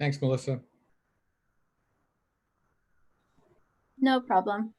Thanks, Melissa. No problem.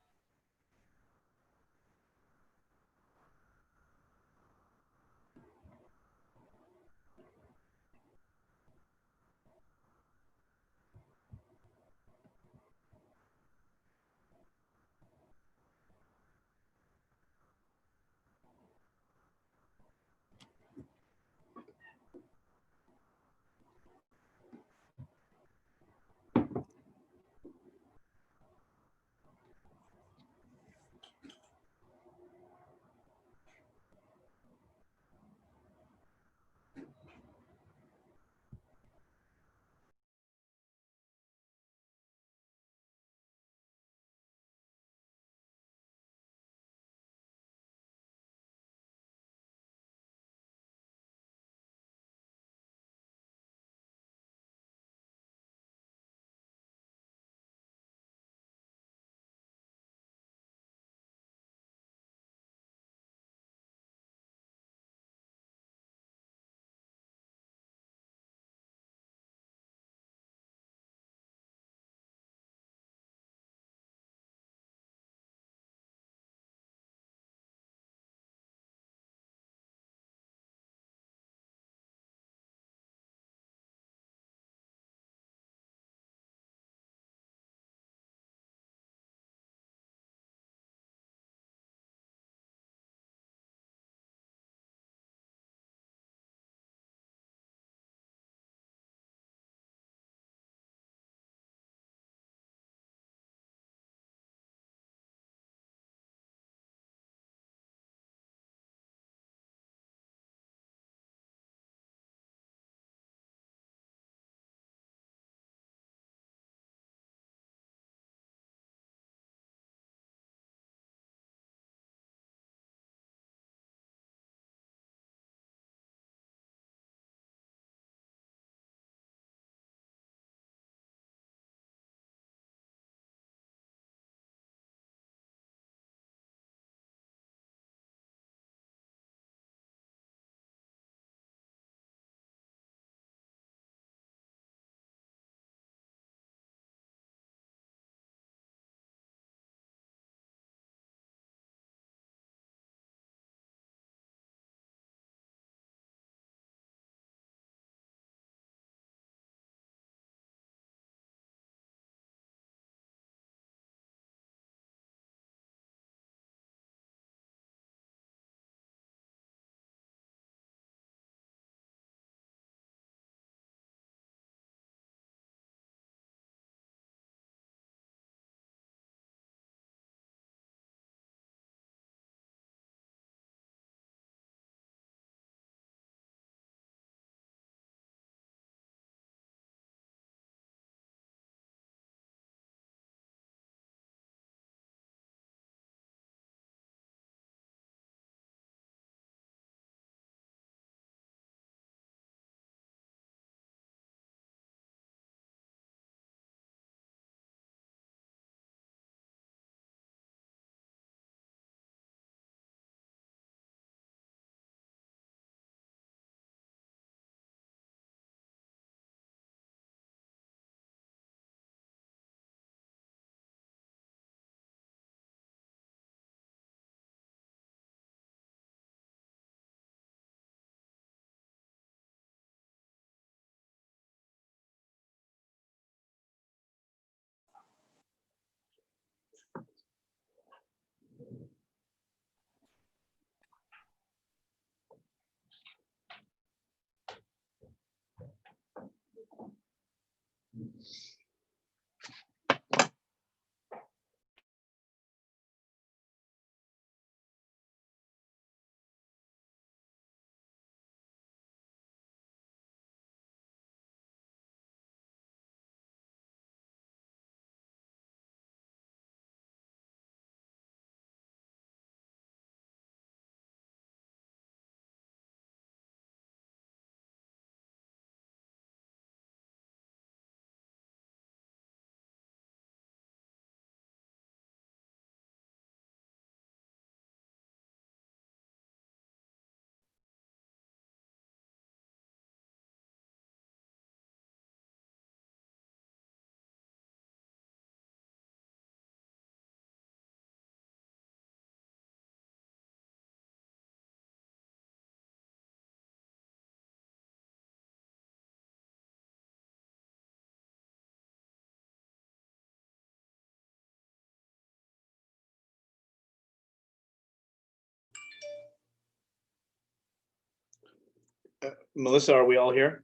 Melissa, are we all here?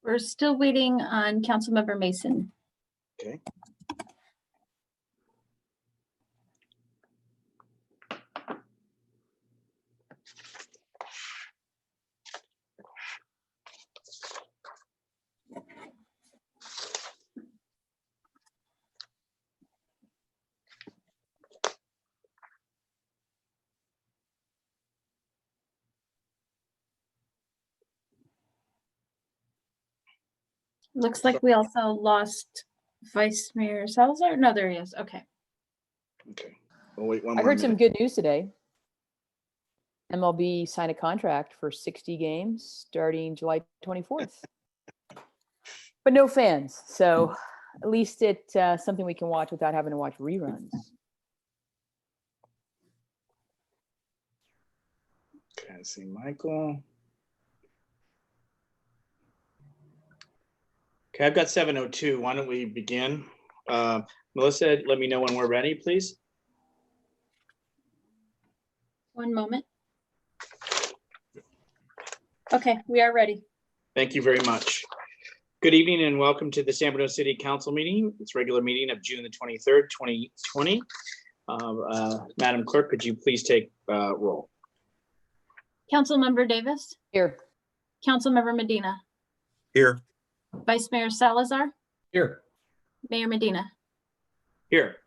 We're still waiting on Councilmember Mason. Okay. Looks like we also lost Vice Mayor Salazar. No, there he is. Okay. Okay. We'll wait one I more heard some minute. good news today. MLB signed a contract for 60 games starting July 24th. But no fans, so at least it's something we can watch without having to watch reruns. Okay, I see Michael. Okay, I've got 7:02. Why don't we begin? Melissa, let me know when we're ready, please. One moment. Okay, we are ready. Thank you very much. Good evening and welcome to the San Bruno City Council meeting. It's regular meeting of June the 23rd, 2020. Madam Clerk, could you please take roll? Councilmember Davis, Here. Councilmember Medina, Here. Vice Mayor Salazar, Here. Mayor Medina, Here,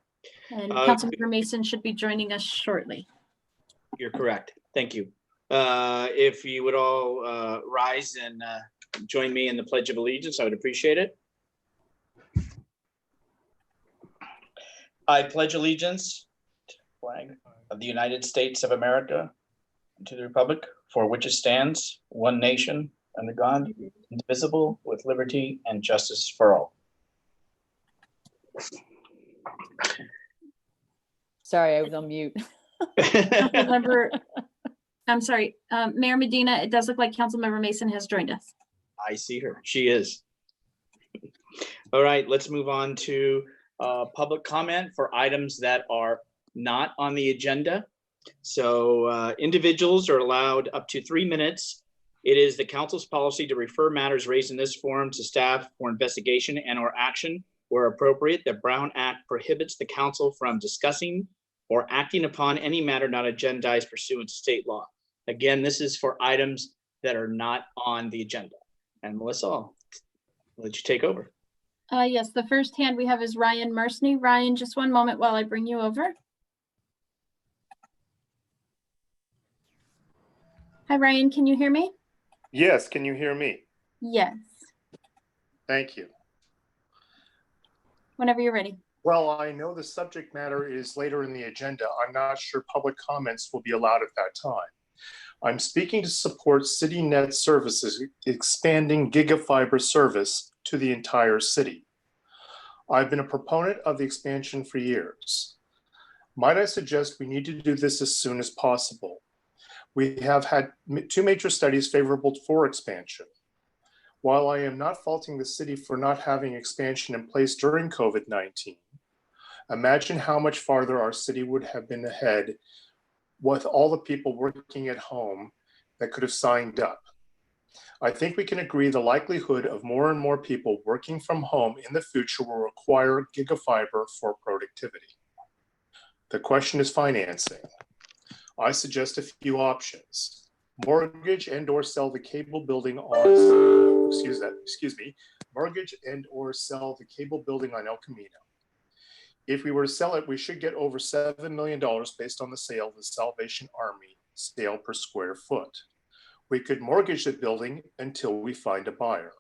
and Councilmember Mason should be joining us shortly. you're correct. Thank you. If you would all rise and join me in the Pledge of Allegiance, I would appreciate it. I pledge allegiance to the flag of the United States of America and to the republic for which it stands, one nation, under God, indivisible, with liberty and justice for all. Sorry, I was on mute. Councilmember, I'm sorry, Mayor Medina, it does look like Councilmember Mason has joined us. I see her. She is. All right, let's move on to public comment for items that are not on the agenda. So individuals are allowed up to 3 minutes. It is the council's policy to refer matters raised in this forum to staff for investigation and or action where appropriate. The Brown Act prohibits the council from discussing or acting upon any matter not agendized pursuant to state law. Again, this is for items that are not on the agenda. And Melissa, I'll let you take over. Yes, the first hand we have is Ryan Mersney. Ryan, just one moment while I bring you over. Hi, Ryan, can you hear me? Yes, can you hear me? Yes, Thank you. whenever you're ready. Well, I know the subject matter is later in the agenda. I'm not sure public comments will be allowed at that time. I'm speaking to support CityNet Services expanding gigafiber service to the entire city. I've been a proponent of the expansion for years. Might I suggest we need to do this as soon as possible? We have had 2 major studies favorable for expansion. While I am not faulting the city for not having expansion in place during COVID-19, imagine how much farther our city would have been ahead with all the people working at home that could have signed up. I think we can agree the likelihood of more and more people working from home in the future will require gigafiber for productivity. The question is financing. I suggest a few options. Mortgage and or sell the cable building on, mortgage and or sell the cable building on El Camino. If we were to sell it, we should get over $7 million based on the sale of the Salvation Army sale per square foot. We could mortgage the building until we find a buyer.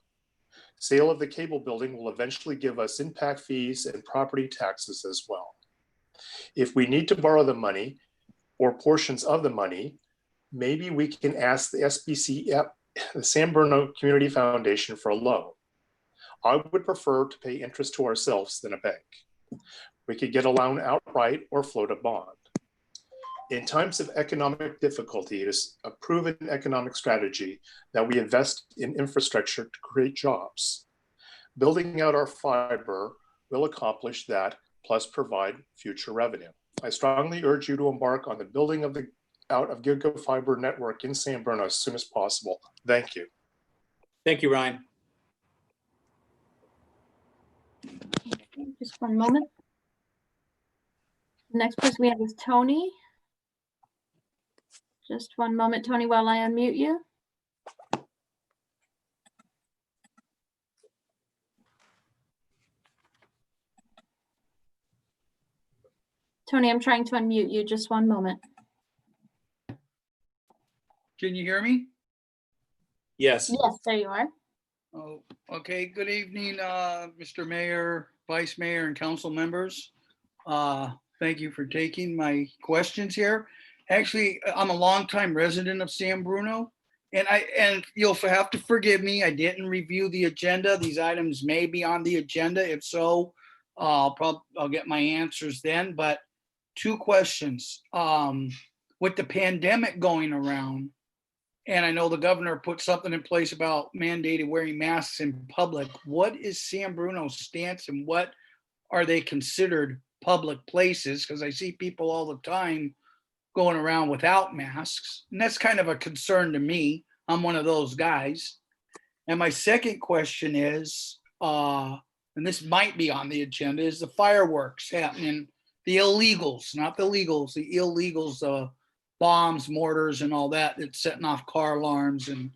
Sale of the cable building will eventually give us impact fees and property taxes as well. If we need to borrow the money or portions of the money, maybe we can ask the SBC, the San Bruno Community Foundation, for a loan. I would prefer to pay interest to ourselves than a bank. We could get a loan outright or float a bond. In times of economic difficulty, it is a proven economic strategy that we invest in infrastructure to create jobs. Building out our fiber will accomplish that, plus provide future revenue. I strongly urge you to embark on the building of the out of Gigafiber network in San Bruno as soon as possible. Thank you. Thank you, Ryan. Just one moment. Next person we have is Tony. Just one moment, Tony, while I unmute you. Tony, I'm trying to unmute you. Just one moment. Can you hear me? Yes. Yes, there you are. Oh, okay. Good evening, Mr. Mayor, Vice Mayor, and council members. Thank you for taking my questions here. Actually, I'm a longtime resident of San Bruno, and you'll have to forgive me. I didn't review the agenda. These items may be on the agenda. If so, I'll get my answers then. But two questions. With the pandemic going around, and I know the governor put something in place about mandated wearing masks in public. What is San Bruno's stance and what are they considered public places? Because I see people all the time going around without masks. And that's kind of a concern to me. I'm one of those guys. And my second question is, and this might be on the agenda, is the fireworks happening, the illegals, not the legals, the illegals, bombs, mortars, and all that that's setting off car alarms and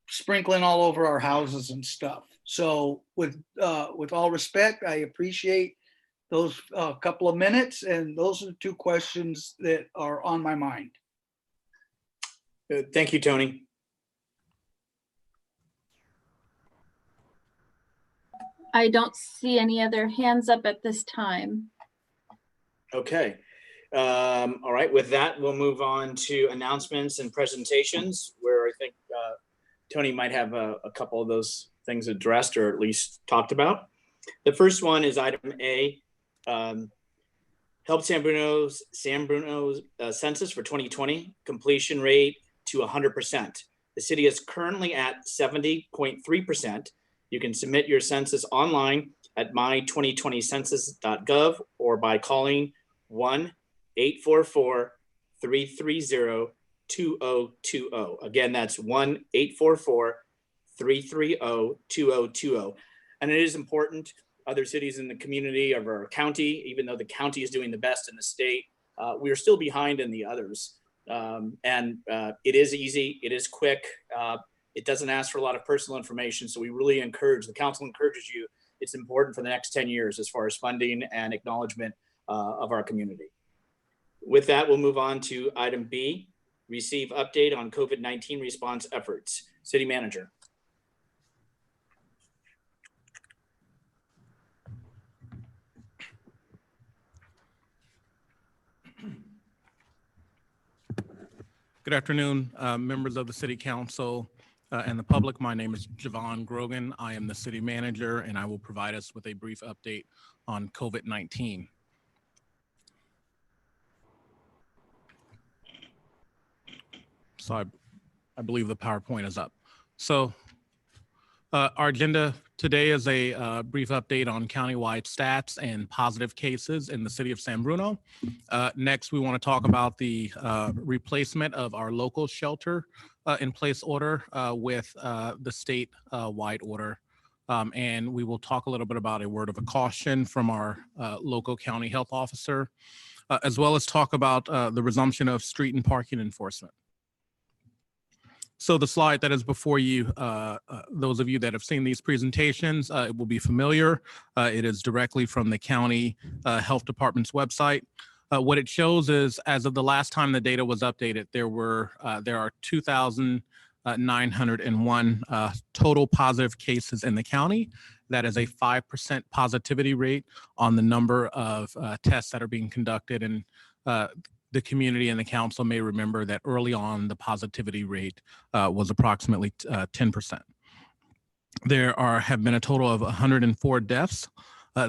sprinkling all over our houses and stuff. So with all respect, I appreciate those couple of minutes, and those are the two questions that are on my mind. Thank you, Tony. I don't see any other hands up at this time. Okay. All right, with that, we'll move on to announcements and presentations, where I think Tony might have a couple of those things addressed or at least talked about. The first one is item A, help San Bruno's census for 2020, completion rate to 100%. The city is currently at 70.3%. You can submit your census online at my2020census.gov or by calling 1-844-330-2020. Again, that's 1-844-330-2020. And it is important, other cities in the community of our county, even though the county is doing the best in the state, we are still behind in the others. It is easy, it is quick. It doesn't ask for a lot of personal information. So we really encourage, the council encourages you, it's important for the next 10 years as far as funding and acknowledgement of our community. With that, we'll move on to item B, receive update on COVID-19 response efforts. City Manager. Good afternoon, members of the City Council and the public. My name is Javon Grogan. I am the City Manager, and I will provide us with a brief update on COVID-19. So I believe the PowerPoint is up. So our agenda today is a brief update on countywide stats and positive cases in the city of San Bruno. Next, we want to talk about the replacement of our local shelter in place order with the state-wide order. And we will talk a little bit about a word of caution from our local county health officer, as well as talk about the resumption of street and parking enforcement. So the slide that is before you, those of you that have seen these presentations, it will be familiar. It is directly from the county health department's website. What it shows is, as of the last time the data was updated, there are 2,901 total positive cases in the county. That is a 5% positivity rate on the number of tests that are being conducted. And the community and the council may remember that early on, the positivity rate was approximately 10%. There have been a total of 104 deaths.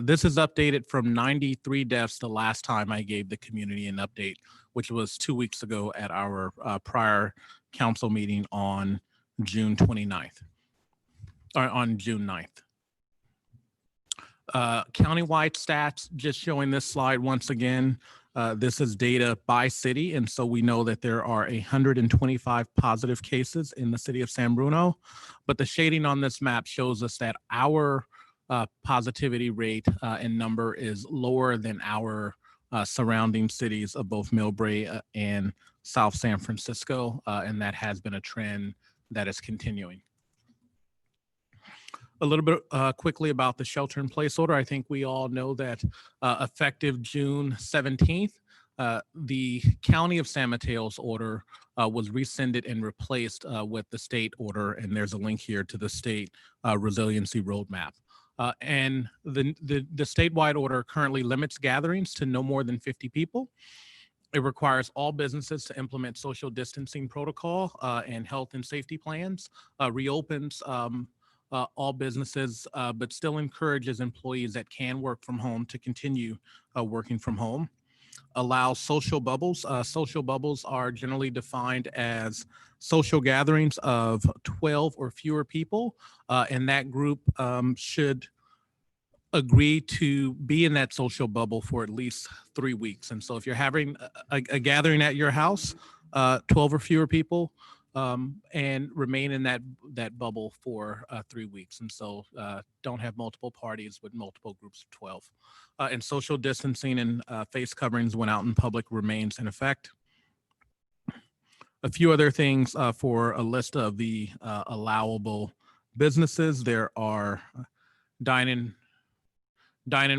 This is updated from 93 deaths the last time I gave the community an update, which was 2 weeks ago at our prior council meeting on June 29th, or on June 9th. Countywide stats, just showing this slide once again. This is data by city, and so we know that there are 125 positive cases in the city of San Bruno, but the shading on this map shows us that our positivity rate and number is lower than our surrounding cities of both Millbrae and South San Francisco, and that has been a trend that is continuing. A little bit quickly about the shelter in place order. I think we all know that effective June 17th, the County of San Mateo's order was rescinded and replaced with the state order, and there's a link here to the state resiliency roadmap. And the statewide order currently limits gatherings to no more than 50 people. It requires all businesses to implement social distancing protocol and health and safety plans, reopens all businesses, but still encourages employees that can work from home to continue working from home. Allows social bubbles. Social bubbles are generally defined as social gatherings of 12 or fewer people, and that group should agree to be in that social bubble for at least 3 weeks. And so if you're having a gathering at your house, 12 or fewer people, and remain in that bubble for 3 weeks. And so don't have multiple parties with multiple groups of 12. And social distancing and face coverings when out in public remains in effect. A few other things for a list of the allowable businesses. There are dine-in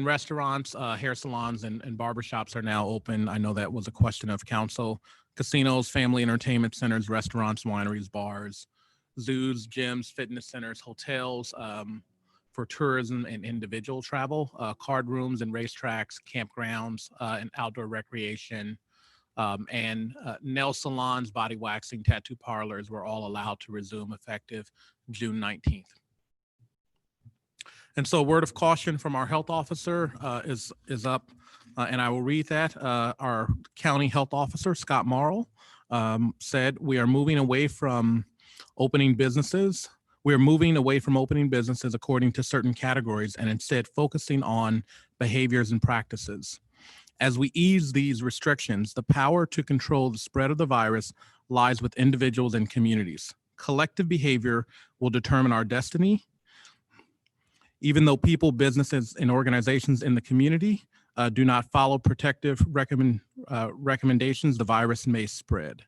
restaurants, hair salons, and barbershops are now open. I know that was a question of council. Casinos, family entertainment centers, restaurants, wineries, bars, zoos, gyms, fitness centers, hotels, for tourism and individual travel, card rooms and racetracks, campgrounds, and outdoor recreation, and nail salons, body waxing, tattoo parlors were all allowed to resume effective June 19th. And so a word of caution from our health officer is up, and I will read that. Our county health officer, Scott Morrill, said, we are moving away from opening businesses. We are moving away from opening businesses according to certain categories and instead focusing on behaviors and practices. As we ease these restrictions, the power to control the spread of the virus lies with individuals and communities. Collective behavior will determine our destiny. Even though people, businesses, and organizations in the community do not follow protective recommendations, the virus may spread.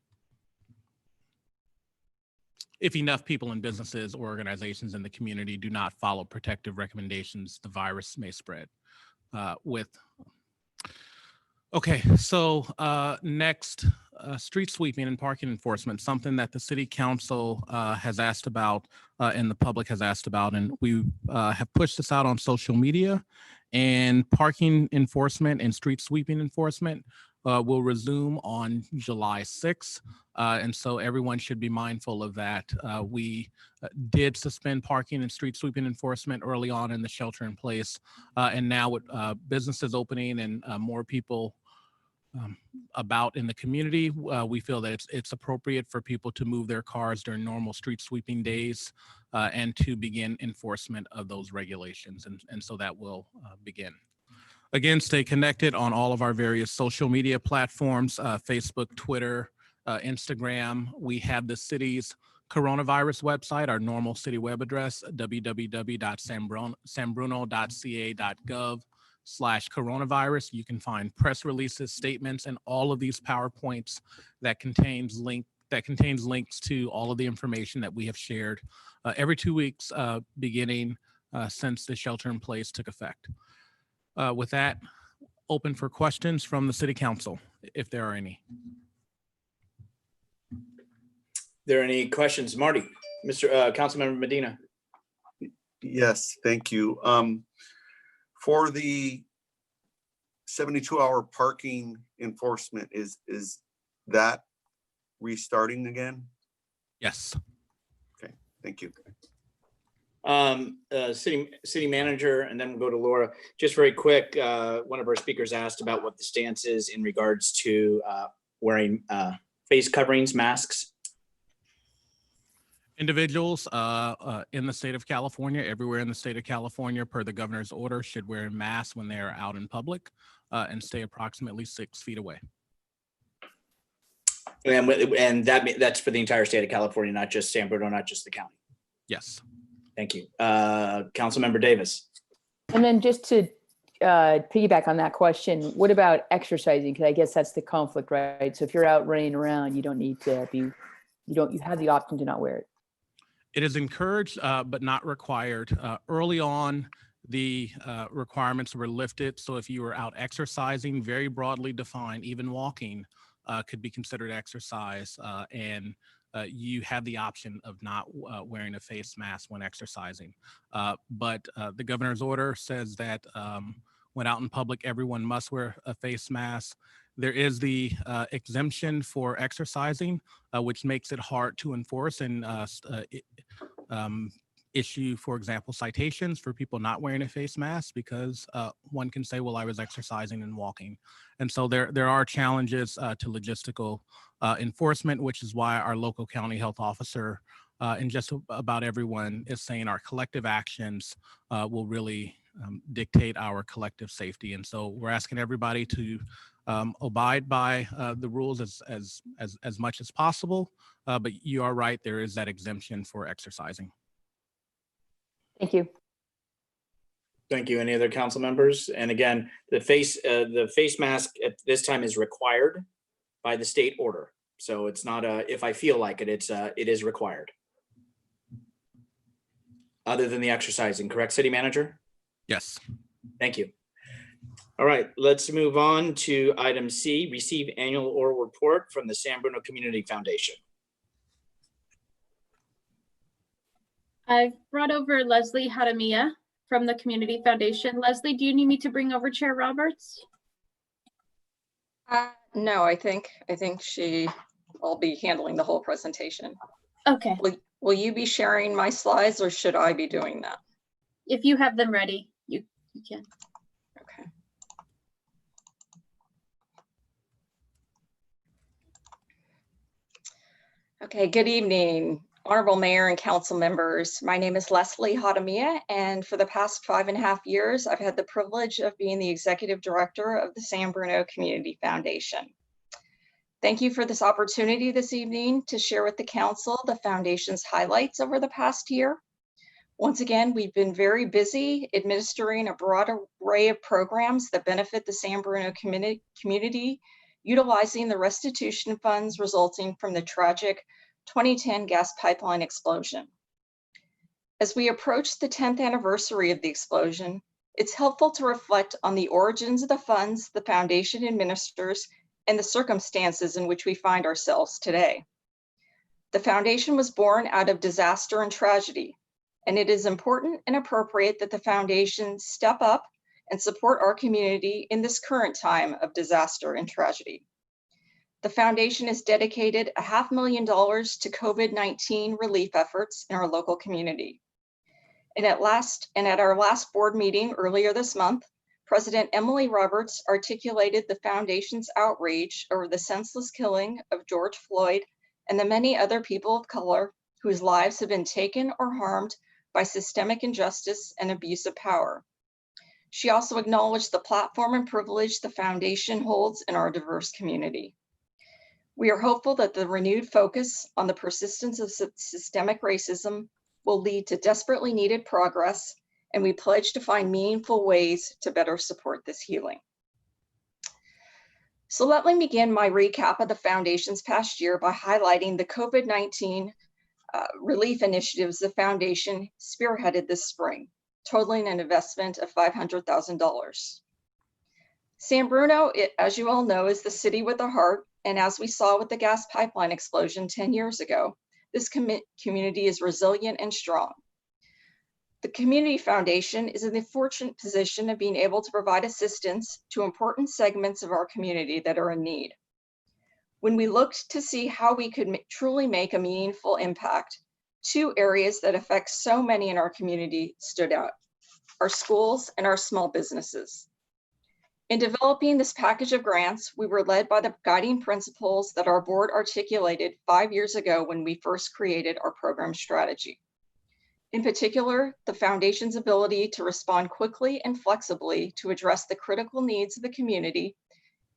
If enough people and businesses or organizations in the community do not follow protective recommendations, the virus may spread. Okay, so next, street sweeping and parking enforcement, something that the city council has asked about and the public has asked about, and we have pushed this out on social media. And parking enforcement and street sweeping enforcement will resume on July 6th. And so everyone should be mindful of that. We did suspend parking and street sweeping enforcement early on in the shelter in place. And now with businesses opening and more people about in the community, we feel that it's appropriate for people to move their cars during normal street sweeping days and to begin enforcement of those regulations. And so that will begin. Again, stay connected on all of our various social media platforms, Facebook, Twitter, Instagram. We have the city's coronavirus website, our normal city web address, www.sanbruno.ca.gov/coronavirus. You can find press releases, statements, and all of these PowerPoints that contains links to all of the information that we have shared every 2 weeks beginning since the shelter in place took effect. With that, open for questions from the city council, if there are any. There are any questions? Marty, Councilmember Medina. Yes, thank you. For the 72-hour parking enforcement, is that restarting again? Yes. Okay, thank you. City manager, and then we'll go to Laura. Just very quick, one of our speakers asked about what the stance is in regards to wearing face coverings, masks. Individuals in the state of California, everywhere in the state of California, per the governor's order, should wear a mask when they are out in public and stay approximately 6 feet away. And that's for the entire state of California, not just San Bruno, not just the county. Yes. Thank you. Councilmember Davis. And then just to piggyback on that question, what about exercising? Because I guess that's the conflict, right? So if you're out running around, you don't need to be, you have the option to not wear it. It is encouraged, but not required. Early on, the requirements were lifted. So if you were out exercising, very broadly defined, even walking could be considered exercise. And you have the option of not wearing a face mask when exercising. But the governor's order says that when out in public, everyone must wear a face mask. There is the exemption for exercising, which makes it hard to enforce and issue, for example, citations for people not wearing a face mask, because one can say, well, I was exercising and walking. And so there are challenges to logistical enforcement, which is why our local county health officer and just about everyone is saying our collective actions will really dictate our collective safety. And so we're asking everybody to abide by the rules as much as possible. But you are right, there is that exemption for exercising. Thank you. Thank you. Any other council members? And again, the face mask at this time is required by the state order. So it's not if I feel like it, it is required. Other than the exercising, correct, City Manager? Yes. Thank you. All right, let's move on to item C, receive annual oral report from the San Bruno Community Foundation. I've brought over Leslie Hadamia from the Community Foundation. Leslie, do you need me to bring over Chair Roberts? No, I think she will be handling the whole presentation. Okay, Will you be sharing my slides or should I be doing that? if you have them ready, you can. Okay. Okay, good evening, Honorable Mayor and Council members. My name is Leslie Hadamia, and for the past 5.5 years, I've had the privilege of being the Executive Director of the San Bruno Community Foundation. Thank you for this opportunity this evening to share with the Council the Foundation's highlights over the past year. Once again, we've been very busy administering a broad array of programs that benefit the San Bruno community, utilizing the restitution funds resulting from the tragic 2010 gas pipeline explosion. As we approach the 10th anniversary of the explosion, it's helpful to reflect on the origins of the funds the Foundation administers and the circumstances in which we find ourselves today. The Foundation was born out of disaster and tragedy, and it is important and appropriate that the Foundation step up and support our community in this current time of disaster and tragedy. The Foundation has dedicated $500,000 to COVID-19 relief efforts in our local community. And at our last board meeting earlier this month, President Emily Roberts articulated the Foundation's outrage over the senseless killing of George Floyd and the many other people of color whose lives have been taken or harmed by systemic injustice and abuse of power. She also acknowledged the platform and privilege the Foundation holds in our diverse community. We are hopeful that the renewed focus on the persistence of systemic racism will lead to desperately needed progress, and we pledge to find meaningful ways to better support this healing. So let me begin my recap of the Foundation's past year by highlighting the COVID-19 relief initiatives the Foundation spearheaded this spring, totaling an investment of $500,000. San Bruno, as you all know, is the city with a heart, and as we saw with the gas pipeline explosion 10 years ago, this community is resilient and strong. The Community Foundation is in the fortunate position of being able to provide assistance to important segments of our community that are in need. When we looked to see how we could truly make a meaningful impact, 2 areas that affect so many in our community stood out: our schools and our small businesses. In developing this package of grants, we were led by the guiding principles that our board articulated 5 years ago when we first created our program strategy. In particular, the foundation's ability to respond quickly and flexibly to address the critical needs of the community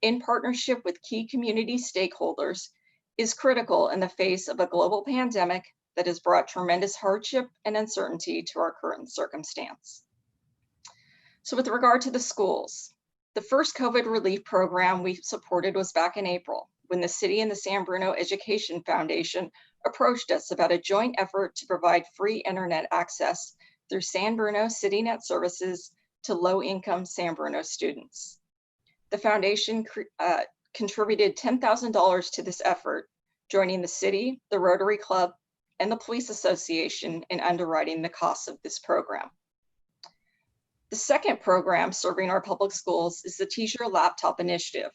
in partnership with key community stakeholders is critical in the face of a global pandemic that has brought tremendous hardship and uncertainty to our current circumstance. So with regard to the schools, the first COVID relief program we supported was back in April, when the city and the San Bruno Education Foundation approached us about a joint effort to provide free internet access through San Bruno City Net services to low-income San Bruno students. The foundation contributed $10,000 to this effort, joining the city, the Rotary Club, and the Police Association in underwriting the costs of this program. The second program serving our public schools is the Teacher Laptop Initiative.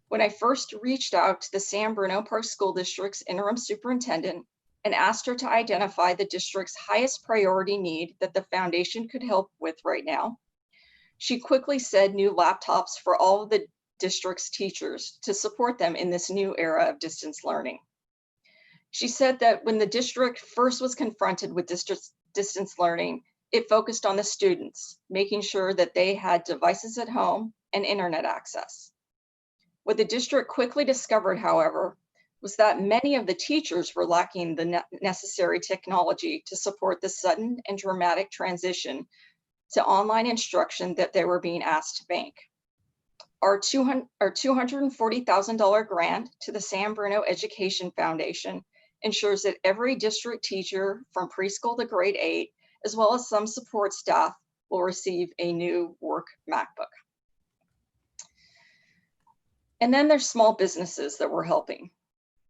When I first reached out to the San Bruno Park School District's interim superintendent and asked her to identify the district's highest priority need that the foundation could help with right now, she quickly said new laptops for all of the district's teachers to support them in this new era of distance learning. She said that when the district first was confronted with distance learning, it focused on the students, making sure that they had devices at home and internet access. What the district quickly discovered, however, was that many of the teachers were lacking the necessary technology to support the sudden and dramatic transition to online instruction that they were being asked to make. Our $240,000 grant to the San Bruno Education Foundation ensures that every district teacher from preschool to grade 8, as well as some support staff, will receive a new work MacBook. And then there's small businesses that we're helping.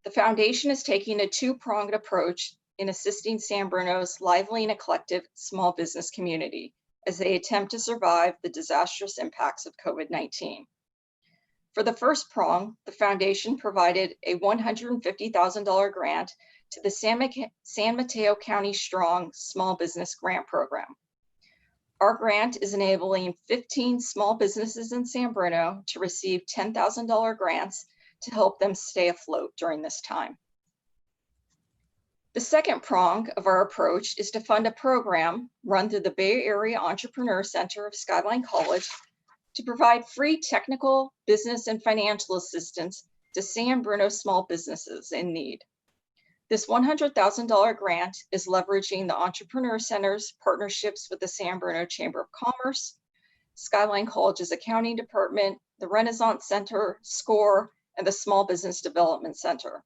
The foundation is taking a two-pronged approach in assisting San Bruno's lively and eclectic small business community as they attempt to survive the disastrous impacts of COVID-19. For the first prong, the foundation provided a $150,000 grant to the San Mateo County Strong Small Business Grant Program. Our grant is enabling 15 small businesses in San Bruno to receive $10,000 grants to help them stay afloat during this time. The second prong of our approach is to fund a program run through the Bay Area Entrepreneur Center of Skyline College to provide free technical, business, and financial assistance to San Bruno small businesses in need. This $100,000 grant is leveraging the Entrepreneur Center's partnerships with the San Bruno Chamber of Commerce, Skyline College's accounting department, the Renaissance Center, SCORE, and the Small Business Development Center.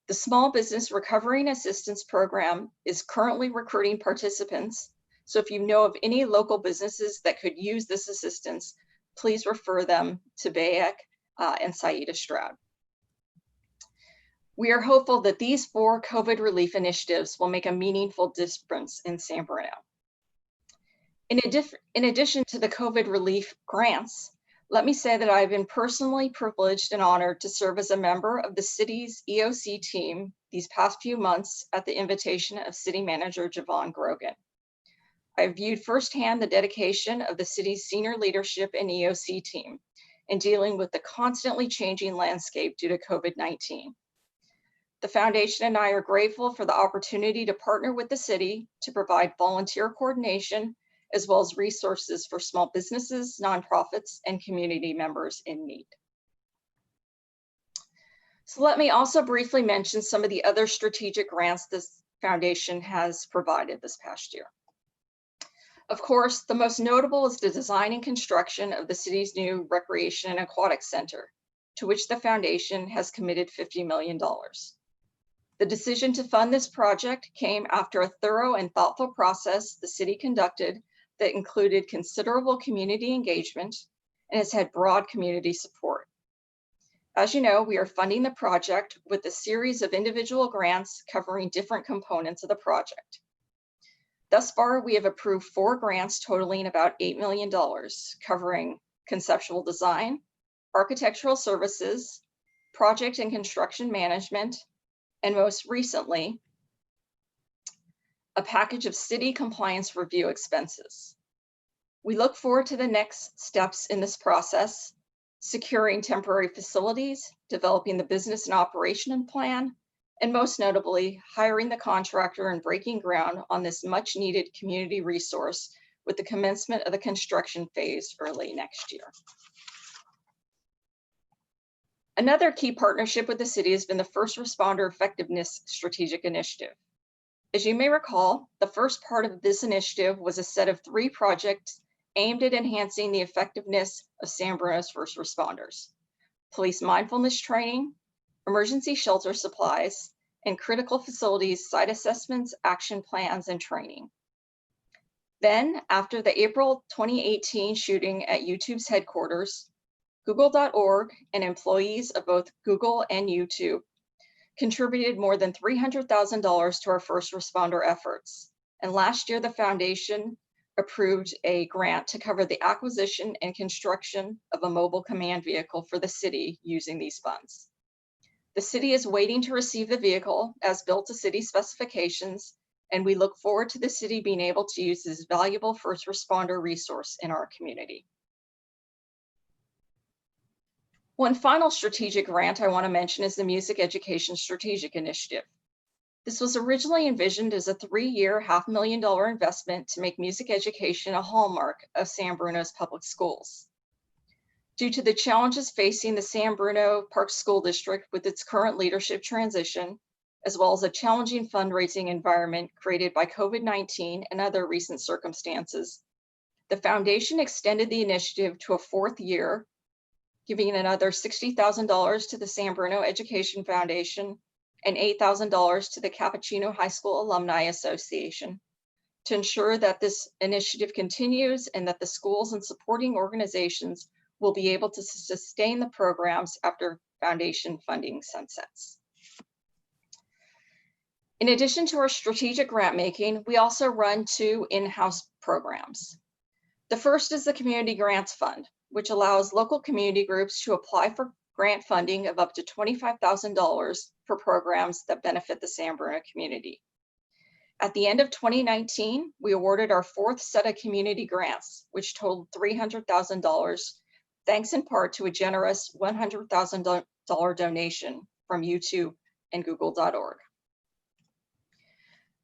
The Small Business Recovery and Assistance Program is currently recruiting participants. So if you know of any local businesses that could use this assistance, please refer them to Bayek and Saida Stroud. We are hopeful that these 4 COVID relief initiatives will make a meaningful difference in San Bruno. In addition to the COVID relief grants, let me say that I've been personally privileged and honored to serve as a member of the city's EOC team these past few months at the invitation of City Manager Javon Grogan. I've viewed firsthand the dedication of the city's senior leadership and EOC team in dealing with the constantly changing landscape due to COVID-19. The foundation and I are grateful for the opportunity to partner with the city to provide volunteer coordination, as well as resources for small businesses, nonprofits, and community members in need. So let me also briefly mention some of the other strategic grants this foundation has provided this past year. Of course, the most notable is the design and construction of the city's new Recreation and Aquatics Center, to which the foundation has committed $50 million. The decision to fund this project came after a thorough and thoughtful process the city conducted that included considerable community engagement and has had broad community support. As you know, we are funding the project with a series of individual grants covering different components of the project. Thus far, we have approved 4 grants totaling about $8 million, covering conceptual design, architectural services, project and construction management, and most recently, a package of city compliance review expenses. We look forward to the next steps in this process, securing temporary facilities, developing the business and operation plan, and most notably, hiring the contractor and breaking ground on this much needed community resource with the commencement of the construction phase early next year. Another key partnership with the city has been the First Responder Effectiveness Strategic Initiative. As you may recall, the first part of this initiative was a set of 3 projects aimed at enhancing the effectiveness of San Bruno's first responders: police mindfulness training, emergency shelter supplies, and critical facilities site assessments, action plans, and training. Then, after the April 2018 shooting at YouTube's headquarters, Google.org and employees of both Google and YouTube contributed more than $300,000 to our first responder efforts. And last year, the foundation approved a grant to cover the acquisition and construction of a mobile command vehicle for the city using these funds. The city is waiting to receive the vehicle as built to city specifications, and we look forward to the city being able to use this valuable first responder resource in our community. One final strategic grant I want to mention is the Music Education Strategic Initiative. This was originally envisioned as a 3-year, $500,000 investment to make music education a hallmark of San Bruno's public schools. Due to the challenges facing the San Bruno Park School District with its current leadership transition, as well as a challenging fundraising environment created by COVID-19 and other recent circumstances, the foundation extended the initiative to a 4th year, giving another $60,000 to the San Bruno Education Foundation and $8,000 to the Cappuccino High School Alumni Association to ensure that this initiative continues and that the schools and supporting organizations will be able to sustain the programs after foundation funding sunsets. In addition to our strategic grant making, we also run 2 in-house programs. The first is the Community Grants Fund, which allows local community groups to apply for grant funding of up to $25,000 for programs that benefit the San Bruno community. At the end of 2019, we awarded our 4th set of community grants, which totaled $300,000, thanks in part to a generous $100,000 donation from YouTube and Google.org.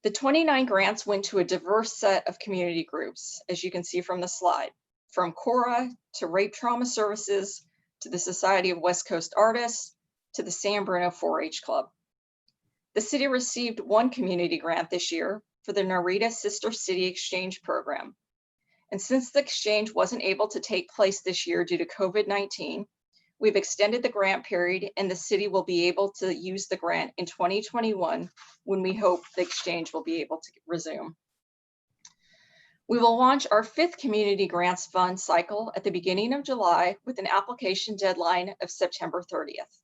The 29 grants went to a diverse set of community groups, as you can see from the slide, from CORA to Rape Trauma Services, to the Society of West Coast Artists, to the San Bruno 4-H Club. The city received 1 community grant this year for the Narita Sister City Exchange Program. And since the exchange wasn't able to take place this year due to COVID-19, we've extended the grant period and the city will be able to use the grant in 2021 when we hope the exchange will be able to resume. We will launch our 5th Community Grants Fund cycle at the beginning of July with an application deadline of September 30th.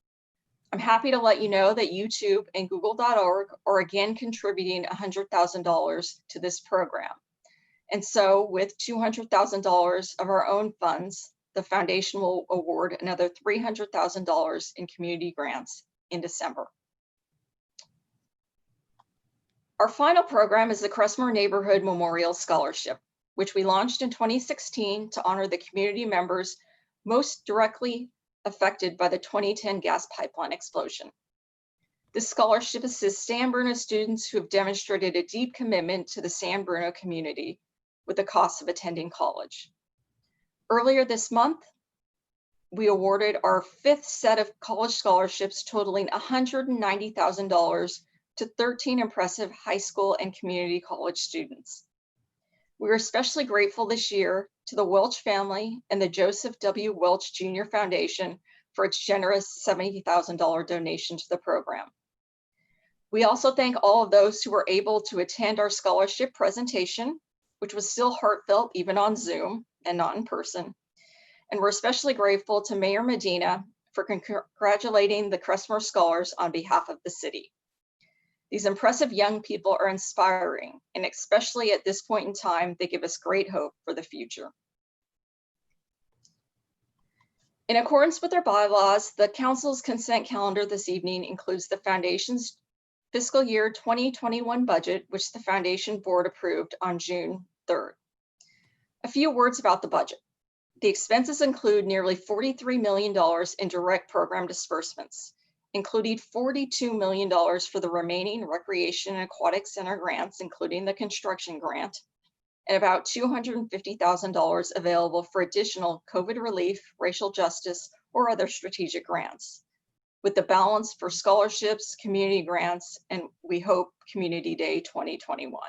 I'm happy to let you know that YouTube and Google.org are again contributing $100,000 to this program. And so with $200,000 of our own funds, the foundation will award another $300,000 in community grants in December. Our final program is the Crestmoor Neighborhood Memorial Scholarship, which we launched in 2016 to honor the community members most directly affected by the 2010 gas pipeline explosion. This scholarship assists San Bruno students who have demonstrated a deep commitment to the San Bruno community with the cost of attending college. Earlier this month, we awarded our 5th set of college scholarships totaling $190,000 to 13 impressive high school and community college students. We are especially grateful this year to the Welch family and the Joseph W. Welch Jr. Foundation for its generous $70,000 donation to the program. We also thank all of those who were able to attend our scholarship presentation, which was still heartfelt even on Zoom and not in person. And we're especially grateful to Mayor Medina for congratulating the Crestmoor Scholars on behalf of the city. These impressive young people are inspiring, and especially at this point in time, they give us great hope for the future. In accordance with our bylaws, the council's consent calendar this evening includes the foundation's fiscal year 2021 budget, which the foundation board approved on June 3rd. A few words about the budget. The expenses include nearly $43 million in direct program disbursements, including $42 million for the remaining Recreation and Aquatic Center grants, including the construction grant, and about $250,000 available for additional COVID relief, racial justice, or other strategic grants, with the balance for scholarships, community grants, and we hope Community Day 2021.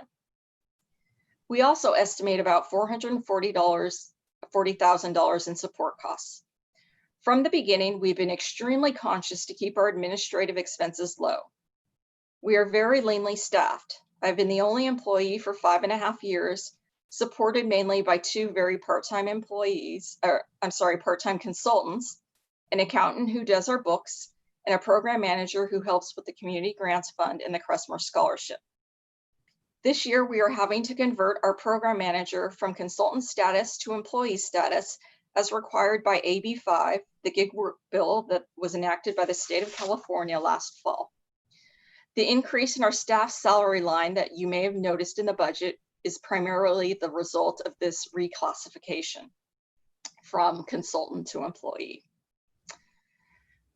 We also estimate about $440,000 in support costs. From the beginning, we've been extremely conscious to keep our administrative expenses low. We are very leanly staffed. I've been the only employee for 5.5 years, supported mainly by two very part-time part-time consultants, an accountant who does our books, and a program manager who helps with the Community Grants Fund and the Crestmoor Scholarship. This year, we are having to convert our program manager from consultant status to employee status as required by AB 5, the gig work bill that was enacted by the state of California last fall. The increase in our staff salary line that you may have noticed in the budget is primarily the result of this reclassification from consultant to employee.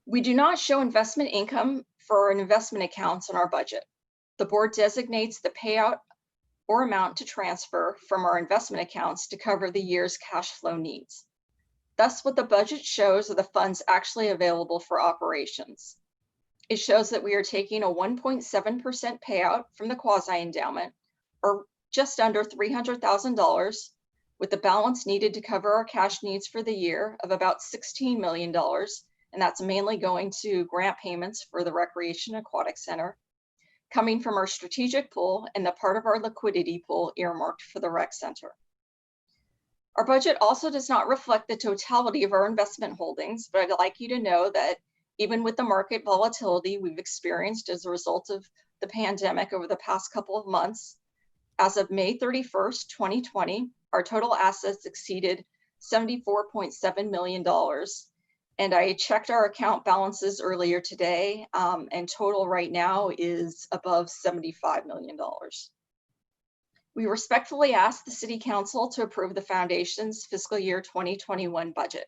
We do not show investment income for our investment accounts in our budget. The board designates the payout or amount to transfer from our investment accounts to cover the year's cash flow needs. Thus, what the budget shows are the funds actually available for operations. It shows that we are taking a 1.7% payout from the quasi-endowment, or just under $300,000, with the balance needed to cover our cash needs for the year of about $16 million, and that's mainly going to grant payments for the Recreation Aquatic Center, coming from our strategic pool and the part of our liquidity pool earmarked for the rec center. Our budget also does not reflect the totality of our investment holdings, but I'd like you to know that even with the market volatility we've experienced as a result of the pandemic over the past couple of months, as of May 31st, 2020, our total assets exceeded $74.7 million. And I checked our account balances earlier today, and total right now is above $75 million. We respectfully ask the City Council to approve the Foundation's fiscal year 2021 budget.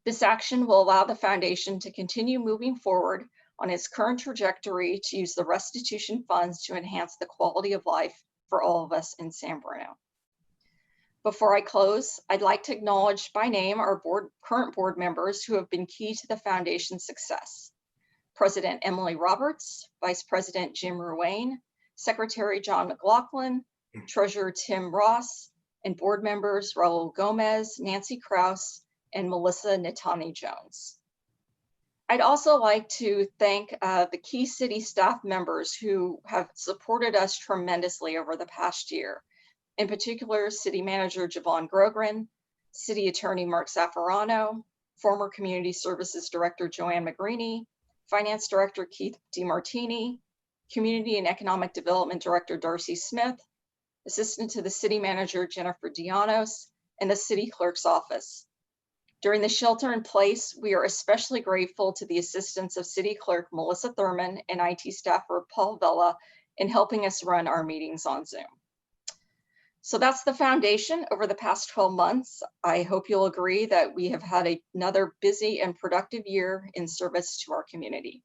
This action will allow the Foundation to continue moving forward on its current trajectory to use the restitution funds to enhance the quality of life for all of us in San Bruno. Before I close, I'd like to acknowledge by name our current board members who have been key to the Foundation's success. President Emily Roberts, Vice President Jim Ruane, Secretary John McLaughlin, Treasurer Tim Ross, and board members Raul Gomez, Nancy Kraus, and Melissa Natani Jones. I'd also like to thank the key city staff members who have supported us tremendously over the past year. In particular, City Manager Javon Grogren, City Attorney Mark Zaffarano, former Community Services Director Joanne Magrini, Finance Director Keith DiMartini, Community and Economic Development Director Darcy Smith, Assistant to the City Manager Jennifer Dianos, and the City Clerk's Office. During the shelter in place, we are especially grateful to the assistance of City Clerk Melissa Thurman and IT staffer Paul Vella in helping us run our meetings on Zoom. So that's the Foundation over the past 12 months. I hope you'll agree that we have had another busy and productive year in service to our community.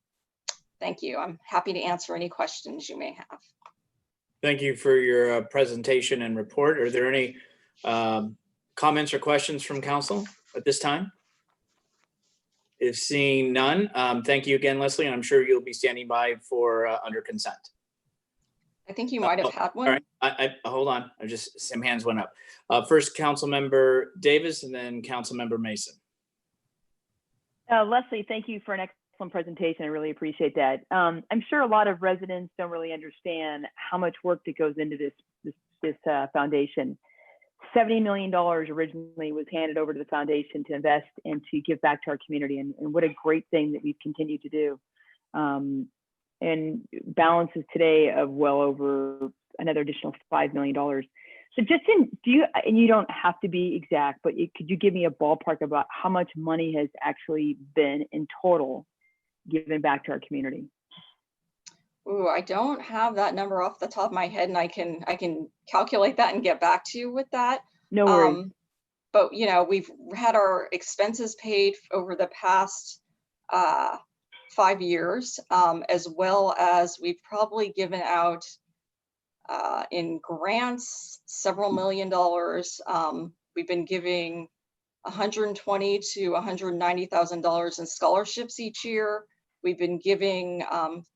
Thank you. I'm happy to answer any questions you may have. Thank you for your presentation and report. Are there any comments or questions from council at this time? If seeing none, thank you again, Leslie, and I'm sure you'll be standing by for under consent. I think you might have had one. All right, hold on. Some hands went up. First, Council Member Davis, and then Council Member Mason. Leslie, thank you for an excellent presentation. I really appreciate that. I'm sure a lot of residents don't really understand how much work that goes into this foundation. $70 million originally was handed over to the foundation to invest and to give back to our community, and what a great thing that we've continued to do. And balances today of well over another additional $5 million. So just and you don't have to be exact, but could you give me a ballpark about how much money has actually been in total given back to our community? Ooh, I don't have that number off the top of my head, and I can calculate that and get back to you with that. No worries. But, you know, we've had our expenses paid over the past 5 years, as well as we've probably given out in grants several $1 million. We've been giving $120,000 to $190,000 in scholarships each year. We've been giving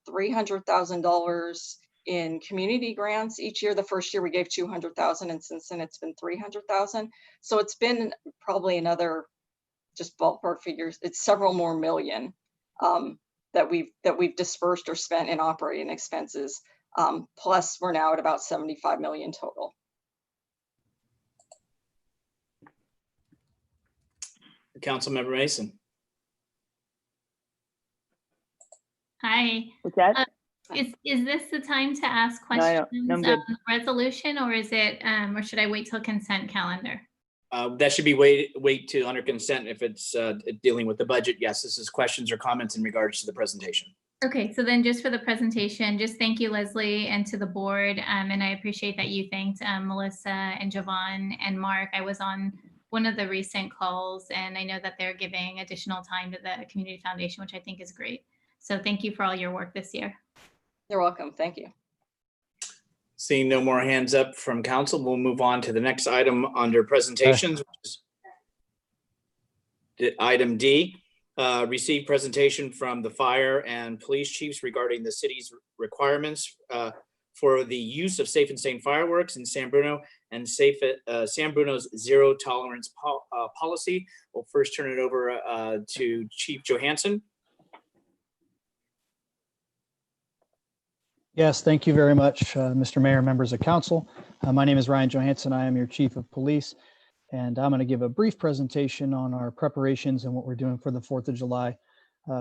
$300,000 in community grants each year. The first year we gave 200,000, and since then it's been 300,000. So it's been probably another, just ballpark figures, it's several more million that we've dispersed or spent in operating expenses. Plus we're now at about 75 million total. Councilmember Mason. Hi. What's that? Is this the time to ask No, I questions don't. I'm on good. the resolution, or is it, or should I wait till consent calendar? That should be wait to under consent if it's dealing with the budget. Yes, this is questions or comments in regards to the presentation. Okay, so then just for the presentation, just thank you, Leslie, and to the board. And I appreciate that you thanked Melissa and Javon and Mark. I was on one of the recent calls, and I know that they're giving additional time to the Community Foundation, which I think is great. So thank you for all your work this year. You're welcome. Thank you. Seeing no more hands up from council, we'll move on to the next item under presentations, which is item D. Receive presentation from the fire and police chiefs regarding the city's requirements for the use of safe and sane fireworks in San Bruno and San Bruno's zero tolerance policy. We'll first turn it over to Chief Johansson. Yes, thank you very much, Mr. Mayor, members of council. My name is Ryan Johansson. I am your chief of police, and I'm going to give a brief presentation on our preparations and what we're doing for the 4th of July,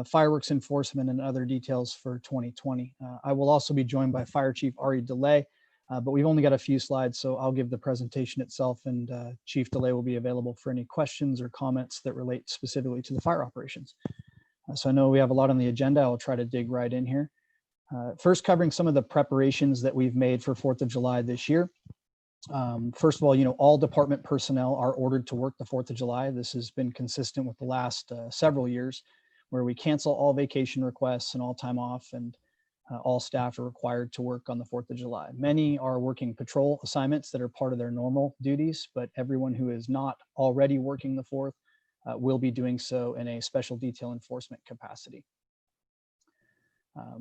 fireworks enforcement and other details for 2020. I will also be joined by Fire Chief Ari DeLay, but we've only got a few slides, so I'll give the presentation itself, and Chief DeLay will be available for any questions or comments that relate specifically to the fire operations. So I know we have a lot on the agenda. I'll try to dig right in here. First, covering some of the preparations that we've made for 4th of July this year. First of all, all department personnel are ordered to work the 4th of July. This has been consistent with the last several years, where we cancel all vacation requests and all time off, and all staff are required to work on the 4th of July. Many are working patrol assignments that are part of their normal duties, but everyone who is not already working the 4th will be doing so in a special detail enforcement capacity.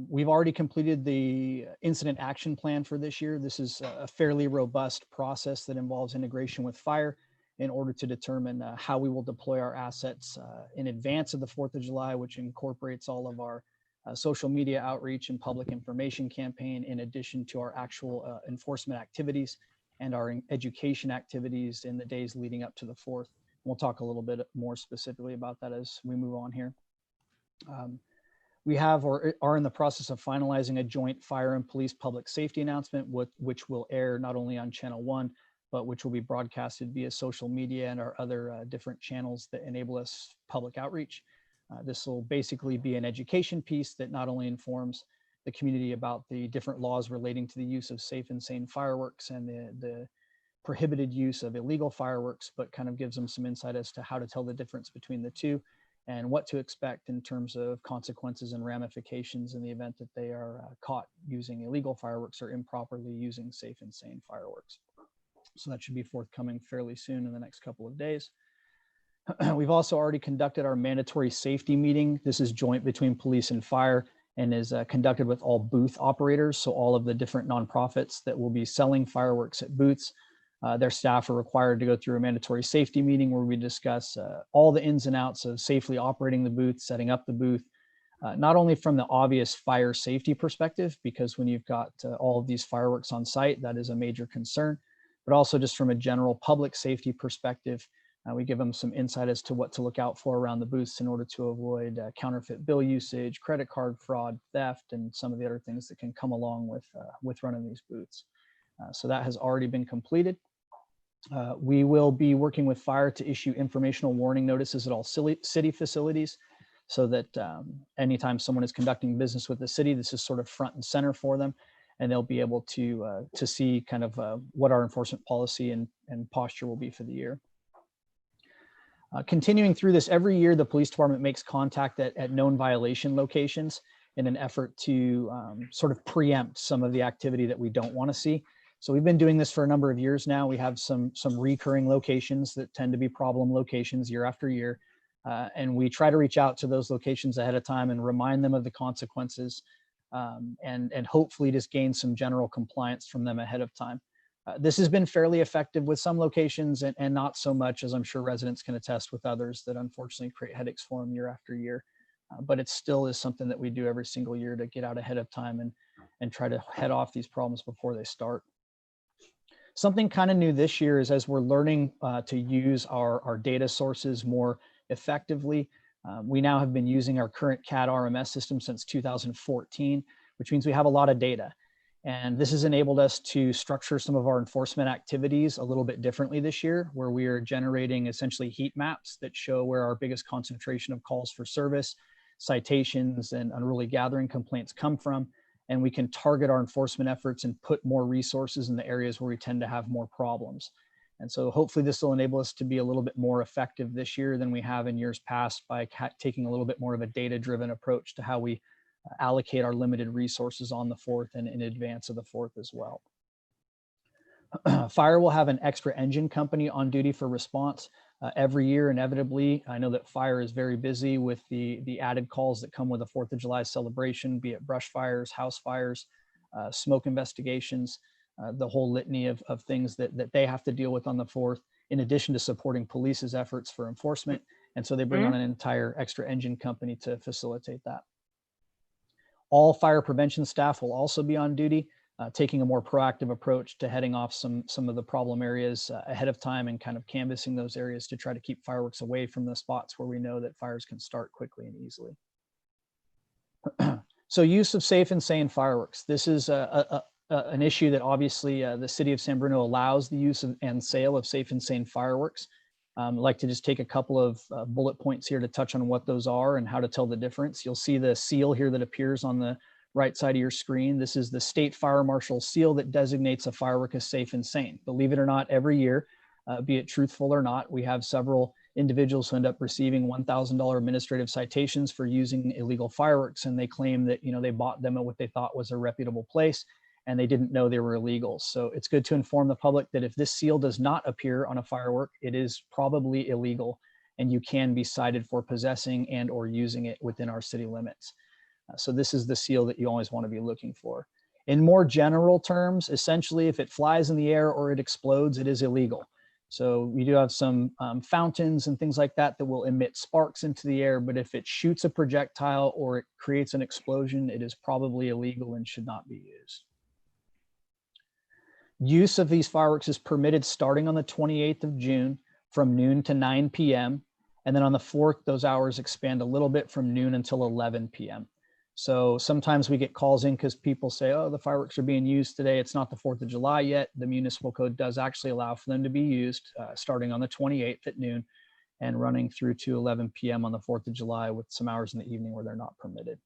We've already completed the incident action plan for this year. This is a fairly robust process that involves integration with fire in order to determine how we will deploy our assets in advance of the 4th of July, which incorporates all of our social media outreach and public information campaign, in addition to our actual enforcement activities and our education activities in the days leading up to the 4th. We'll talk a little bit more specifically about that as we move on here. We have or are in the process of finalizing a joint fire and police public safety announcement, which will air not only on Channel 1, but which will be broadcasted via social media and our other different channels that enable us public outreach. This will basically be an education piece that not only informs the community about the different laws relating to the use of safe and sane fireworks and the prohibited use of illegal fireworks, but kind of gives them some insight as to how to tell the difference between the two and what to expect in terms of consequences and ramifications in the event that they are caught using illegal fireworks or improperly using safe and sane fireworks. So that should be forthcoming fairly soon in the next couple of days. We've also already conducted our mandatory safety meeting. This is joint between police and fire and is conducted with all booth operators. So all of the different nonprofits that will be selling fireworks at booths. Their staff are required to go through a mandatory safety meeting where we discuss all the ins and outs of safely operating the booth, setting up the booth, not only from the obvious fire safety perspective, because when you've got all of these fireworks on site, that is a major concern, but also just from a general public safety perspective. We give them some insight as to what to look out for around the booths in order to avoid counterfeit bill usage, credit card fraud, theft, and some of the other things that can come along with running these booths. So that has already been completed. We will be working with fire to issue informational warning notices at all city facilities so that anytime someone is conducting business with the city, this is sort of front and center for them. and they'll be able to see kind of what our enforcement policy and posture will be for the year. Continuing through this, every year the police department makes contact at known violation locations in an effort to sort of preempt some of the activity that we don't want to see. So we've been doing this for a number of years now. We have some recurring locations that tend to be problem locations year after year. And we try to reach out to those locations ahead of time and remind them of the consequences, and hopefully just gain some general compliance from them ahead of time. This has been fairly effective with some locations and not so much, as I'm sure residents can attest, with others that unfortunately create headaches for them year after year. But it still is something that we do every single year to get out ahead of time and try to head off these problems before they start. Something kind of new this year is, as we're learning to use our data sources more effectively, we now have been using our current CAD RMS system since 2014, which means we have a lot of data. And this has enabled us to structure some of our enforcement activities a little bit differently this year, where we are generating essentially heat maps that show where our biggest concentration of calls for service, citations, and unruly gathering complaints come from. And we can target our enforcement efforts and put more resources in the areas where we tend to have more problems. And so hopefully this will enable us to be a little bit more effective this year than we have in years past by taking a little bit more of a data-driven approach to how we allocate our limited resources on the 4th and in advance of the 4th as well. Fire will have an extra engine company on duty for response every year, inevitably. I know that fire is very busy with the added calls that come with the 4th of July celebration, be it brush fires, house fires, smoke investigations, the whole litany of things that they have to deal with on the 4th, in addition to supporting police's efforts for enforcement. And so they bring on an entire extra engine company to facilitate that. All fire prevention staff will also be on duty, taking a more proactive approach to heading off some of the problem areas ahead of time and kind of canvassing those areas to try to keep fireworks away from the spots where we know that fires can start quickly and easily. So use of safe and sane fireworks. This is an issue that obviously the city of San Bruno allows the use of and sale of safe and sane fireworks. I'd like to just take a couple of bullet points here to touch on what those are and how to tell the difference. You'll see the seal here that appears on the right side of your screen. This is the state fire marshal seal that designates a firework as safe and sane. Believe it or not, every year, be it truthful or not, we have several individuals who end up receiving $1,000 administrative citations for using illegal fireworks, and they claim that they bought them at what they thought was a reputable place, and they didn't know they were illegal. So it's good to inform the public that if this seal does not appear on a firework, it is probably illegal, and you can be cited for possessing and or using it within our city limits. So this is the seal that you always want to be looking for. In more general terms, essentially, if it flies in the air or it explodes, it is illegal. So we do have some fountains and things like that that will emit sparks into the air, but if it shoots a projectile or it creates an explosion, it is probably illegal and should not be used. Use of these fireworks is permitted starting on the 28th of June from noon to 9 p.m. And then on the 4th, those hours expand a little bit from noon until 11 p.m. So sometimes we get calls in because people say, oh, the fireworks are being used today. It's not the 4th of July yet. The municipal code does actually allow for them to be used starting on the 28th at noon and running through to 11 p.m. on the 4th of July, with some hours in the evening where they're not permitted.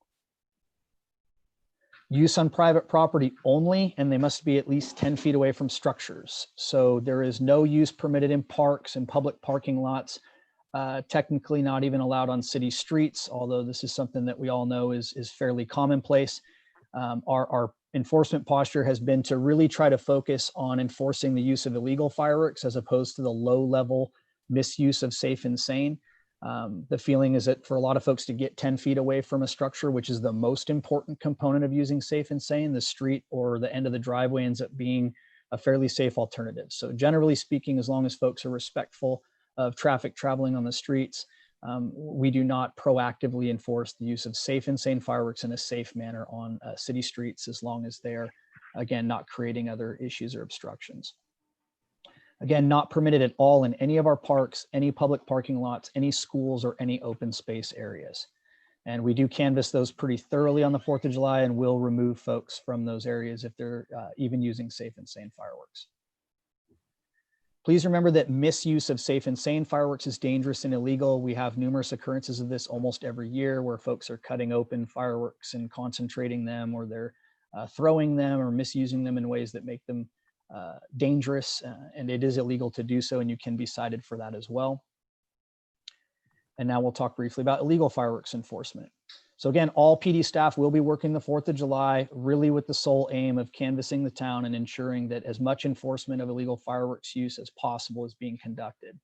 Use on private property only, and they must be at least 10 feet away from structures. So there is no use permitted in parks and public parking lots, technically not even allowed on city streets, although this is something that we all know is fairly commonplace. Our enforcement posture has been to really try to focus on enforcing the use of illegal fireworks as opposed to the low-level misuse of safe and sane. The feeling is that for a lot of folks to get 10 feet away from a structure, which is the most important component of using safe and sane, the street or the end of the driveway ends up being a fairly safe alternative. So generally speaking, as long as folks are respectful of traffic traveling on the streets, we do not proactively enforce the use of safe and sane fireworks in a safe manner on city streets, as long as they're, again, not creating other issues or obstructions. Again, not permitted at all in any of our parks, any public parking lots, any schools, or any open space areas. And we do canvass those pretty thoroughly on the 4th of July and will remove folks from those areas if they're even using safe and sane fireworks. Please remember that misuse of safe and sane fireworks is dangerous and illegal. We have numerous occurrences of this almost every year where folks are cutting open fireworks and concentrating them, or they're throwing them or misusing them in ways that make them dangerous, and it is illegal to do so, and you can be cited for that as well. And now we'll talk briefly about illegal fireworks enforcement. So again, all PD staff will be working the 4th of July, really with the sole aim of canvassing the town and ensuring that as much enforcement of illegal fireworks use as possible is being conducted.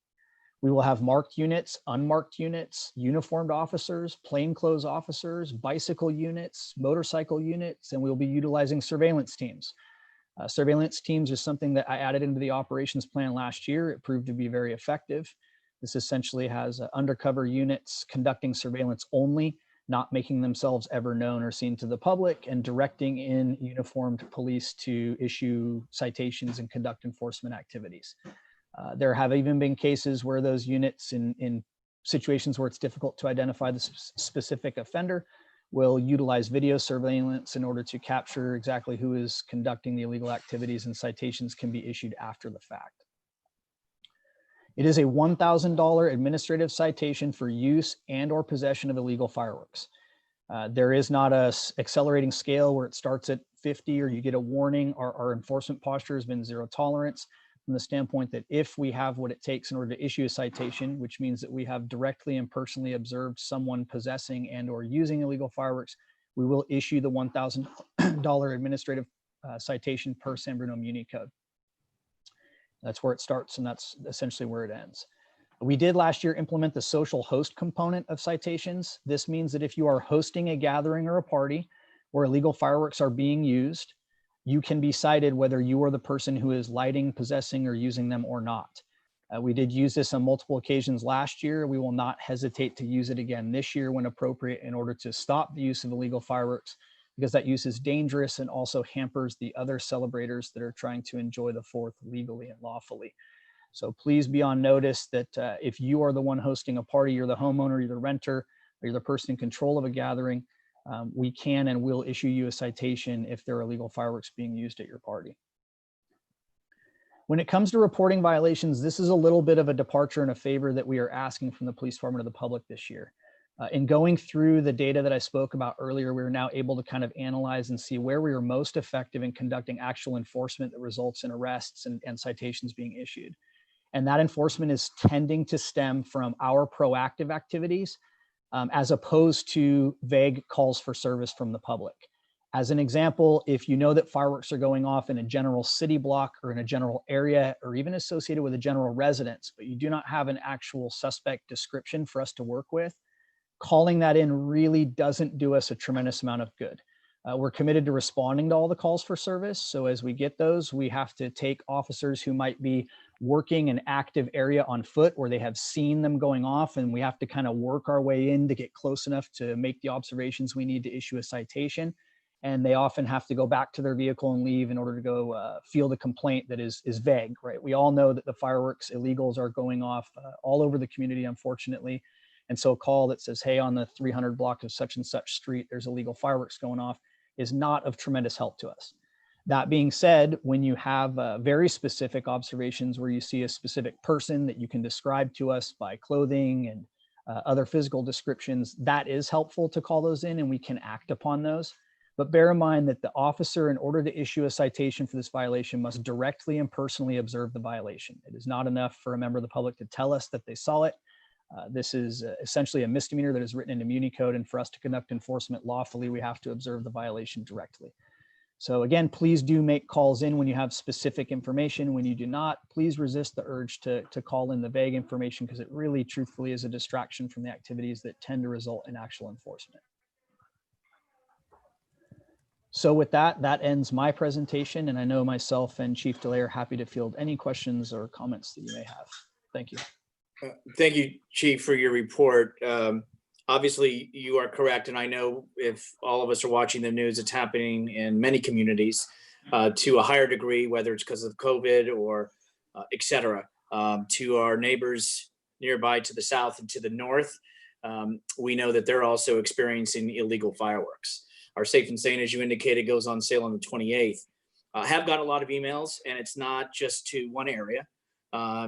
We will have marked units, unmarked units, uniformed officers, plainclothes officers, bicycle units, motorcycle units, and we'll be utilizing surveillance teams. Surveillance teams is something that I added into the operations plan last year. It proved to be very effective. This essentially has undercover units conducting surveillance only, not making themselves ever known or seen to the public, and directing in uniformed police to issue citations and conduct enforcement activities. There have even been cases where those units in situations where it's difficult to identify the specific offender will utilize video surveillance in order to capture exactly who is conducting the illegal activities, and citations can be issued after the fact. It is a $1,000 administrative citation for use and or possession of illegal fireworks. There is not a accelerating scale where it starts at 50 or you get a warning. Our enforcement posture has been zero tolerance from the standpoint that if we have what it takes in order to issue a citation, which means that we have directly and personally observed someone possessing and or using illegal fireworks, we will issue the $1,000 administrative citation per San Bruno Muni Code. That's where it starts, and that's essentially where it ends. We did last year implement the social host component of citations. This means that if you are hosting a gathering or a party where illegal fireworks are being used, you can be cited whether you are the person who is lighting, possessing, or using them or not. We did use this on multiple occasions last year. We will not hesitate to use it again this year when appropriate in order to stop the use of illegal fireworks, because that use is dangerous and also hampers the other celebrators that are trying to enjoy the 4th legally and lawfully. So please be on notice that if you are the one hosting a party, you're the homeowner, you're the renter, or you're the person in control of a gathering, we can and will issue you a citation if there are illegal fireworks being used at your party. When it comes to reporting violations, this is a little bit of a departure and a favor that we are asking from the police department of the public this year. In going through the data that I spoke about earlier, we are now able to kind of analyze and see where we are most effective in conducting actual enforcement that results in arrests and citations being issued. And that enforcement is tending to stem from our proactive activities as opposed to vague calls for service from the public. As an example, if you know that fireworks are going off in a general city block or in a general area or even associated with a general residence, but you do not have an actual suspect description for us to work with, calling that in really doesn't do us a tremendous amount of good. We're committed to responding to all the calls for service. So as we get those, we have to take officers who might be working an active area on foot where they have seen them going off, and we have to kind of work our way in to get close enough to make the observations we need to issue a citation. And they often have to go back to their vehicle and leave in order to go field a complaint that is vague, right? We all know that the fireworks illegals are going off all over the community, unfortunately. And so a call that says, hey, on the 300 block of such and such street, there's illegal fireworks going off, is not of tremendous help to us. That being said, when you have very specific observations where you see a specific person that you can describe to us by clothing and other physical descriptions, that is helpful to call those in and we can act upon those. But bear in mind that the officer, in order to issue a citation for this violation, must directly and personally observe the violation. It is not enough for a member of the public to tell us that they saw it. This is essentially a misdemeanor that is written into Muni Code, and for us to conduct enforcement lawfully, we have to observe the violation directly. So again, please do make calls in when you have specific information. When you do not, please resist the urge to call in the vague information, because it really truthfully is a distraction from the activities that tend to result in actual enforcement. So with that, that ends my presentation, and I know myself and Chief DeLay are happy to field any questions or comments that you may have. Thank you. Thank you, Chief, for your report. Obviously, you are correct. And I know if all of us are watching the news, it's happening in many communities to a higher degree, whether it's because of COVID or et cetera. To our neighbors nearby to the south and to the north, we know that they're also experiencing illegal fireworks. Our Safe and Sane, as you indicated, goes on sale on the 28th. I have got a lot of emails, and it's not just to one area.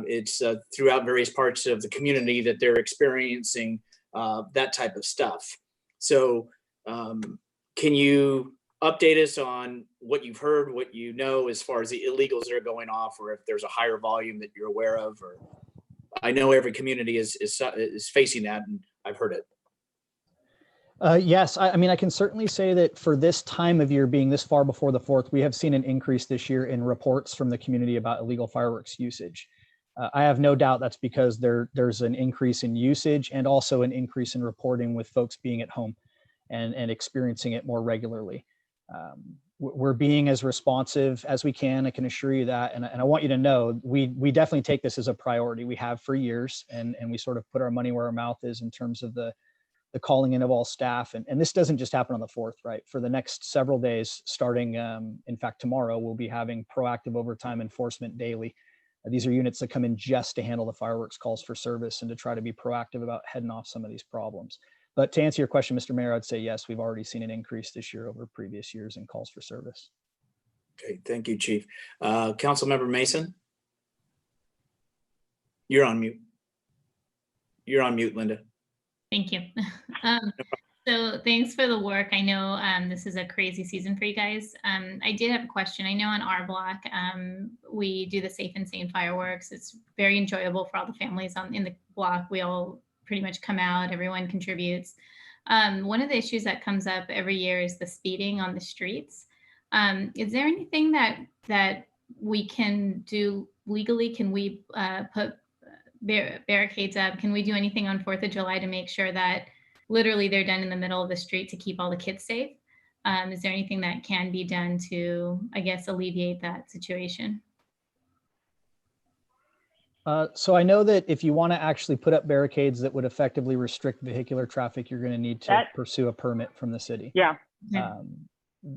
It's throughout various parts of the community that they're experiencing that type of stuff. So can you update us on what you've heard, what you know as far as the illegals that are going off, or if there's a higher volume that you're aware of. Or I know every community is facing that, and I've heard it. Yes, I mean, I can certainly say that for this time of year, being this far before the 4th, we have seen an increase this year in reports from the community about illegal fireworks usage. I have no doubt that's because there's an increase in usage and also an increase in reporting with folks being at home and experiencing it more regularly. We're being as responsive as we can. I can assure you that. And I want you to know, we definitely take this as a priority. We have for years, and we sort of put our money where our mouth is in terms of the calling in of all staff. And this doesn't just happen on the 4th, right? For the next several days, starting, in fact, tomorrow, we'll be having proactive overtime enforcement daily. These are units that come in just to handle the fireworks calls for service and to try to be proactive about heading off some of these problems. But to answer your question, Mr. Mayor, I'd say yes, we've already seen an increase this year over previous years in calls for service. Okay, thank you, Chief. Councilmember Mason? You're on mute. You're on mute, Linda. Thank you. So thanks for the work. I know this is a crazy season for you guys. I did have a question. I know on our block, we do the Safe and Sane fireworks. It's very enjoyable for all the families in the block. We all pretty much come out, everyone contributes. One of the issues that comes up every year is the speeding on the streets. Is there anything that we can do legally? Can we put barricades up? Can we do anything on 4th of July to make sure that literally they're done in the middle of the street to keep all the kids safe? Is there anything that can be done to, I guess, alleviate that situation? So I know that if you want to actually put up barricades that would effectively restrict vehicular traffic, you're going to need to pursue a permit from the city. Yeah.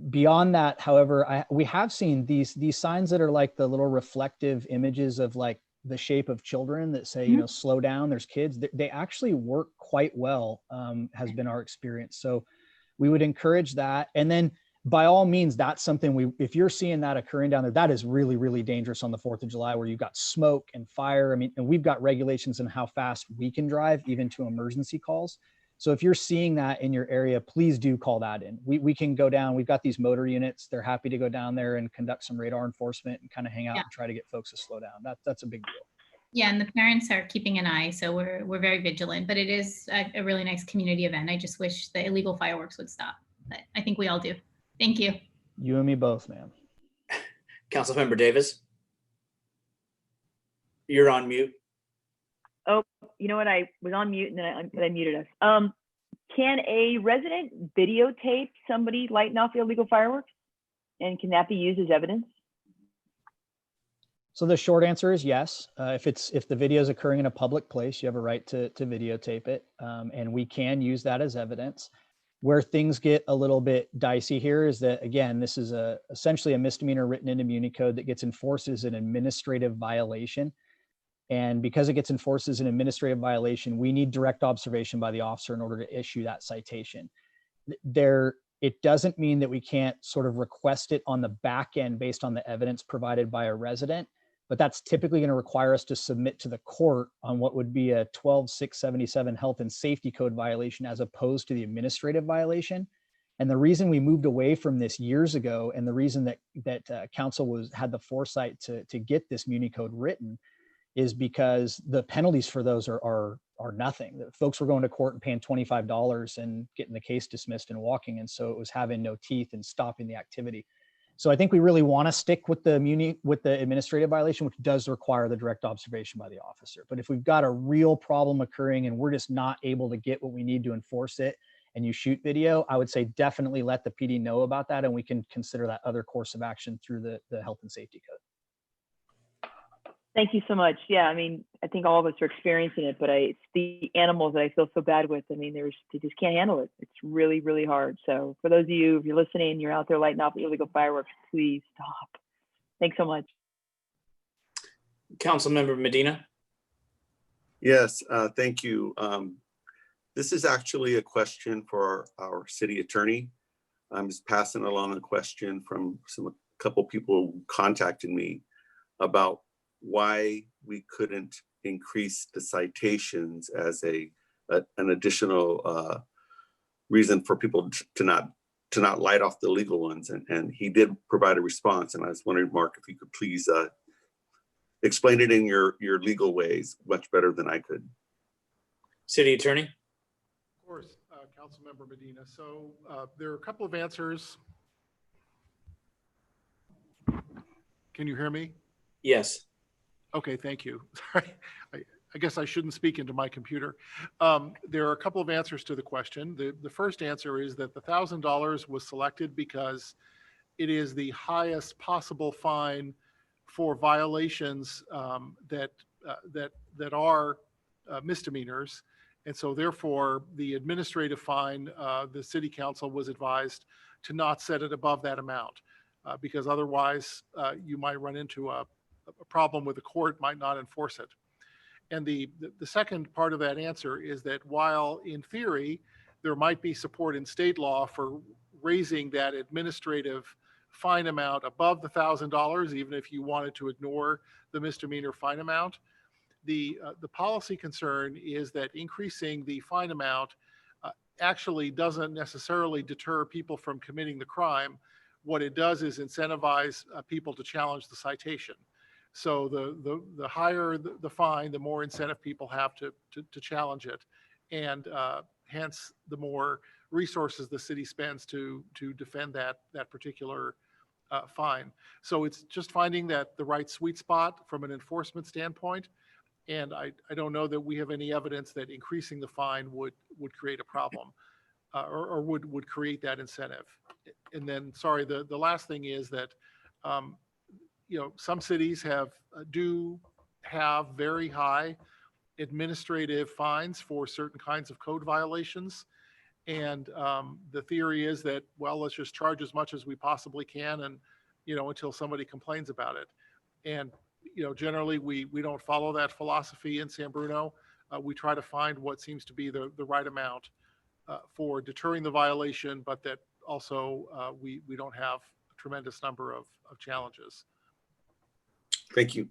Beyond that, however, we have seen these signs that are like the little reflective images of like the shape of children that say, you know, slow down, there's kids. They actually work quite well, has been our experience. So we would encourage that. And then by all means, that's something if you're seeing that occurring down there, that is really, really dangerous on the 4th of July, where you've got smoke and fire. I mean, and we've got regulations on how fast we can drive, even to emergency calls. So if you're seeing that in your area, please do call that in. We can go down. We've got these motor units. They're happy to go down there and conduct some radar enforcement and kind of hang out and try to get folks to slow down. That's a big deal. Yeah, and the parents are keeping an eye, so we're very vigilant. But it is a really nice community event. I just wish the illegal fireworks would stop, but I think we all do. Thank you. You and me both, ma'am. Councilmember Davis? You're on mute. Oh, you know what? I was on mute and then I muted us. Can a resident videotape somebody lighting off illegal fireworks? And can that be used as evidence? So the short answer is yes. If the video is occurring in a public place, you have a right to videotape it, and we can use that as evidence. Where things get a little bit dicey here is that, again, this is essentially a misdemeanor written into Muni Code that gets enforced as an administrative violation. And because it gets enforced as an administrative violation, we need direct observation by the officer in order to issue that citation. It doesn't mean that we can't sort of request it on the back end based on the evidence provided by a resident, but that's typically going to require us to submit to the court on what would be a 12-677 health and safety code violation as opposed to the administrative violation. And the reason we moved away from this years ago, and the reason that council had the foresight to get this Muni Code written, is because the penalties for those are nothing. The folks were going to court and paying $25 and getting the case dismissed and walking. And so it was having no teeth and stopping the activity. So I think we really want to stick with the administrative violation, which does require the direct observation by the officer. But if we've got a real problem occurring and we're just not able to get what we need to enforce it, and you shoot video, I would say definitely let the PD know about that, and we can consider that other course of action through the health and safety code. Thank you so much. Yeah, I mean, I think all of us are experiencing it, but it's the animals that I feel so bad with. I mean, they just can't handle it. It's really, really hard. So for those of you, if you're listening, you're out there lighting off illegal fireworks, please stop. Thanks so much. Councilmember Medina? Yes, thank you. This is actually a question for our city attorney. I'm just passing along a question from a couple people who contacted me about why we couldn't increase the citations as an additional reason for people to not to not light off the legal ones. And he did provide a response. And I was wondering, Mark, if you could please explain it in your legal ways much better than I could. City Attorney? Of course, Councilmember Medina. So there are a couple of answers. Can you hear me? Yes. Okay, thank you. Sorry, I guess I shouldn't speak into my computer. There are a couple of answers to the question. The first answer is that the $1,000 was selected because it is the highest possible fine for violations that are misdemeanors. And so therefore, the administrative fine, the city council was advised to not set it above that amount because otherwise you might run into a problem with the court might not enforce it. And the second part of that answer is that while in theory, there might be support in state law for raising that administrative fine amount above the $1,000, even if you wanted to ignore the misdemeanor fine amount, the policy concern is that increasing the fine amount actually doesn't necessarily deter people from committing the crime. What it does is incentivize people to challenge the citation. So the higher the fine, the more incentive people have to challenge it, and hence the more resources the city spends to defend that particular fine. So it's just finding that the right sweet spot from an enforcement standpoint. And I don't know that we have any evidence that increasing the fine would create a problem or would create that incentive. And then, sorry, the last thing is that some cities do have very high administrative fines for certain kinds of code violations. And the theory is that, well, let's just charge as much as we possibly can and, until somebody complains about it. And, generally we don't follow that philosophy in San Bruno. We try to find what seems to be the right amount for deterring the violation, but that also we don't have a tremendous number of challenges. Thank you.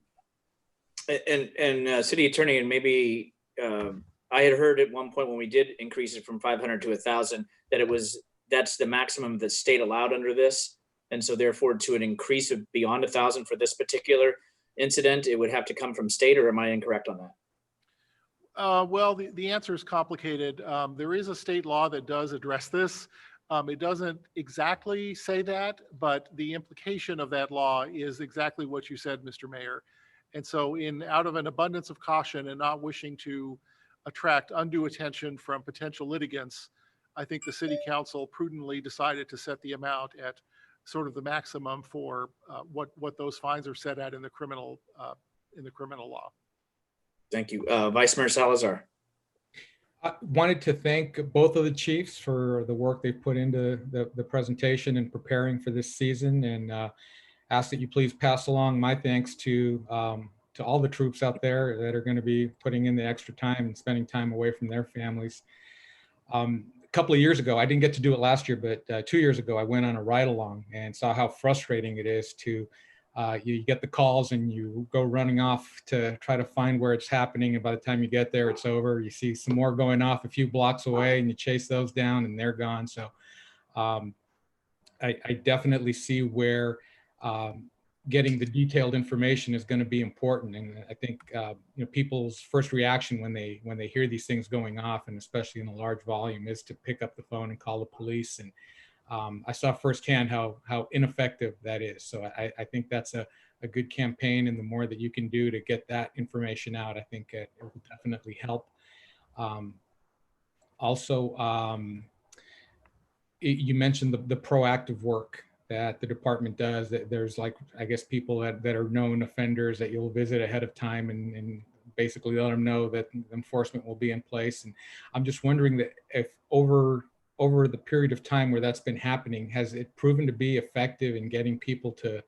And City Attorney, and maybe I had heard at one point when we did increase it from 500 to 1,000 that that's the maximum the state allowed under this, and so therefore to an increase of beyond 1,000 for this particular incident, it would have to come from state, or am I incorrect on that? Well, the answer is complicated. There is a state law that does address this. It doesn't exactly say that, but the implication of that law is exactly what you said, Mr. Mayor. And so out of an abundance of caution and not wishing to attract undue attention from potential litigants, I think the city council prudently decided to set the amount at sort of the maximum for what those fines are set at in the criminal law. Thank you. Vice Mayor Salazar. I wanted to thank both of the chiefs for the work they've put into the presentation and preparing for this season, and ask that you please pass along my thanks to all the troops out there that are going to be putting in the extra time and spending time away from their families. A couple of years ago, I didn't get to do it last year, but 2 years ago, I went on a ride along and saw how frustrating it is to you get the calls and you go running off to try to find where it's happening. And by the time you get there, it's over. You see some more going off a few blocks away and you chase those down and they're gone. So I definitely see where getting the detailed information is going to be important. And I think people's first reaction when they hear these things going off, and especially in a large volume, is to pick up the phone and call the police. And I saw firsthand how ineffective that is. So I think that's a good campaign, and the more that you can do to get that information out, I think it will definitely help. You mentioned the proactive work that the department does. That there's I guess people that are known offenders that you'll visit ahead of time and basically let them know that enforcement will be in place. And I'm just wondering that if over the period of time where that's been happening, has it proven to be effective in getting people to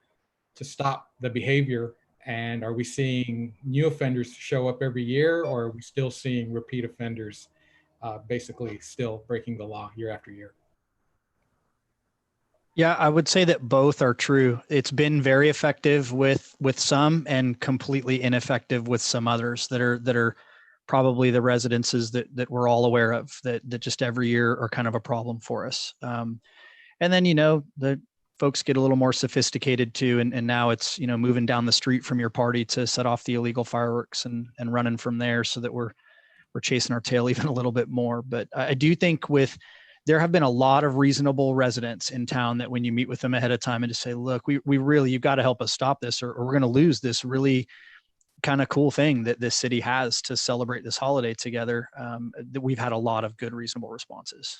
stop the behavior? And are we seeing new offenders show up every year, or are we still seeing repeat offenders basically still breaking the law year after year? Yeah, I would say that both are true. It's been very effective with some and completely ineffective with some others that are probably the residences that we're all aware of that just every year are kind of a problem for us. And And then, the folks get a little more sophisticated too. And now it's, moving down the street from your party to set off the illegal fireworks and running from there, so that we're chasing our tail even a little bit more. But I do think there have been a lot of reasonable residents in town that when you meet with them ahead of time and just say, look, we really, you've got to help us stop this, or we're going to lose this really kind of cool thing that this city has to celebrate this holiday together. That we've had a lot of good, reasonable responses.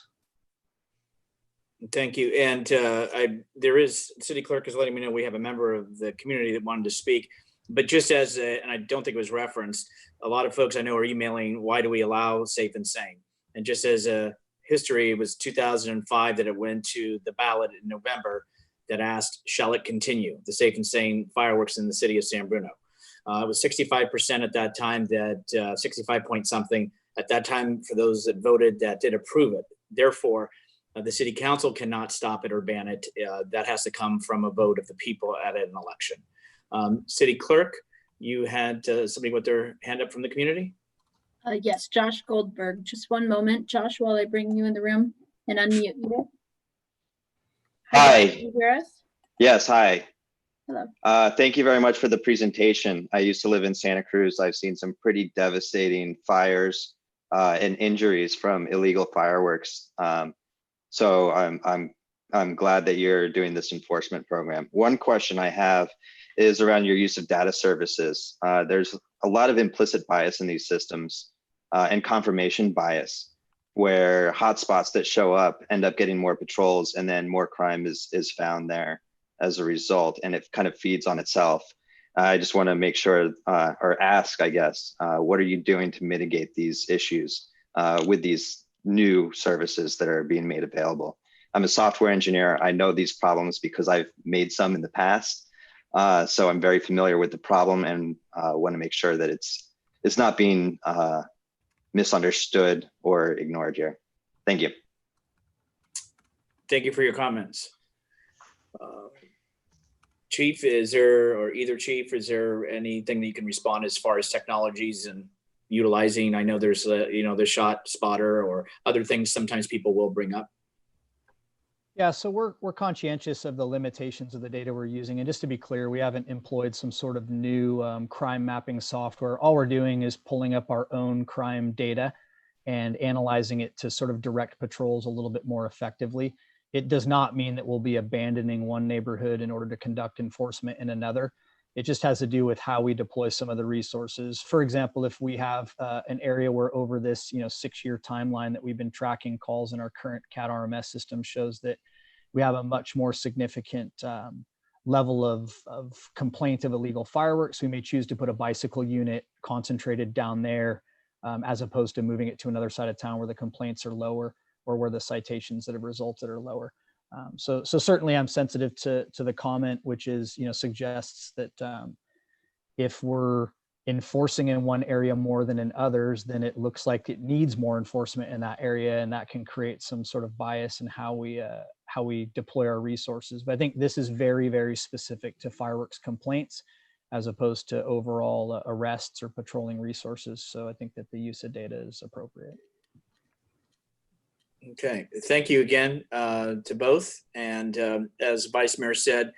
Thank you. And city clerk is letting me know we have a member of the community that wanted to speak, but just and I don't think it was referenced, a lot of folks I know are emailing, why do we allow Safe and Sane? And just as a history, it was 2005 that it went to the ballot in November that asked, shall it continue, the Safe and Sane fireworks in the city of San Bruno? It was 65% at that time, 65 point something at that time for those that voted that did approve it. Therefore, the city council cannot stop it or ban it. That has to come from a vote of the people at an election. City clerk, you had somebody with their hand up from the community? Yes, Josh Goldberg. Just one moment, Josh, while I bring you in the room and unmute you. Hi. Can you hear us? Yes, hi. Hello. Thank you very much for the presentation. I used to live in Santa Cruz. I've seen some pretty devastating fires and injuries from illegal fireworks. So I'm glad that you're doing this enforcement program. One question I have is around your use of data services. There's a lot of implicit bias in these systems and confirmation bias, where hotspots that show up end up getting more patrols, and then more crime is found there as a result, and it kind of feeds on itself. I just want to make sure or ask, I guess, what are you doing to mitigate these issues with these new services that are being made available? I'm a software engineer. I know these problems because I've made some in the past. So I'm very familiar with the problem, and want to make sure that it's not being misunderstood or ignored here. Thank you. Thank you for your comments. Chief, either chief, is there anything that you can respond as far as technologies and utilizing? I know there's the shot spotter or other things sometimes people will bring up. Yeah, so we're conscientious of the limitations of the data we're using. And just to be clear, we haven't employed some sort of new crime mapping software. All we're doing is pulling up our own crime data and analyzing it to sort of direct patrols a little bit more effectively. It does not mean that we'll be abandoning one neighborhood in order to conduct enforcement in another. It just has to do with how we deploy some of the resources. For example, if we have an area where over this 6-year timeline that we've been tracking calls in our current CAD RMS system shows that we have a much more significant level of complaint of illegal fireworks, we may choose to put a bicycle unit concentrated down there as opposed to moving it to another side of town where the complaints are lower or where the citations that have resulted are lower. So certainly I'm sensitive to the comment, which is, suggests that if we're enforcing in one area more than in others, then it looks like it needs more enforcement in that area, and that can create some sort of bias in how we deploy our resources. But I think this is very, very specific to fireworks complaints as opposed to overall arrests or patrolling resources. So I think that the use of data is appropriate. Okay, thank you again to both. And as Vice Mayor said,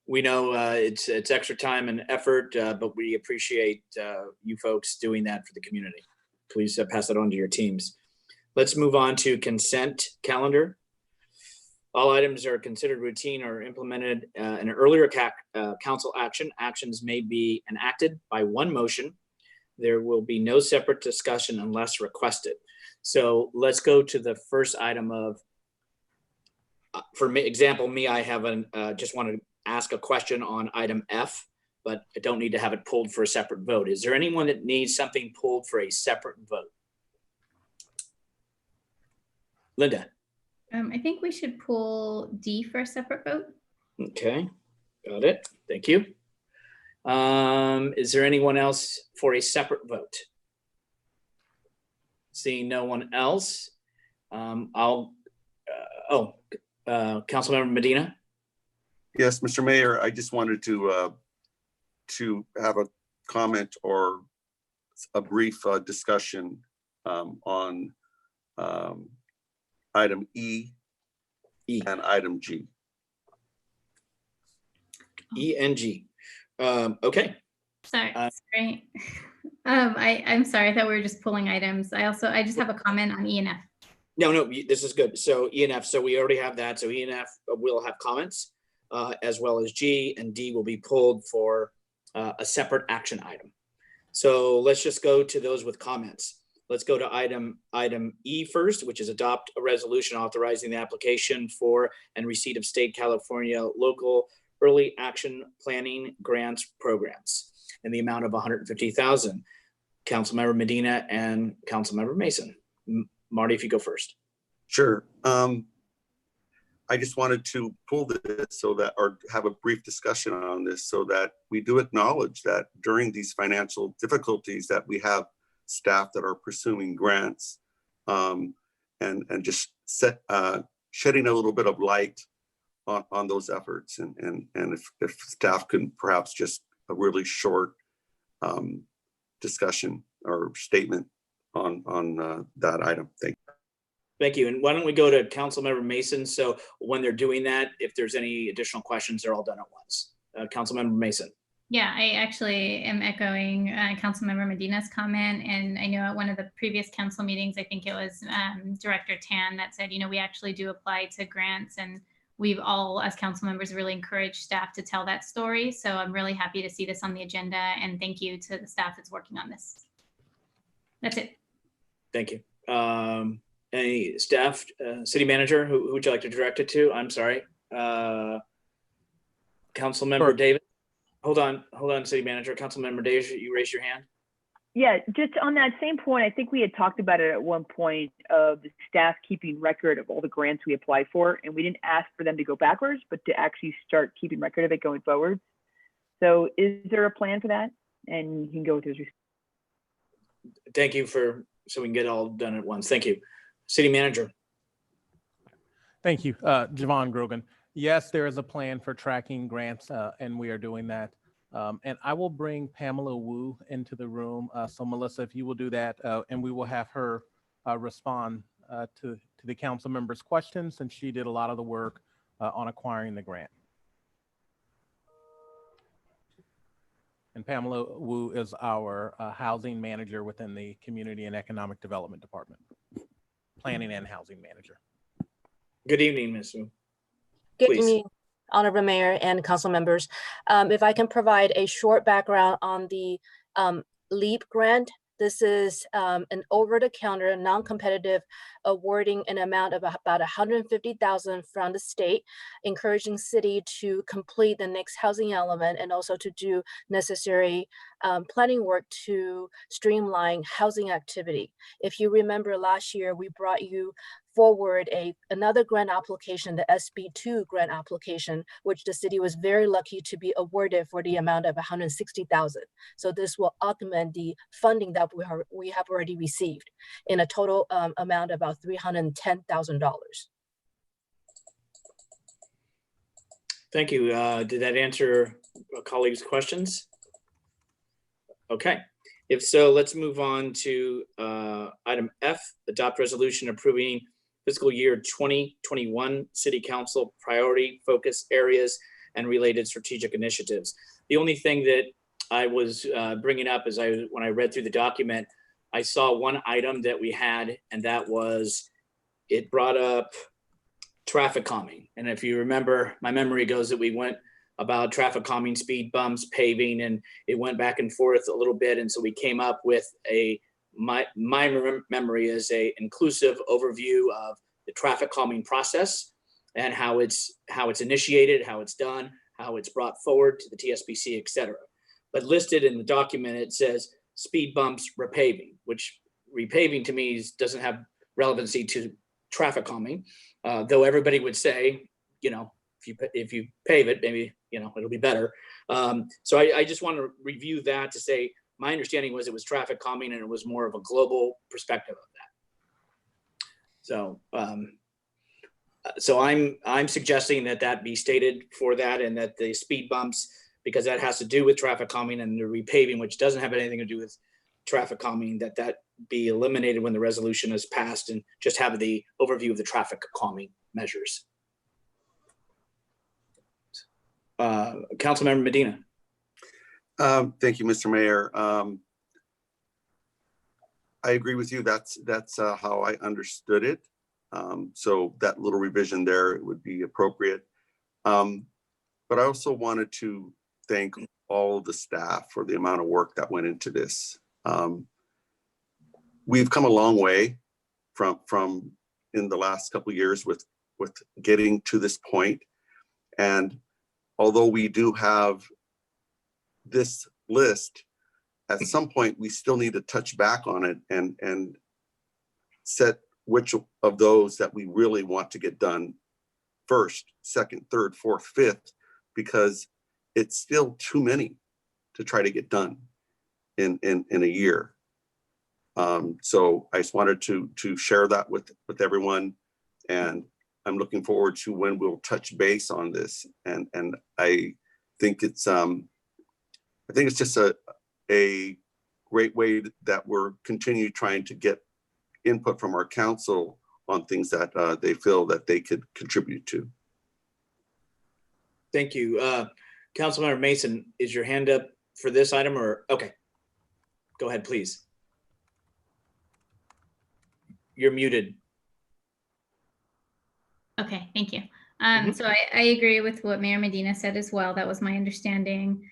we know it's extra time and effort, but we appreciate you folks doing that for the community. Please pass that on to your teams. Let's move on to consent calendar. All items are considered routine or implemented in an earlier council action. Actions may be enacted by one motion. There will be no separate discussion unless requested. So let's go to the first item of, for me, I have just want to ask a question on item F, but I don't need to have it pulled for a separate vote. Is there anyone that needs something pulled for a separate vote? Linda. I think we should pull D for a separate vote. Okay, got it. Thank you. Is there anyone else for a separate vote? Seeing no one else, Councilmember Medina. Yes, Mr. Mayor, I just wanted to have a comment or a brief discussion on item E, E. and item G. E and G. Okay. Sorry. I'm sorry. I thought we were just pulling items. I just have a comment on E and F. No, this is good. So E and F, so we already have that. So E and F will have comments, as well as G, and D will be pulled for a separate action item. So let's just go to those with comments. Let's go to item E first, which is adopt a resolution authorizing the application for and receipt of state California local early action planning grants programs in the amount of $150,000. Councilmember Medina and Councilmember Mason. Marty, if you go first. Sure. I just wanted to pull this so that, or have a brief discussion on this so that we do acknowledge that during these financial difficulties that we have staff that are pursuing grants, and just shedding a little bit of light on those efforts. And if staff can perhaps just a really short discussion or statement on that item. Thank you. Thank you. And why don't we go to Councilmember Mason? So when they're doing that, if there's any additional questions, they're all done at once. Councilmember Mason. Yeah, I actually am echoing Councilmember Medina's comment. And I know at one of the previous council meetings, I think it was Director Tan that said, you know, we actually do apply to grants, and we've all, as council members, really encouraged staff to tell that story. So I'm really happy to see this on the agenda, and thank you to the staff that's working on this. That's it. Thank you. Any staff, city manager, who would you like to direct it to? I'm sorry. Councilmember Sure. David. Hold on, city manager. Councilmember Davis, you raised your hand. Yeah, just on that same point, I think we had talked about it at one point of the staff keeping record of all the grants we apply for, and we didn't ask for them to go backwards, but to actually start keeping record of it going forward. So is there a plan for that? And you can go with his. Thank you so we can get it all done at once. Thank you. City manager. Thank you, Javon Grogan. Yes, there is a plan for tracking grants, and we are doing that. And I will bring Pamela Wu into the room. So Melissa, if you will do that, and we will have her respond to the council members' questions, since she did a lot of the work on acquiring the grant. And Pamela Wu is our housing manager within the Community and Economic Development Department. Planning and housing manager. Good evening, Ms. Wu. Good Please. evening, Honorable Mayor and council members. If I can provide a short background on the LEAP grant. This is an over-the-counter, non-competitive awarding an amount of about $150,000 from the state, encouraging city to complete the next housing element and also to do necessary planning work to streamline housing activity. If you remember last year, we brought you forward another grant application, the SB2 grant application, which the city was very lucky to be awarded for the amount of $160,000. So this will augment the funding that we have already received in a total amount of about $310,000. Thank you. Did that answer a colleague's questions? Okay. If so, let's move on to item F, adopt resolution approving fiscal year 2021 City Council priority focus areas and related strategic initiatives. The only thing that I was bringing up is when I read through the document, I saw one item that we had, and that was, it brought up traffic calming. And if you remember, my memory goes that we went about traffic calming, speed bumps, paving, and it went back and forth a little bit. And so we came up with my memory is a inclusive overview of the traffic calming process and how it's initiated, how it's done, how it's brought forward to the TSBC, et cetera. But listed in the document, it says speed bumps, repaving, which repaving to me doesn't have relevancy to traffic calming, though everybody would say, you know, if you pave it, maybe, you know, it'll be better. So I just want to review that to say, my understanding was it was traffic calming and it was more of a global perspective of that. So I'm suggesting that be stated for that, and that the speed bumps, because that has to do with traffic calming, and the repaving, which doesn't have anything to do with traffic calming, that be eliminated when the resolution is passed, and just have the overview of the traffic calming measures. Councilmember Medina. Thank you, Mr. Mayor. I agree with you. That's how I understood it. So that little revision there would be appropriate. But I also wanted to thank all of the staff for the amount of work that went into this. We've come a long way from in the last couple of years with getting to this point. And although we do have this list, at some point we still need to touch back on it and set which of those that we really want to get done first, second, third, fourth, fifth, because it's still too many to try to get done in a year. So I just wanted to share that with everyone, and I'm looking forward to when we'll touch base on this. And I think it's just a great way that we're continue trying to get input from our council on things that they feel that they could contribute to. Thank you. Councilmember Mason, is your hand up for this item or, okay. Go ahead, please. You're muted. Okay, thank you. So I agree with what Mayor Medina said as well. That was my understanding.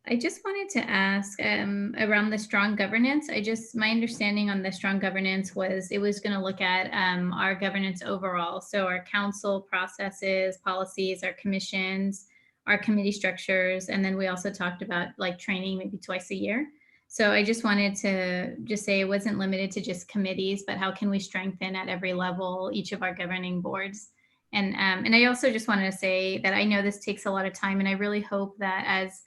I just wanted to ask around the strong governance. My understanding on the strong governance was it was going to look at our governance overall. So our council processes, policies, our commissions, our committee structures. And then we also talked about like training maybe twice a year. So I just wanted to just say it wasn't limited to just committees, but how can we strengthen at every level each of our governing boards? And I also just wanted to say that I know this takes a lot of time, and I really hope that as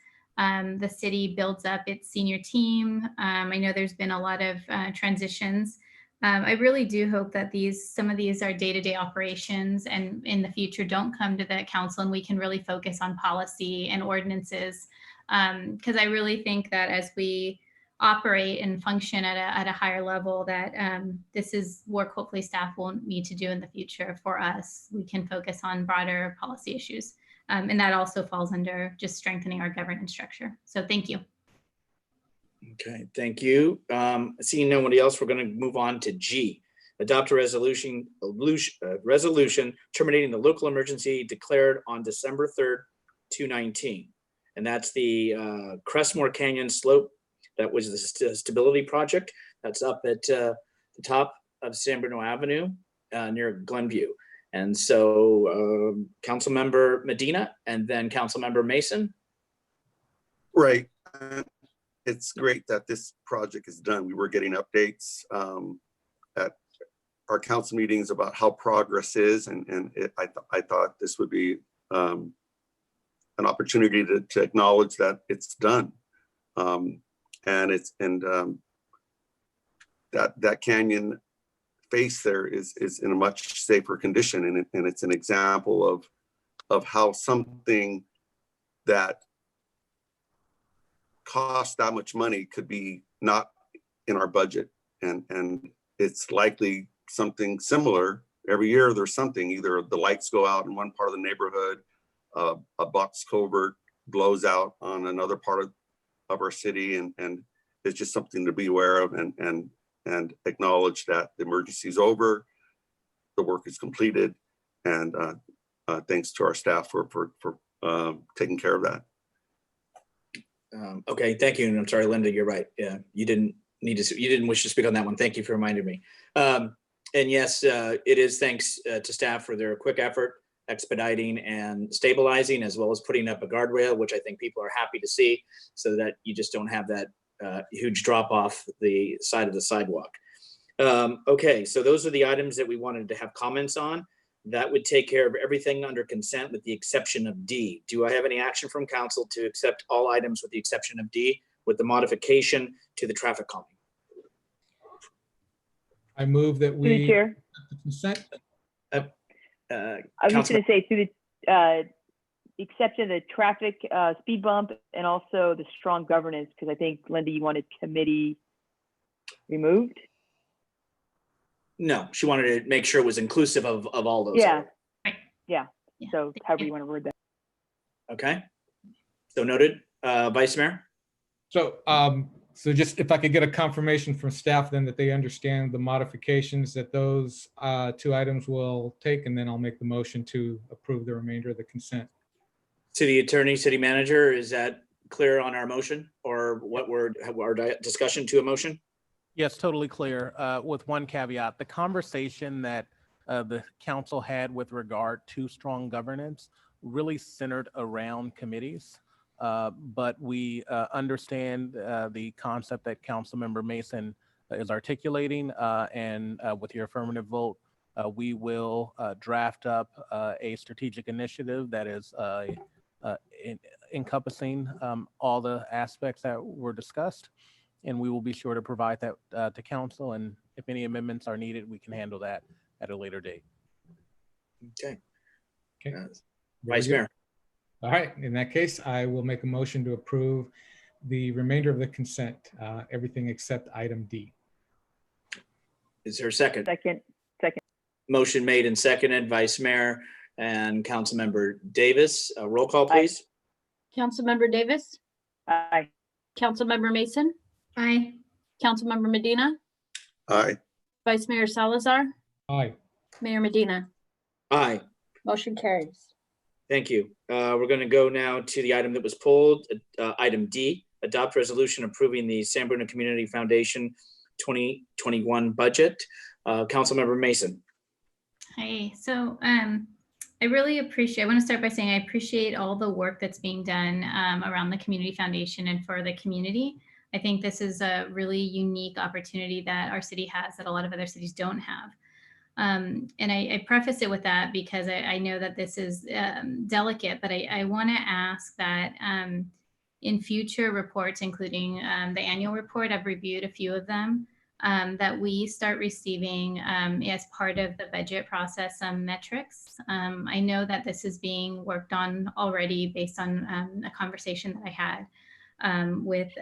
the city builds up its senior team, I know there's been a lot of transitions. I really do hope that some of these are day-to-day operations, and in the future don't come to the council, and we can really focus on policy and ordinances. Because I really think that as we operate and function at a higher level, that this is work hopefully staff won't need to do in the future for us. We can focus on broader policy issues. And that also falls under just strengthening our governance structure. So thank you. Okay, thank you. Seeing nobody else, we're going to move on to G. Adopt a resolution terminating the local emergency declared on December 3rd, 2019. And that's the Crestmoor Canyon slope. That was the stability project. That's up at the top of San Bruno Avenue near Glenview. And so Councilmember Medina and then Councilmember Mason. Right. It's great that this project is done. We were getting updates at our council meetings about how progress is. And I thought this would be an opportunity to acknowledge that it's done. That canyon face there is in a much safer condition, and it's an example of how something that costs that much money could be not in our budget, and it's likely something similar. Every year there's something, either the lights go out in one part of the neighborhood, a box culvert blows out on another part of our city, and it's just something to be aware of and acknowledge that the emergency is over, the work is completed, and thanks to our staff for taking care of that. Okay, thank you. And I'm sorry, Linda, you're right. Yeah, you didn't wish to speak on that one. Thank you for reminding me. And yes, it is thanks to staff for their quick effort, expediting and stabilizing, as well as putting up a guardrail, which I think people are happy to see, so that you just don't have that huge drop off the side of the sidewalk. Okay, so those are the items that we wanted to have comments on. That would take care of everything under consent with the exception of D. Do I have any action from council to accept all items with the exception of D with the modification to the traffic calming? I move that we Chair. Consent. I was just going to say through the exception of the traffic speed bump and also the strong governance, because I think, Linda, you wanted committee removed? No, she wanted to make sure it was inclusive of all those. Yeah. Yeah. So however you want to word that. Okay, so noted. Vice Mayor? So, so just if I could get a confirmation from staff then that they understand the modifications that those two items will take, and then I'll make the motion to approve the remainder of the consent. City Attorney, City Manager, is that clear on our motion or what we're, our discussion to a motion? Yes, totally clear. With one caveat, the conversation that the council had with regard to strong governance really centered around committees. But we understand the concept that Councilmember Mason is articulating, and with your affirmative vote, we will draft up a strategic initiative that is encompassing all the aspects that were discussed, and we will be sure to provide that to council, and if any amendments are needed, we can handle that at a later date. Okay. Okay. Vice Mayor. All right, in that case, I will make a motion to approve the remainder of the consent, everything except item D. Is there a second? Second. Motion made and seconded. Vice Mayor and Councilmember Davis. Roll call, please. Councilmember Davis, Aye. Councilmember Mason, Aye. Councilmember Medina, Aye. Vice Mayor Salazar, Aye. Mayor Medina. Aye. Motion carries. Thank you. We're going to go now to the item that was pulled, item D, adopt resolution approving the San Bruno Community Foundation 2021 budget. Councilmember Mason. Hi. So I really appreciate, I want to start by saying I appreciate all the work that's being done around the Community Foundation and for the community. I think this is a really unique opportunity that our city has that a lot of other cities don't have. And I preface it with that because I know that this is delicate, but I want to ask that in future reports, including the annual report, I've reviewed a few of them, that we start receiving as part of the budget process some metrics. I know that this is being worked on already based on a conversation that I had with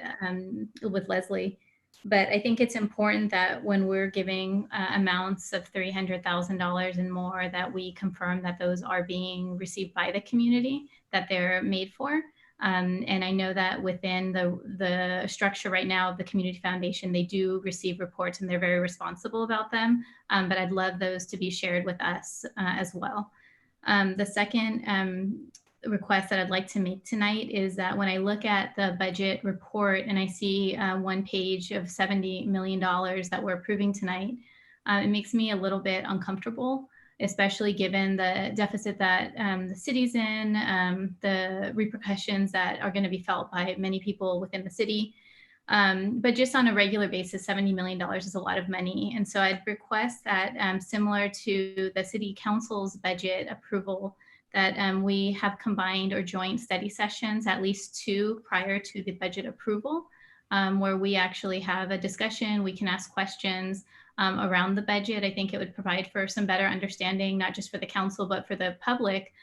Leslie. But I think it's important that when we're giving amounts of $300,000 and more, that we confirm that those are being received by the community, that they're made for. And I know that within the structure right now of the Community Foundation, they do receive reports and they're very responsible about them. But I'd love those to be shared with us as well. The second request that I'd like to make tonight is that when I look at the budget report and I see one page of $70 million that we're approving tonight, it makes me a little bit uncomfortable, especially given the deficit that the city's in, the repercussions that are going to be felt by many people within the city. But just on a regular basis, $70 million is a lot of money. And so I'd request that similar to the city council's budget approval, that we have combined or joint study sessions, at least 2 prior to the budget approval, where we actually have a discussion, we can ask questions around the budget. I think it would provide for some better understanding, not just for the council, but for the public,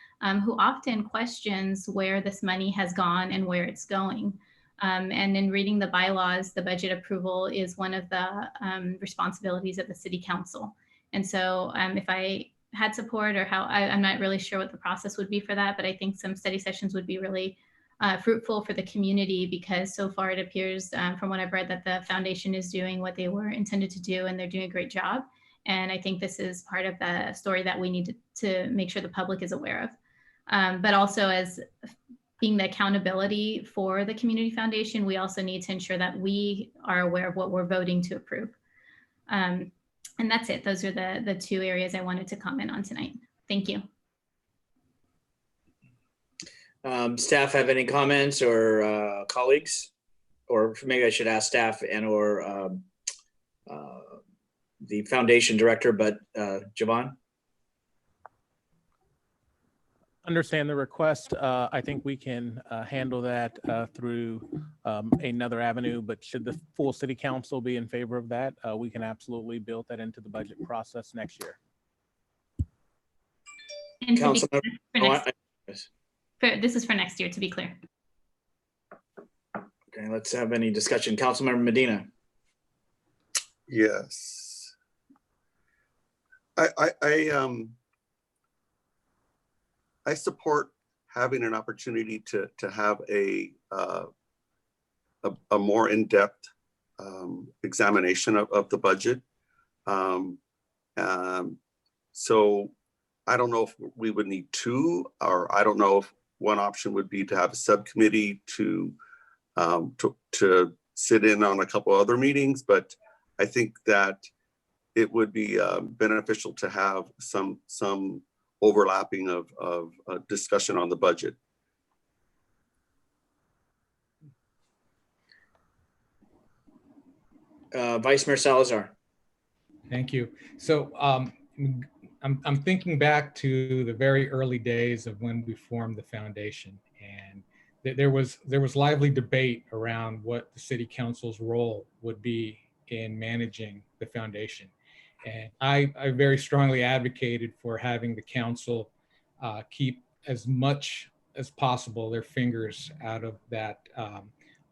who often questions where this money has gone and where it's going. And in reading the bylaws, the budget approval is one of the responsibilities of the city council. And so if I had support or how, I'm not really sure what the process would be for that, but I think some study sessions would be really fruitful for the community, because so far it appears from what I've read that the foundation is doing what they were intended to do and they're doing a great job. And I think this is part of the story that we need to make sure the public is aware of. But also, as being the accountability for the Community Foundation, we also need to ensure that we are aware of what we're voting to approve. And that's it. Those are the 2 areas I wanted to comment on tonight. Thank you. Staff have any comments or colleagues? Or maybe I should ask staff and or the foundation director, but Javon? Understand the request. I think we can handle that through another avenue, but should the full city council be in favor of that, we can absolutely build that into the budget process next year. And to be Councilmember, this is for next year, to be clear. Okay, let's have any discussion. Councilmember Medina. Yes. I support having an opportunity to have a more in-depth examination of the budget. So I don't know if we would need two, or I don't know if one option would be to have a subcommittee to sit in on a couple other meetings, but I think that it would be beneficial to have some overlapping of discussion on the budget. Vice Mayor Salazar. Thank you. So I'm thinking back to the very early days of when we formed the foundation, and there was lively debate around what the city council's role would be in managing the foundation. And I very strongly advocated for having the council keep as much as possible their fingers out of that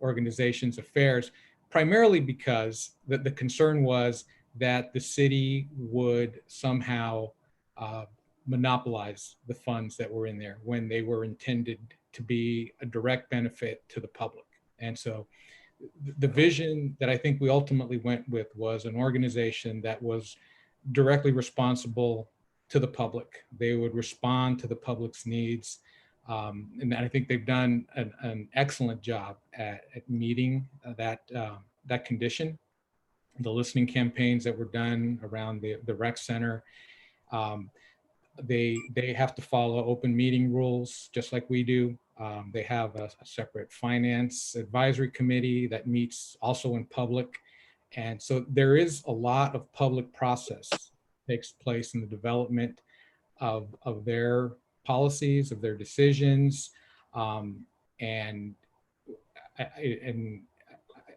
organization's affairs, primarily because the concern was that the city would somehow monopolize the funds that were in there when they were intended to be a direct benefit to the public. And so the vision that I think we ultimately went with was an organization that was directly responsible to the public. They would respond to the public's needs. And I think they've done an excellent job at meeting that condition. The listening campaigns that were done around the rec center, they have to follow open meeting rules just like we do. They have a separate finance advisory committee that meets also in public. And so there is a lot of public process that takes place in the development of their policies, of their decisions. And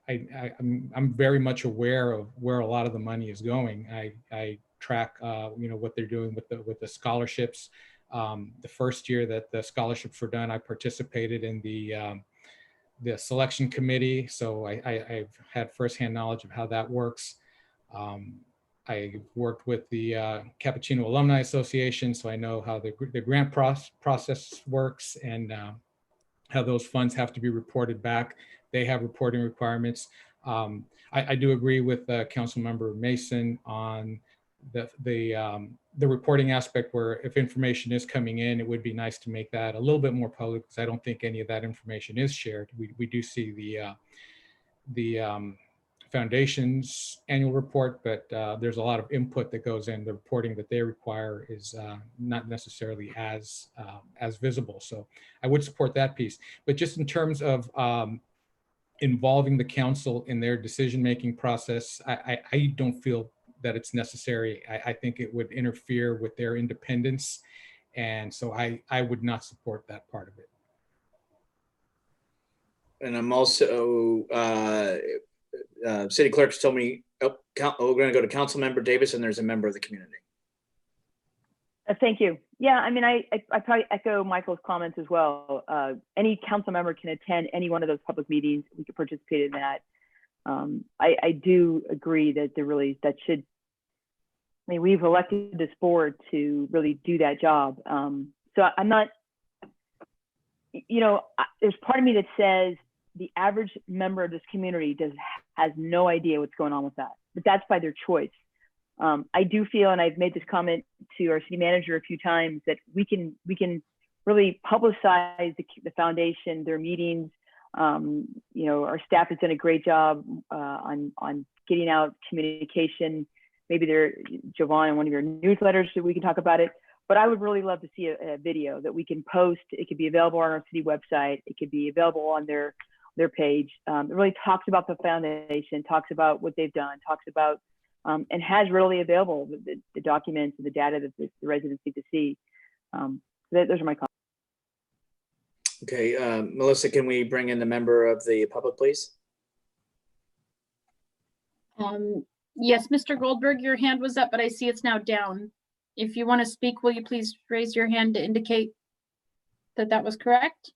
I'm very much aware of where a lot of the money is going. I track, what they're doing with the scholarships. The first year that the scholarships were done, I participated in the selection committee, so I've had firsthand knowledge of how that works. I worked with the Cappuccino Alumni Association, so I know how the grant process works and how those funds have to be reported back. They have reporting requirements. I do agree with Councilmember Mason on the reporting aspect, where if information is coming in, it would be nice to make that a little bit more public, because I don't think any of that information is shared. We do see the foundation's annual report, but there's a lot of input that goes in. The reporting that they require is not necessarily as visible. So I would support that piece. But just in terms of involving the council in their decision-making process, I don't feel that it's necessary. I think it would interfere with their independence. And so I would not support that part of it. And I'm also, city clerks told me, we're going to go to Council Member Davis, and there's a member of the community. Thank you. Yeah, I mean, I probably echo Michael's comments as well. Any council member can attend any one of those public meetings. We could participate in that. I do agree that we've elected this board to really do that job. So I'm not, there's part of me that says the average member of this community has no idea what's going on with that, but that's by their choice. I do feel, and I've made this comment to our city manager a few times, that we can really publicize the foundation, their meetings. Our staff has done a great job on getting out communication. Maybe Jovan, in one of your newsletters, so we can talk about it. But I would really love to see a video that we can post. It could be available on our city website. It could be available on their page. It really talks about the foundation, talks about what they've done, talks about and has readily available the documents and the data that the residents need to see. Those are my comments. Okay, Melissa, can we bring in the member of the public, please? Yes, Mr. Goldberg, your hand was up, but I see it's now down. If you want to speak, will you please raise your hand to indicate that was correct?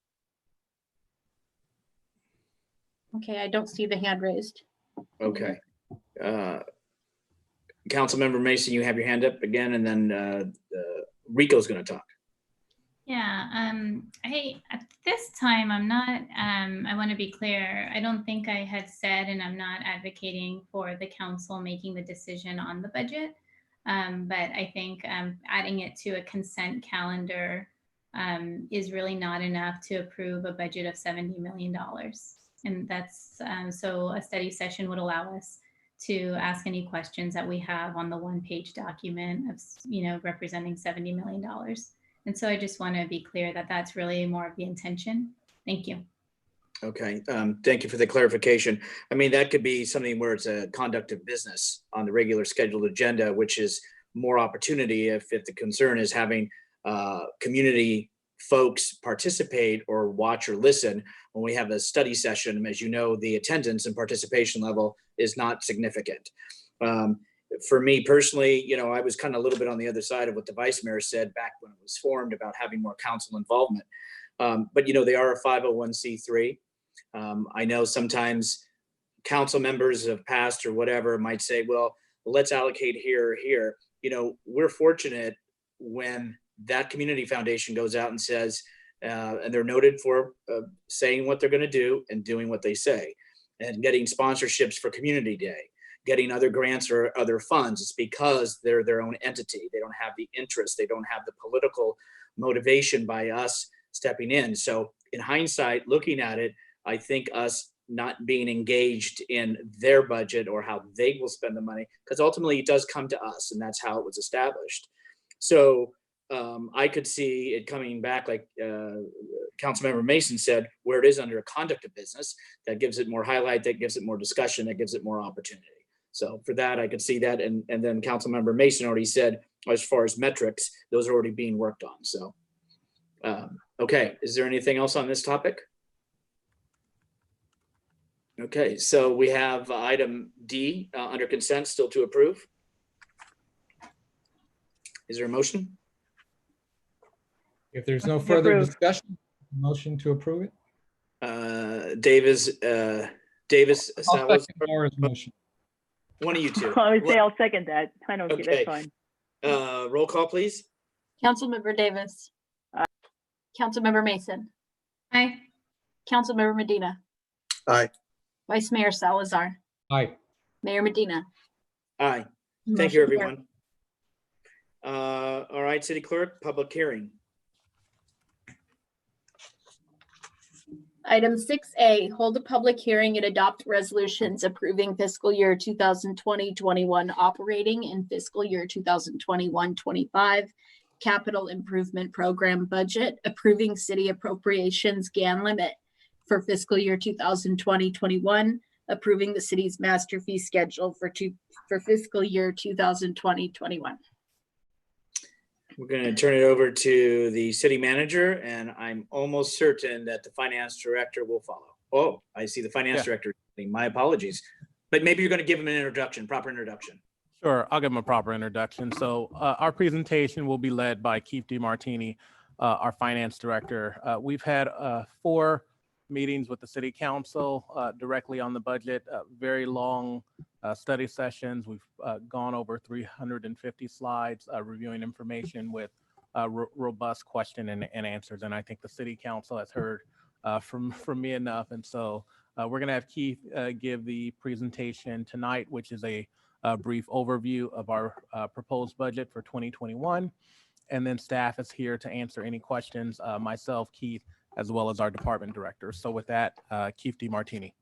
Okay, I don't see the hand raised. Okay. Councilmember Mason, you have your hand up again, and then Rico's going to talk. Yeah, at this time, I'm not, I want to be clear. I don't think I had said, and I'm not advocating for the council making the decision on the budget. But I think adding it to a consent calendar is really not enough to approve a budget of $70 million. And that's, so a study session would allow us to ask any questions that we have on the one-page document of, representing $70 million. And so I just want to be clear that that's really more of the intention. Thank you. Okay, thank you for the clarification. I mean, that could be something where it's a conduct of business on the regular scheduled agenda, which is more opportunity if the concern is having community folks participate or watch or listen. When we have a study session, as you know, the attendance and participation level is not significant. For me personally, I was kind of a little bit on the other side of what the vice mayor said back when it was formed about having more council involvement. But they are a 501c3. I know sometimes council members of past or whatever might say, well, let's allocate here or here. We're fortunate when that community foundation goes out and says, and they're noted for saying what they're going to do and doing what they say, and getting sponsorships for Community Day, getting other grants or other funds. It's because they're their own entity. They don't have the interest. They don't have the political motivation by us stepping in. So in hindsight, looking at it, I think us not being engaged in their budget or how they will spend the money, because ultimately it does come to us, and that's how it was established. So I could see it coming back, like Councilmember Mason said, where it is under a conduct of business, that gives it more highlight, that gives it more discussion, that gives it more opportunity. So for that, I could see that. And then Councilmember Mason already said, as far as metrics, those are already being worked on. So, okay, is there anything else on this topic? Okay, so we have item D under consent still to approve. Is there a motion? If there's no further discussion, motion to approve it. Davis, I'll second Laura's motion. One of you two. I would say I'll second that. I don't get Okay. that's fine. Roll call, please. Councilmember Davis. Councilmember Mason. Aye. Councilmember Medina. Aye. Vice Mayor Salazar. Aye. Mayor Medina. Aye. Thank you, everyone. All right, City Clerk, public hearing. Item 6A, hold a public hearing and adopt resolutions approving fiscal year 2020-21 operating and fiscal year 2021-25 capital improvement program budget, approving city appropriations GAN limit for fiscal year 2020-21, approving the city's master fee schedule for fiscal year 2020-21. We're going to turn it over to the city manager, and I'm almost certain that the finance director will follow. Oh, I see the finance director. My apologies. But maybe you're going to give him an introduction, proper introduction. Sure, I'll give him a proper introduction. So our presentation will be led by Keith DeMartini, our finance director. We've had 4 meetings with the city council directly on the budget, very long study sessions. We've gone over 350 slides, reviewing information with robust question and answers. And I think the city council has heard from me enough. And so we're going to have Keith give the presentation tonight, which is a brief overview of our proposed budget for 2021. And then staff is here to answer any questions, myself, Keith, as well as our department director. So with that, Keith DeMartini.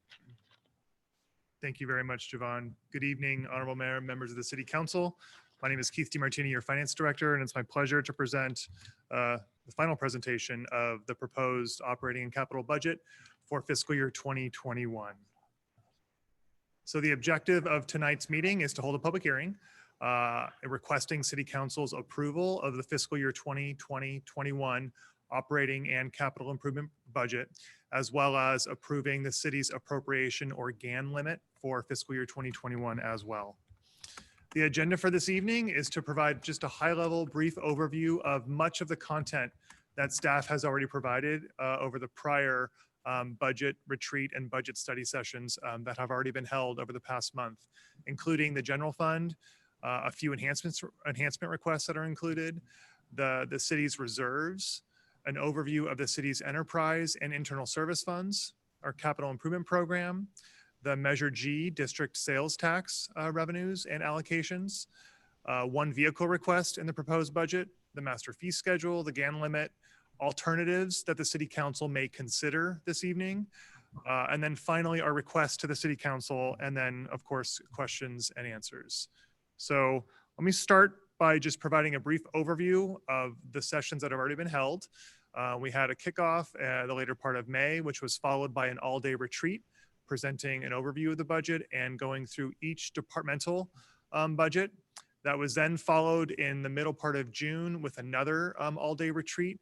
Thank you very much, Javon. Good evening, Honorable Mayor, members of the City Council. My name is Keith DeMartini, your Finance Director, and it's my pleasure to present the final presentation of the proposed operating and capital budget for fiscal year 2021. So the objective of tonight's meeting is to hold a public hearing requesting City Council's approval of the fiscal year 2020-21 operating and capital improvement budget, as well as approving the city's appropriation or GAN limit for fiscal year 2021 as well. The agenda for this evening is to provide just a high-level brief overview of much of the content that staff has already provided over the prior budget retreat and budget study sessions that have already been held over the past month, including the general fund, a few enhancement requests that are included, the city's reserves, an overview of the city's enterprise and internal service funds, our capital improvement program, the Measure G district sales tax revenues and allocations, one vehicle request in the proposed budget, the master fee schedule, the GAN limit, alternatives that the city council may consider this evening, and then finally our request to the city council, and then of course questions and answers. So let me start by just providing a brief overview of the sessions that have already been held. We had a kickoff the later part of May, which was followed by an all-day retreat presenting an overview of the budget and going through each departmental budget. That was then followed in the middle part of June with another all-day retreat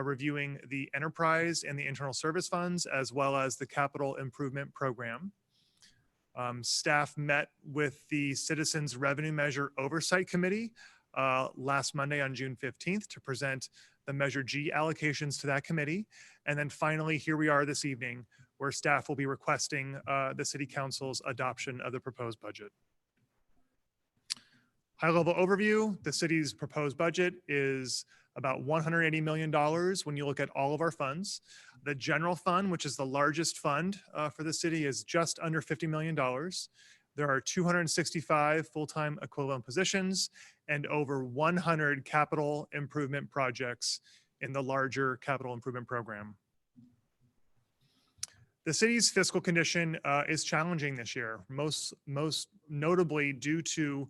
reviewing the enterprise and the internal service funds, as well as the capital improvement program. Staff met with the Citizens Revenue Measure Oversight Committee last Monday on June 15th to present the Measure G allocations to that committee. And then finally, here we are this evening, where staff will be requesting the City Council's adoption of the proposed budget. High-level overview, the city's proposed budget is about $180 million when you look at all of our funds. The general fund, which is the largest fund for the city, is just under $50 million. There are 265 full-time equivalent positions and over 100 capital improvement projects in the larger capital improvement program. The city's fiscal condition is challenging this year, most notably due to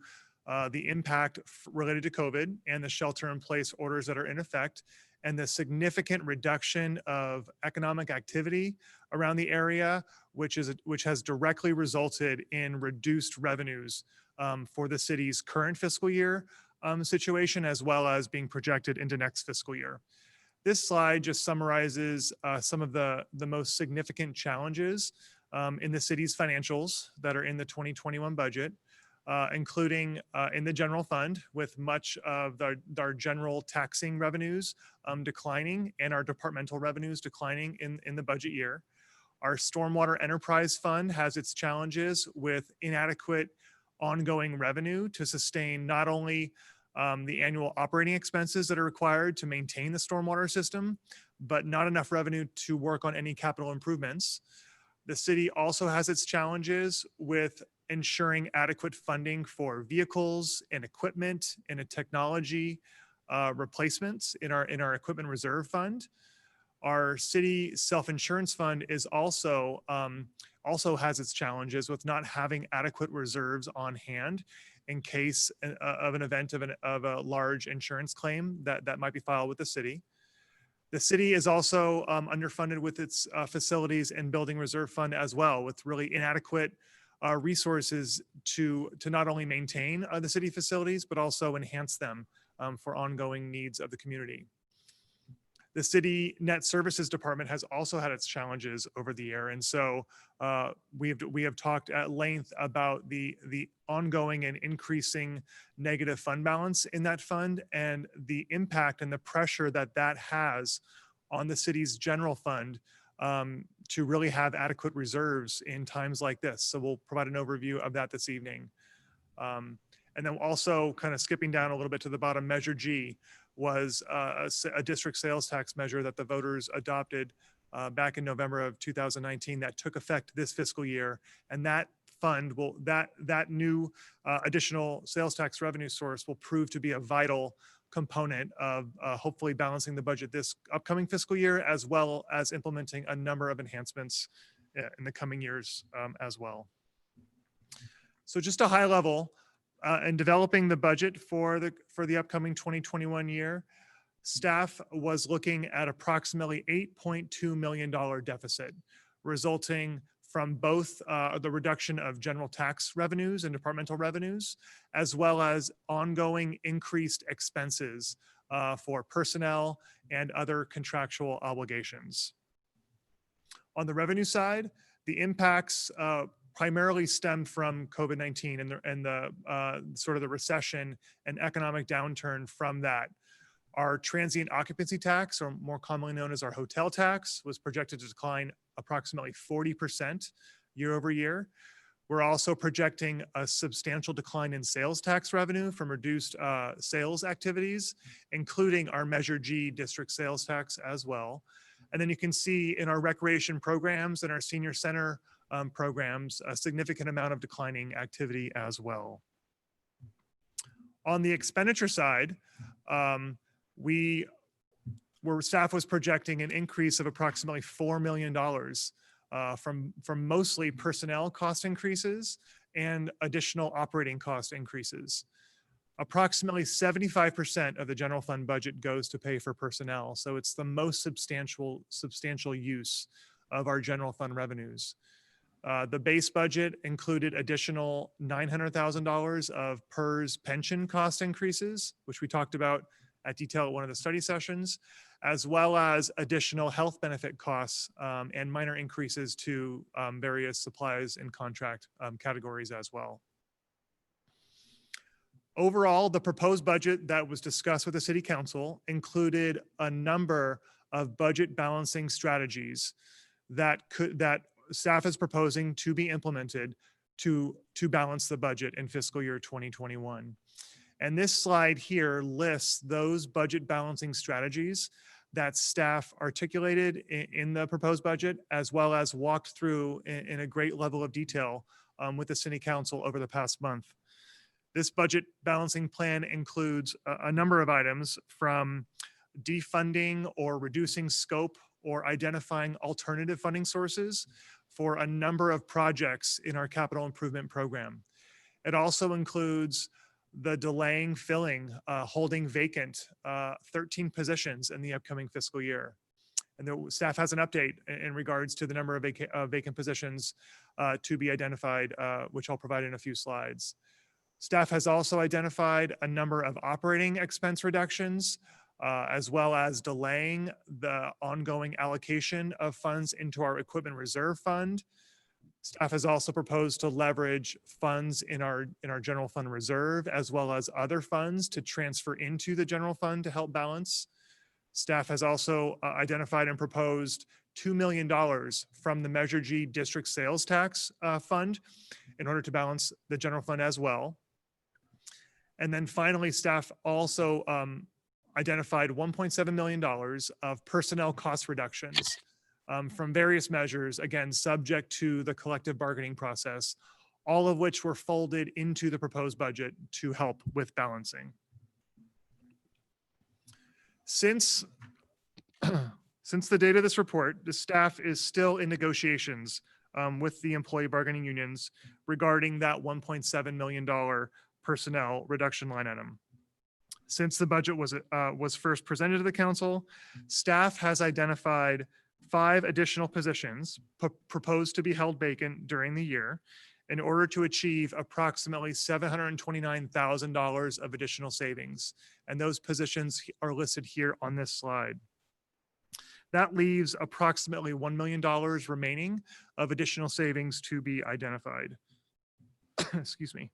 the impact related to COVID and the shelter-in-place orders that are in effect, and the significant reduction of economic activity around the area, which has directly resulted in reduced revenues for the city's current fiscal year situation, as well as being projected into next fiscal year. This slide just summarizes some of the most significant challenges in the city's financials that are in the 2021 budget. Including in the general fund, with much of our general taxing revenues declining and our departmental revenues declining in the budget year. Our stormwater enterprise fund has its challenges with inadequate ongoing revenue to sustain not only the annual operating expenses that are required to maintain the stormwater system, but not enough revenue to work on any capital improvements. The city also has its challenges with ensuring adequate funding for vehicles and equipment and a technology replacements in our equipment reserve fund. Our city self-insurance fund is also has its challenges with not having adequate reserves on hand in case of an event of a large insurance claim that might be filed with the city. The city is also underfunded with its facilities and building reserve fund as well, with really inadequate resources to not only maintain the city facilities, but also enhance them for ongoing needs of the community. The city net services department has also had its challenges over the year. And so we have talked at length about the ongoing and increasing negative fund balance in that fund and the impact and the pressure that has on the city's general fund to really have adequate reserves in times like this. So we'll provide an overview of that this evening. And then also kind of skipping down a little bit to the bottom, Measure G was a district sales tax measure that the voters adopted back in November of 2019 that took effect this fiscal year. And that fund will, that new additional sales tax revenue source will prove to be a vital component of hopefully balancing the budget this upcoming fiscal year, as well as implementing a number of enhancements in the coming years as well. So just a high level, in developing the budget for the upcoming 2021 year, staff was looking at approximately $8.2 million deficit, resulting from both the reduction of general tax revenues and departmental revenues, as well as ongoing increased expenses for personnel and other contractual obligations. On the revenue side, the impacts primarily stemmed from COVID-19 and the sort of the recession and economic downturn from that. Our transient occupancy tax, or more commonly known as our hotel tax, was projected to decline approximately 40% year over year. We're also projecting a substantial decline in sales tax revenue from reduced sales activities, including our Measure G district sales tax as well. And then you can see in our recreation programs and our senior center programs, a significant amount of declining activity as well. On the expenditure side, staff was projecting an increase of approximately $4 million from mostly personnel cost increases and additional operating cost increases. Approximately 75% of the general fund budget goes to pay for personnel, so it's the most substantial use of our general fund revenues. The base budget included additional $900,000 of PERS pension cost increases, which we talked about at detail at one of the study sessions, as well as additional health benefit costs and minor increases to various supplies and contract categories as well. Overall, the proposed budget that was discussed with the City Council included a number of budget balancing strategies that staff is proposing to be implemented to balance the budget in fiscal year 2021. And this slide here lists those budget balancing strategies that staff articulated in the proposed budget, as well as walked through in a great level of detail with the City Council over the past month. This budget balancing plan includes a number of items, from defunding or reducing scope or identifying alternative funding sources for a number of projects in our capital improvement program. It also includes the delaying filling, holding vacant 13 positions in the upcoming fiscal year. And the staff has an update in regards to the number of vacant positions to be identified, which I'll provide in a few slides. Staff has also identified a number of operating expense reductions, as well as delaying the ongoing allocation of funds into our equipment reserve fund. Staff has also proposed to leverage funds in our general fund reserve, as well as other funds to transfer into the general fund to help balance. Staff has also identified and proposed $2 million from the Measure G district sales tax fund in order to balance the general fund as well. And then finally, staff also identified $1.7 million of personnel cost reductions from various measures, again, subject to the collective bargaining process, all of which were folded into the proposed budget to help with balancing. Since the date of this report, the staff is still in negotiations with the employee bargaining unions regarding that $1.7 million personnel reduction line item. Since the budget was first presented to the council, staff has identified 5 additional positions proposed to be held vacant during the year in order to achieve approximately $729,000 of additional savings. And those positions are listed here on this slide. That leaves approximately $1 million remaining of additional savings to be identified. Excuse me.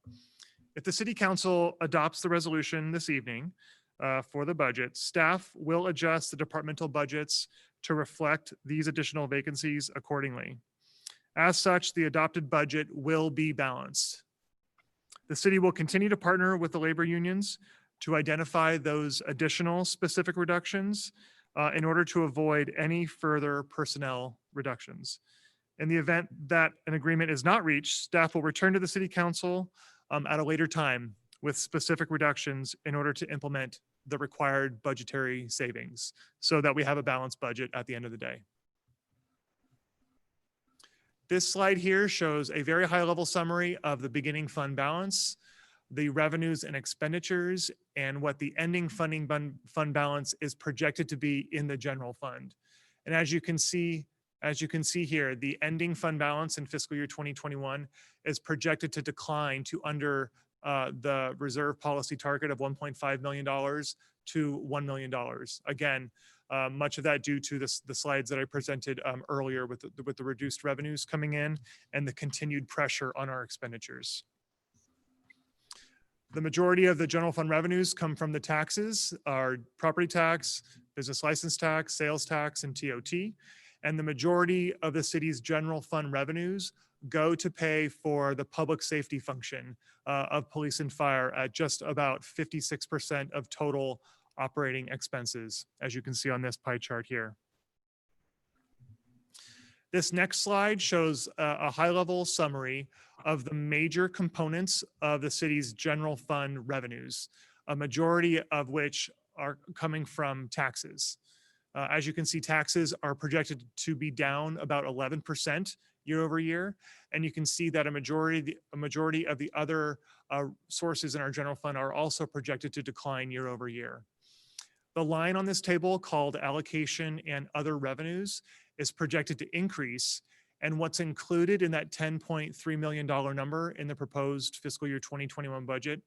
If the City Council adopts the resolution this evening for the budget, staff will adjust the departmental budgets to reflect these additional vacancies accordingly. As such, the adopted budget will be balanced. The city will continue to partner with the labor unions to identify those additional specific reductions in order to avoid any further personnel reductions. In the event that an agreement is not reached, staff will return to the City Council at a later time with specific reductions in order to implement the required budgetary savings so that we have a balanced budget at the end of the day. This slide here shows a very high level summary of the beginning fund balance, the revenues and expenditures, and what the ending fund balance is projected to be in the general fund. And as you can see here, the ending fund balance in fiscal year 2021 is projected to decline to under the reserve policy target of $1.5 million to $1 million. Again, much of that due to the slides that I presented earlier with the reduced revenues coming in and the continued pressure on our expenditures. The majority of the general fund revenues come from the taxes, our property tax, business license tax, sales tax, and TOT. And the majority of the city's general fund revenues go to pay for the public safety function of police and fire at just about 56% of total operating expenses, as you can see on this pie chart here. This next slide shows a high-level summary of the major components of the city's general fund revenues, a majority of which are coming from taxes. As you can see, taxes are projected to be down about 11% year over year. And you can see that a majority of the other sources in our general fund are also projected to decline year over year. The line on this table called allocation and other revenues is projected to increase. And what's included in that $10.3 million number in the proposed fiscal year 2021 budget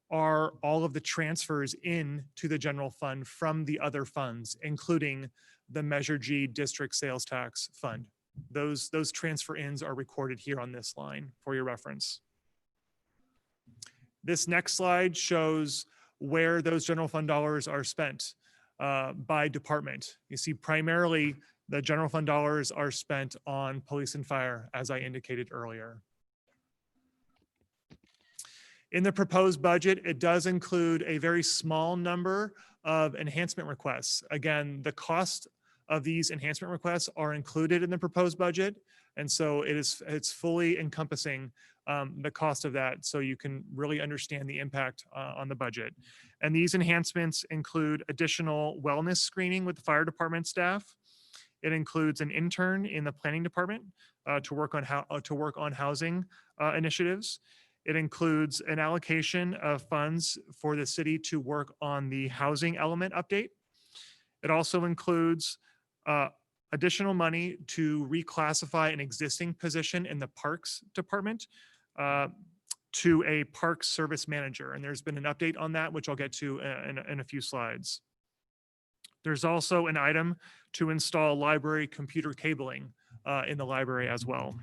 are all of the transfers in to the general fund from the other funds, including the Measure G district sales tax fund. Those transfer ins are recorded here on this line for your reference. This next slide shows where those general fund dollars are spent by department. You see primarily the general fund dollars are spent on police and fire, as I indicated earlier. In the proposed budget, it does include a very small number of enhancement requests. Again, the cost of these enhancement requests are included in the proposed budget. And so it's fully encompassing the cost of that, so you can really understand the impact on the budget. And these enhancements include additional wellness screening with the fire department staff. It includes an intern in the planning department to work on housing initiatives. It includes an allocation of funds for the city to work on the housing element update. It also includes additional money to reclassify an existing position in the parks department to a park service manager. And there's been an update on that, which I'll get to in a few slides. There's also an item to install library computer cabling in the library as well.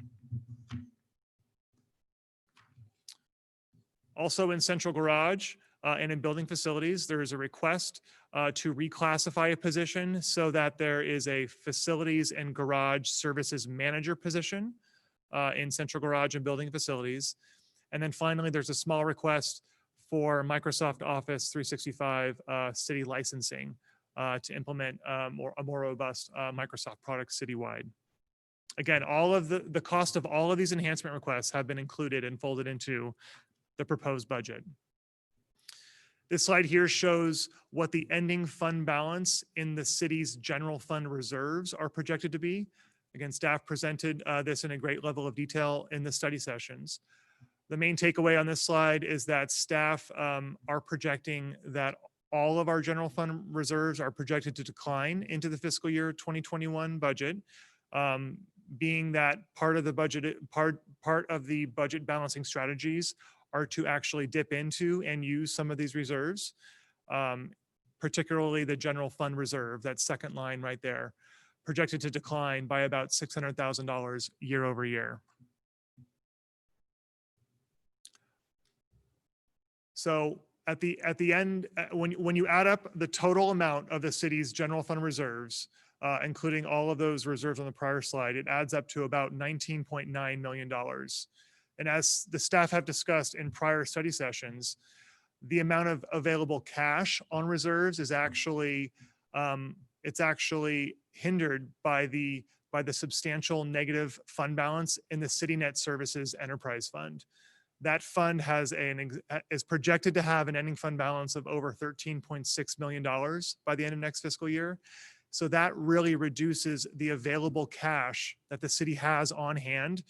Also in central garage and in building facilities, there is a request to reclassify a position so that there is a facilities and garage services manager position in central garage and building facilities. And then finally, there's a small request for Microsoft Office 365 city licensing to implement a more robust Microsoft product citywide. Again, all of the cost of all of these enhancement requests have been included and folded into the proposed budget. This slide here shows what the ending fund balance in the city's general fund reserves are projected to be. Again, staff presented this in a great level of detail in the study sessions. The main takeaway on this slide is that staff are projecting that all of our general fund reserves are projected to decline into the fiscal year 2021 budget, being that part of the budget balancing strategies are to actually dip into and use some of these reserves, particularly the general fund reserve, that second line right there, projected to decline by about $600,000 year over year. So at the end, when you add up the total amount of the city's general fund reserves, including all of those reserves on the prior slide, it adds up to about $19.9 million. And as the staff have discussed in prior study sessions, the amount of available cash on reserves is actually, it's actually hindered by the substantial negative fund balance in the City Net Services Enterprise Fund. That fund is projected to have an ending fund balance of over $13.6 million by the end of next fiscal year. So that really reduces the available cash that the city has on hand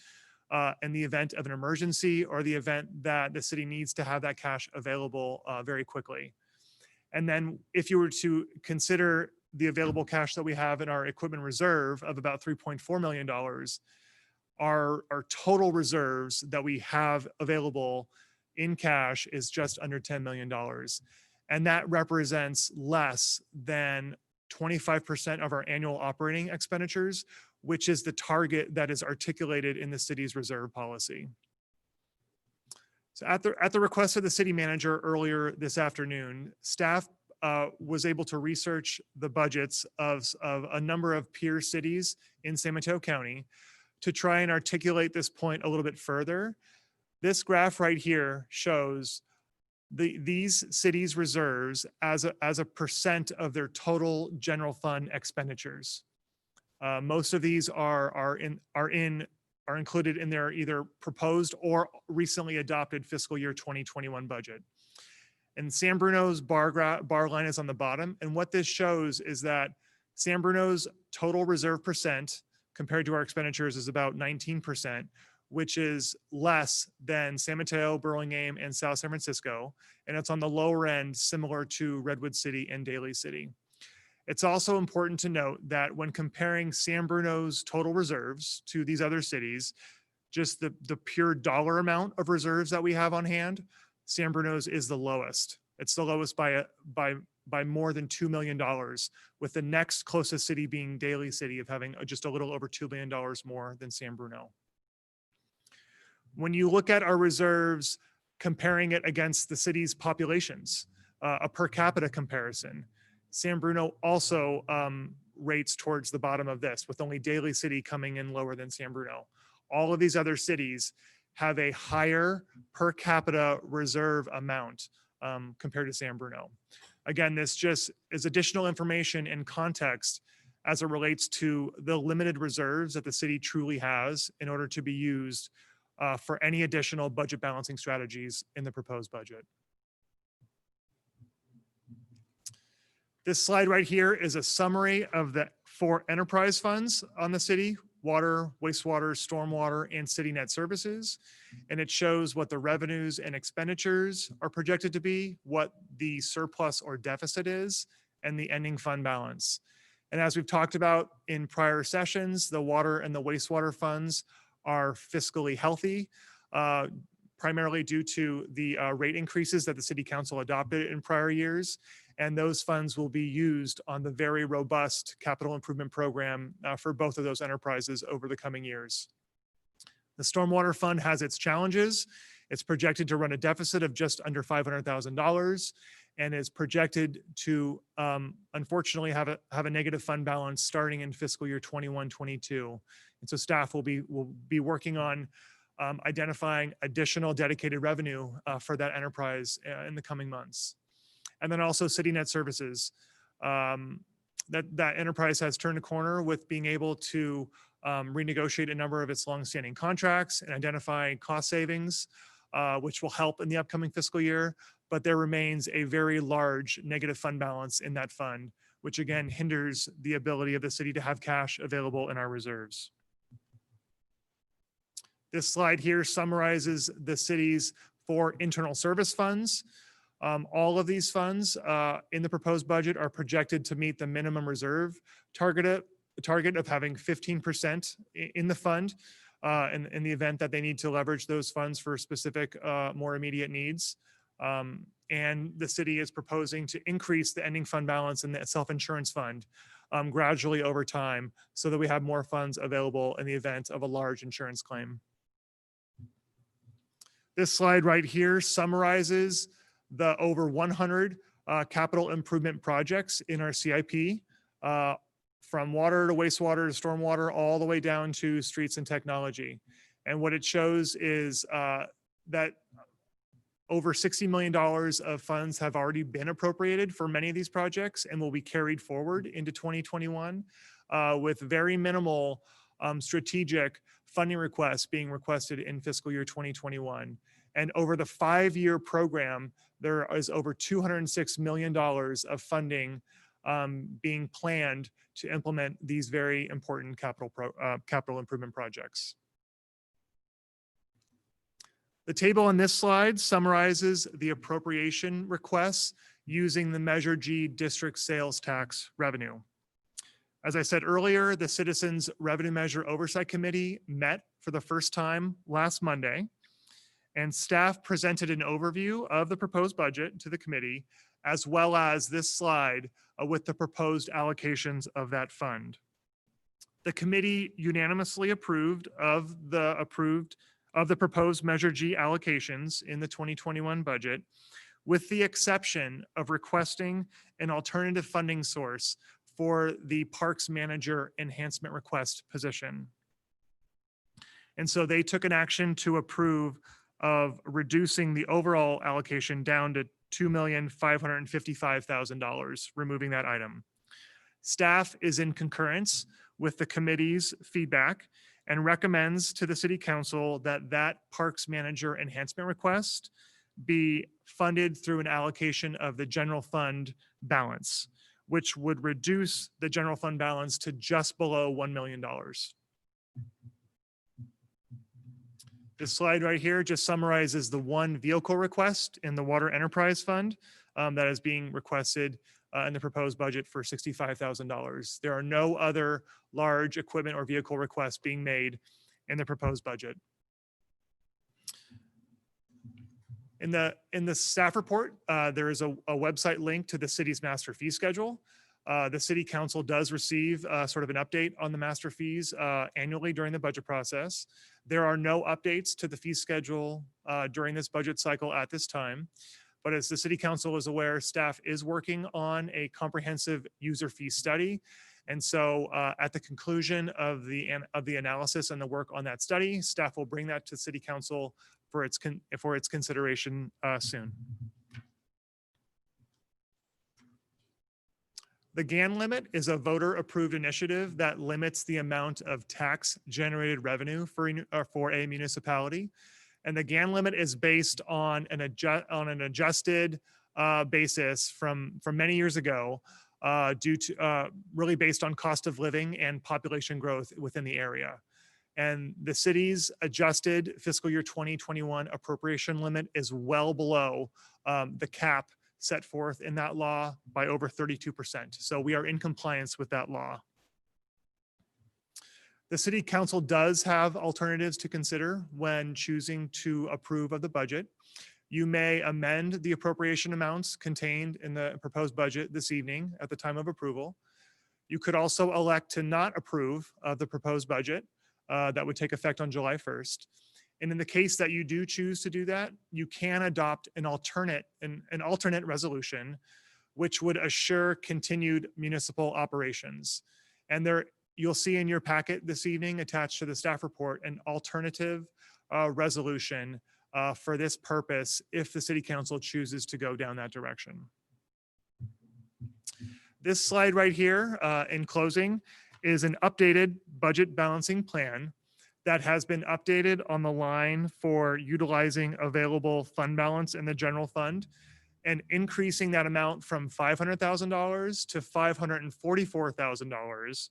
in the event of an emergency or the event that the city needs to have that cash available very quickly. And then if you were to consider the available cash that we have in our equipment reserve of about $3.4 million, our total reserves that we have available in cash is just under $10 million. And that represents less than 25% of our annual operating expenditures, which is the target that is articulated in the city's reserve policy. So at the request of the city manager earlier this afternoon, staff was able to research the budgets of a number of peer cities in San Mateo County to try and articulate this point a little bit further. This graph right here shows these cities' reserves as a percent of their total general fund expenditures. Most of these are included in their either proposed or recently adopted fiscal year 2021 budget. And San Bruno's bar line is on the bottom. And what this shows is that San Bruno's total reserve percent compared to our expenditures is about 19%, which is less than San Mateo, Burlingame, and South San Francisco. And it's on the lower end, similar to Redwood City and Daly City. It's also important to note that when comparing San Bruno's total reserves to these other cities, just the pure dollar amount of reserves that we have on hand, San Bruno's is the lowest. It's the lowest by more than $2 million, with the next closest city being Daly City of having just a little over $2 million more than San Bruno. When you look at our reserves, comparing it against the city's populations, a per capita comparison, San Bruno also rates towards the bottom of this, with only Daly City coming in lower than San Bruno. All of these other cities have a higher per capita reserve amount compared to San Bruno. Again, this just is additional information and context as it relates to the limited reserves that the city truly has in order to be used for any additional budget balancing strategies in the proposed budget. This slide right here is a summary of the 4 enterprise funds on the city: water, wastewater, stormwater, and city net services. And it shows what the revenues and expenditures are projected to be, what the surplus or deficit is, and the ending fund balance. And as we've talked about in prior sessions, the water and the wastewater funds are fiscally healthy, primarily due to the rate increases that the city council adopted in prior years. And those funds will be used on the very robust capital improvement program for both of those enterprises over the coming years. The Stormwater Fund has its challenges. It's projected to run a deficit of just under $500,000 and is projected to unfortunately have a negative fund balance starting in fiscal year 21-22. And so staff will be working on identifying additional dedicated revenue for that enterprise in the coming months. And then also City Net Services. That enterprise has turned a corner with being able to renegotiate a number of its longstanding contracts and identify cost savings, which will help in the upcoming fiscal year. But there remains a very large negative fund balance in that fund, which again hinders the ability of the city to have cash available in our reserves. This slide here summarizes the city's 4 internal service funds. All of these funds in the proposed budget are projected to meet the minimum reserve target of having 15% in the fund in the event that they need to leverage those funds for specific more immediate needs. And the city is proposing to increase the ending fund balance in the self-insurance fund gradually over time so that we have more funds available in the event of a large insurance claim. This slide right here summarizes the over 100 capital improvement projects in our CIP, from water to wastewater to stormwater, all the way down to streets and technology. And what it shows is that over $60 million of funds have already been appropriated for many of these projects and will be carried forward into 2021 with very minimal strategic funding requests being requested in fiscal year 2021. And over the 5-year program, there is over $206 million of funding being planned to implement these very important capital improvement projects. The table on this slide summarizes the appropriation requests using the Measure G district sales tax revenue. As I said earlier, the Citizens Revenue Measure Oversight Committee met for the first time last Monday, and staff presented an overview of the proposed budget to the committee, as well as this slide with the proposed allocations of that fund. The committee unanimously approved of the proposed Measure G allocations in the 2021 budget, with the exception of requesting an alternative funding source for the Parks Manager Enhancement Request position. And so they took an action to approve of reducing the overall allocation down to $2,555,000, removing that item. Staff is in concurrence with the committee's feedback and recommends to the City Council that that Parks Manager Enhancement Request be funded through an allocation of the general fund balance, which would reduce the general fund balance to just below $1 million. This slide right here just summarizes the one vehicle request in the Water Enterprise Fund that is being requested in the proposed budget for $65,000. There are no other large equipment or vehicle requests being made in the proposed budget. In the staff report, there is a website link to the city's master fee schedule. The City Council does receive sort of an update on the master fees annually during the budget process. There are no updates to the fee schedule during this budget cycle at this time. But as the City Council is aware, staff is working on a comprehensive user fee study. And so at the conclusion of the analysis and the work on that study, staff will bring that to City Council for its consideration soon. The GAN limit is a voter-approved initiative that limits the amount of tax-generated revenue for a municipality. And the GAN limit is based on an adjusted basis from many years ago due to really based on cost of living and population growth within the area. And the city's adjusted fiscal year 2021 appropriation limit is well below the cap set forth in that law by over 32%. So we are in compliance with that law. The City Council does have alternatives to consider when choosing to approve of the budget. You may amend the appropriation amounts contained in the proposed budget this evening at the time of approval. You could also elect to not approve of the proposed budget that would take effect on July 1st. And in the case that you do choose to do that, you can adopt an alternate resolution, which would assure continued municipal operations. And you'll see in your packet this evening attached to the staff report an alternative resolution for this purpose if the City Council chooses to go down that direction. This slide right here in closing is an updated budget balancing plan that has been updated on the line for utilizing available fund balance in the general fund and increasing that amount from $500,000 to $544,000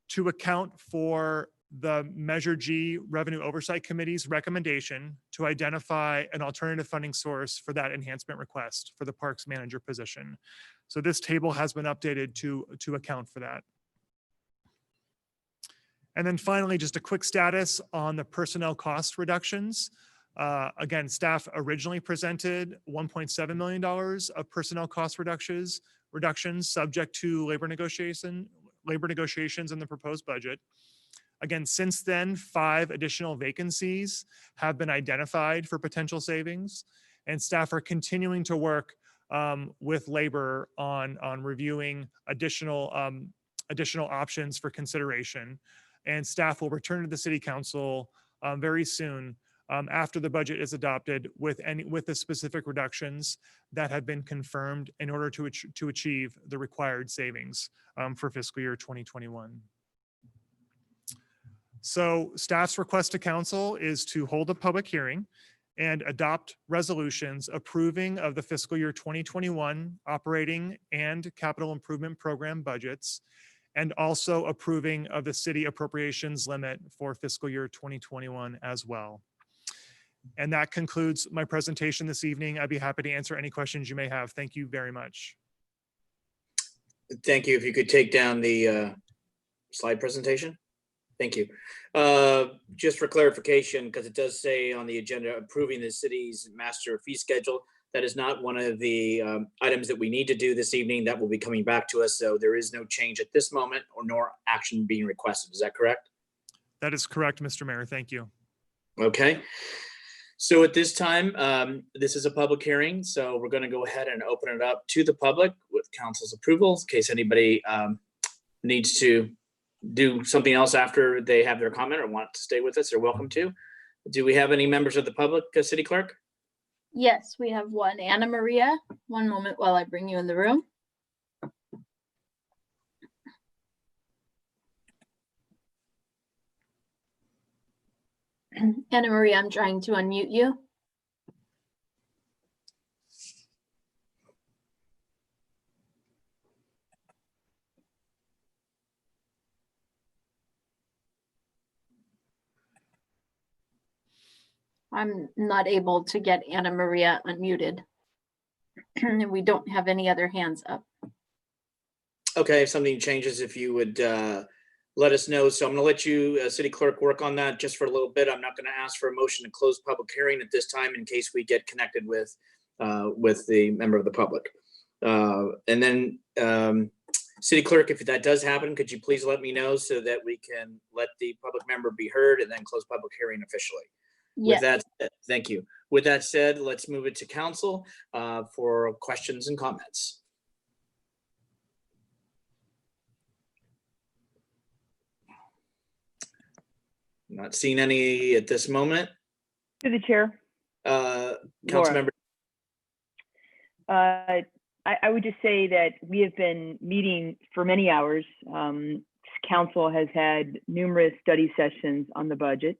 to account for the Measure G Revenue Oversight Committee's recommendation to identify an alternative funding source for that enhancement request for the Parks Manager position. So this table has been updated to account for that. And then finally, just a quick status on the personnel cost reductions. Again, staff originally presented $1.7 million of personnel cost reductions subject to labor negotiations in the proposed budget. Again, since then, 5 additional vacancies have been identified for potential savings, and staff are continuing to work with labor on reviewing additional options for consideration. And staff will return to the City Council very soon after the budget is adopted with the specific reductions that have been confirmed in order to achieve the required savings for fiscal year 2021. So staff's request to council is to hold a public hearing and adopt resolutions approving of the fiscal year 2021 operating and capital improvement program budgets, and also approving of the city appropriations limit for fiscal year 2021 as well. And that concludes my presentation this evening. I'd be happy to answer any questions you may have. Thank you very much. Thank you. If you could take down the slide presentation. Thank you. Just for clarification, because it does say on the agenda approving the city's master fee schedule, that is not one of the items that we need to do this evening. That will be coming back to us. So there is no change at this moment or nor action being requested. Is that correct? That is correct, Mr. Mayor. Thank you. Okay. So at this time, this is a public hearing, so we're going to go ahead and open it up to the public with council's approval in case anybody needs to do something else after they have their comment or want to stay with us. They're welcome to. Do we have any members of the public, City Clerk? Yes, we have one. Anna Maria. One moment while I bring you in the room. Anna Maria, I'm trying to unmute you. I'm not able to get Anna Maria unmuted. And we don't have any other hands up. Okay, if something changes, if you would let us know. So I'm going to let you, City Clerk, work on that just for a little bit. I'm not going to ask for a motion to close public hearing at this time in case we get connected with the member of the public. And then, City Clerk, if that does happen, could you please let me know so that we can let the public member be heard and then close public hearing officially? Yes. With that said, thank you. With that said, let's move it to council for questions and comments. Not seeing any at this moment. To the chair. Councilmember. I would just say that we have been meeting for many hours. Council has had numerous study sessions on the budget.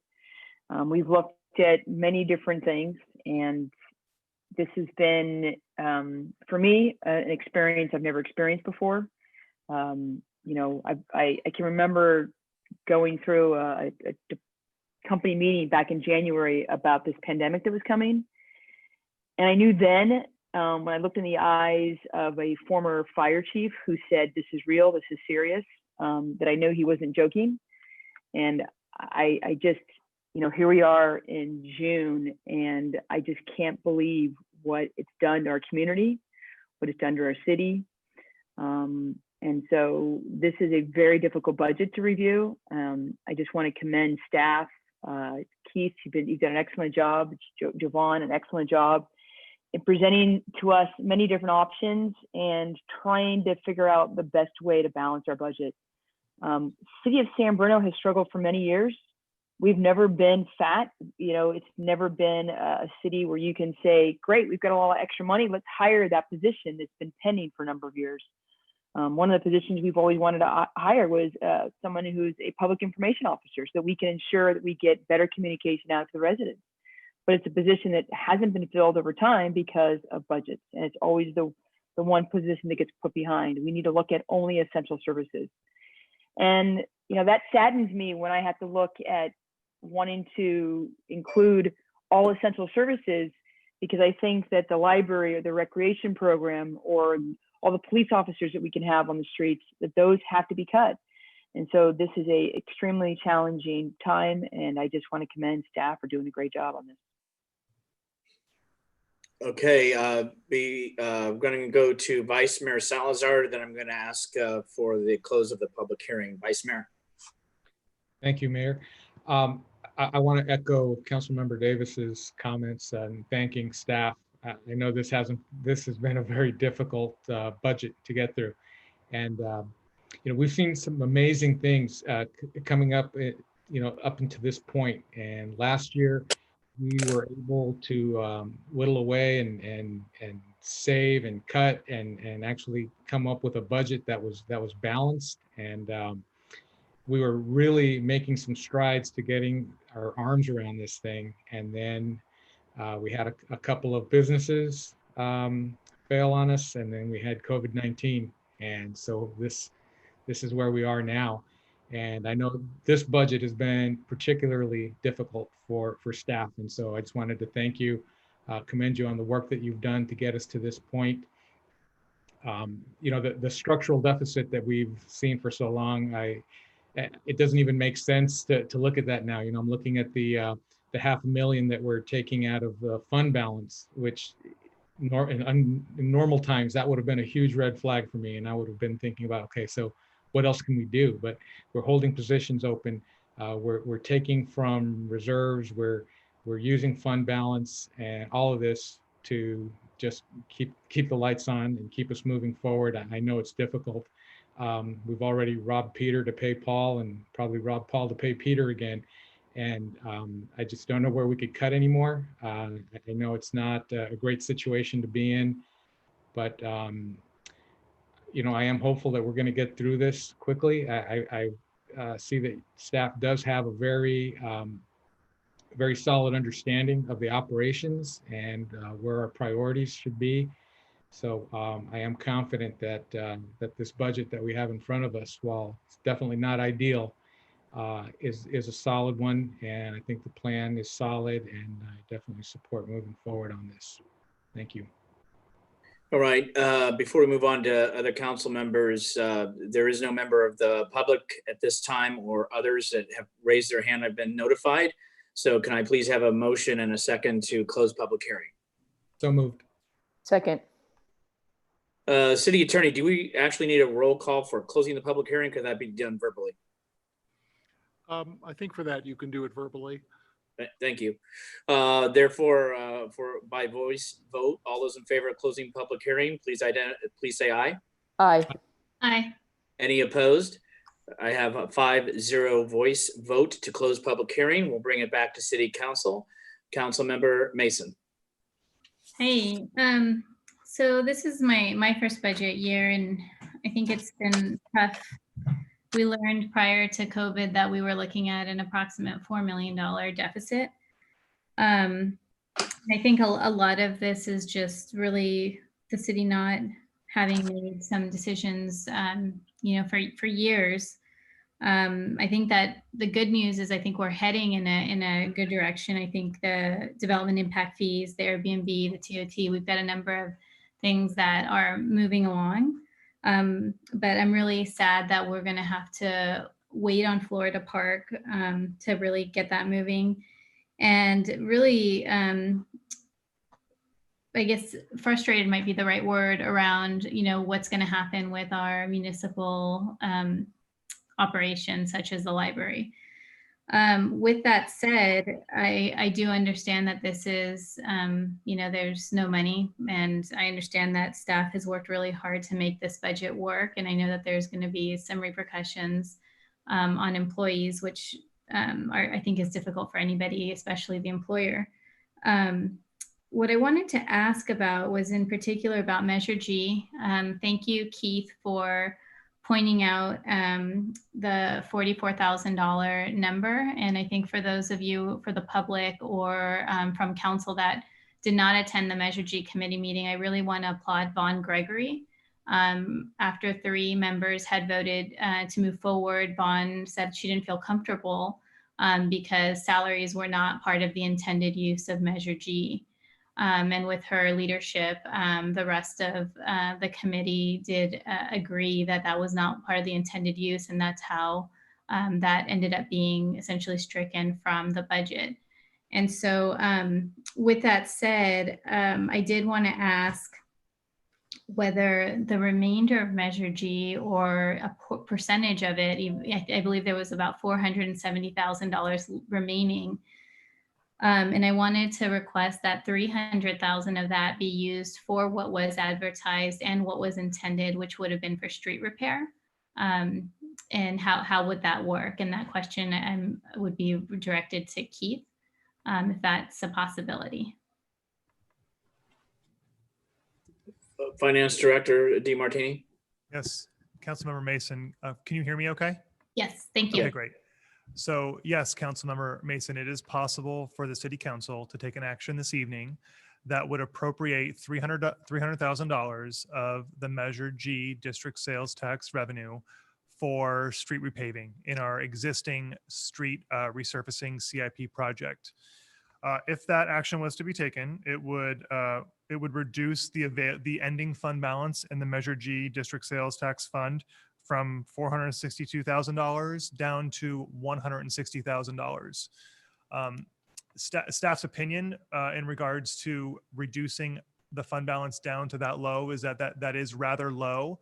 We've looked at many different things, and this has been, for me, an experience I've never experienced before. You know, I can remember going through a company meeting back in January about this pandemic that was coming. And I knew then, when I looked in the eyes of a former fire chief who said, this is real, this is serious, that I know he wasn't joking. And I just, you know, here we are in June, and I just can't believe what it's done to our community, what it's done to our city. And so this is a very difficult budget to review. I just want to commend staff. Keith, you've done an excellent job. Javon, an excellent job in presenting to us many different options and trying to figure out the best way to balance our budget. City of San Bruno has struggled for many years. We've never been fat. You know, it's never been a city where you can say, great, we've got a lot of extra money, let's hire that position that's been pending for a number of years. One of the positions we've always wanted to hire was someone who's a public information officer, so that we can ensure that we get better communication out to the residents. But it's a position that hasn't been filled over time because of budgets, and it's always the one position that gets put behind. We need to look at only essential services. And you know, that saddens me when I have to look at wanting to include all essential services, because I think that the library or the recreation program or all the police officers that we can have on the streets, that those have to be cut. And so this is a extremely challenging time, and I just want to commend staff for doing a great job on this. Okay, I'm going to go to Vice Mayor Salazar, then I'm going to ask for the close of the public hearing. Vice Mayor. Thank you, Mayor. I want to echo Councilmember Davis's comments and thanking staff. I know this has been a very difficult budget to get through, and you know, we've seen some amazing things coming up, you know, up until this point. And last year, we were able to whittle away and save and cut and actually come up with a budget that was balanced, and we were really making some strides to getting our arms around this thing. And then we had a couple of businesses fail on us, and then we had COVID-19, and so this is where we are now. And I know this budget has been particularly difficult for staff, and so I just wanted to thank you, commend you on the work that you've done to get us to this point. You know, the structural deficit that we've seen for so long, it doesn't even make sense to look at that now. You know, I'm looking at the $500,000 that we're taking out of the fund balance, which in normal times, that would have been a huge red flag for me. And I would have been thinking about, okay, so what else can we do? But we're holding positions open. We're taking from reserves. We're we're using fund balance and all of this to just keep the lights on and keep us moving forward. I know it's difficult. We've already robbed Peter to pay Paul and probably robbed Paul to pay Peter again. And I just don't know where we could cut anymore. I know it's not a great situation to be in, but you know, I am hopeful that we're going to get through this quickly. I see that staff does have a very solid understanding of the operations and where our priorities should be. So I am confident that that this budget that we have in front of us, while it's definitely not ideal, is a solid one. And I think the plan is solid, and I definitely support moving forward on this. Thank you. All right, before we move on to other council members, there is no member of the public at this time or others that have raised their hand. I've been notified. So can I please have a motion and a second to close public hearing? So moved. Second. City Attorney, do we actually need a roll call for closing the public hearing? Could that be done verbally? I think for that, you can do it verbally. Thank you. Therefore, by voice vote, all those in favor of closing public hearing, please say aye. Aye. Aye. Any opposed? I have a 5-0 voice vote to close public hearing. We'll bring it back to City Council. Councilmember Mason. Hey, so this is my first budget year, and I think it's been tough. We learned prior to COVID that we were looking at an approximate $4 million deficit. I think a lot of this is just really the city not having made some decisions, you know, for years. I think that the good news is I think we're heading in a good direction. I think the development impact fees, the Airbnb, the TOT, we've got a number of things that are moving along. But I'm really sad that we're going to have to wait on Florida Park to really get that moving. And really, I guess frustrated might be the right word around, you know, what's going to happen with our municipal operations, such as the library. With that said, I do understand that this is, you know, there's no money, and I understand that staff has worked really hard to make this budget work. And I know that there's going to be some repercussions on employees, which I think is difficult for anybody, especially the employer. What I wanted to ask about was in particular about Measure G. Thank you, Keith, for pointing out the $44,000 number. And I think for those of you, for the public or from council that did not attend the Measure G committee meeting, I really want to applaud Vaughn Gregory. After 3 members had voted to move forward, Vaughn said she didn't feel comfortable because salaries were not part of the intended use of Measure G. And with her leadership, the rest of the committee did agree that that was not part of the intended use, and that's how that ended up being essentially stricken from the budget. And so with that said, I did want to ask whether the remainder of Measure G or a percentage of it, I believe there was about $470,000 remaining. And I wanted to request that $300,000 of that be used for what was advertised and what was intended, which would have been for street repair. And how would that work? And that question would be directed to Keith, if that's a possibility. Finance Director DeMartini. Yes, Councilmember Mason, can you hear me okay? Yes, thank you. Okay, great. So yes, Councilmember Mason, it is possible for the City Council to take an action this evening that would appropriate $300,000 of the Measure G district sales tax revenue for street repaving in our existing street resurfacing CIP project. If that action was to be taken, it would reduce the ending fund balance in the Measure G district sales tax fund from $462,000 down to $160,000. Staff's opinion in regards to reducing the fund balance down to that low is that is rather low.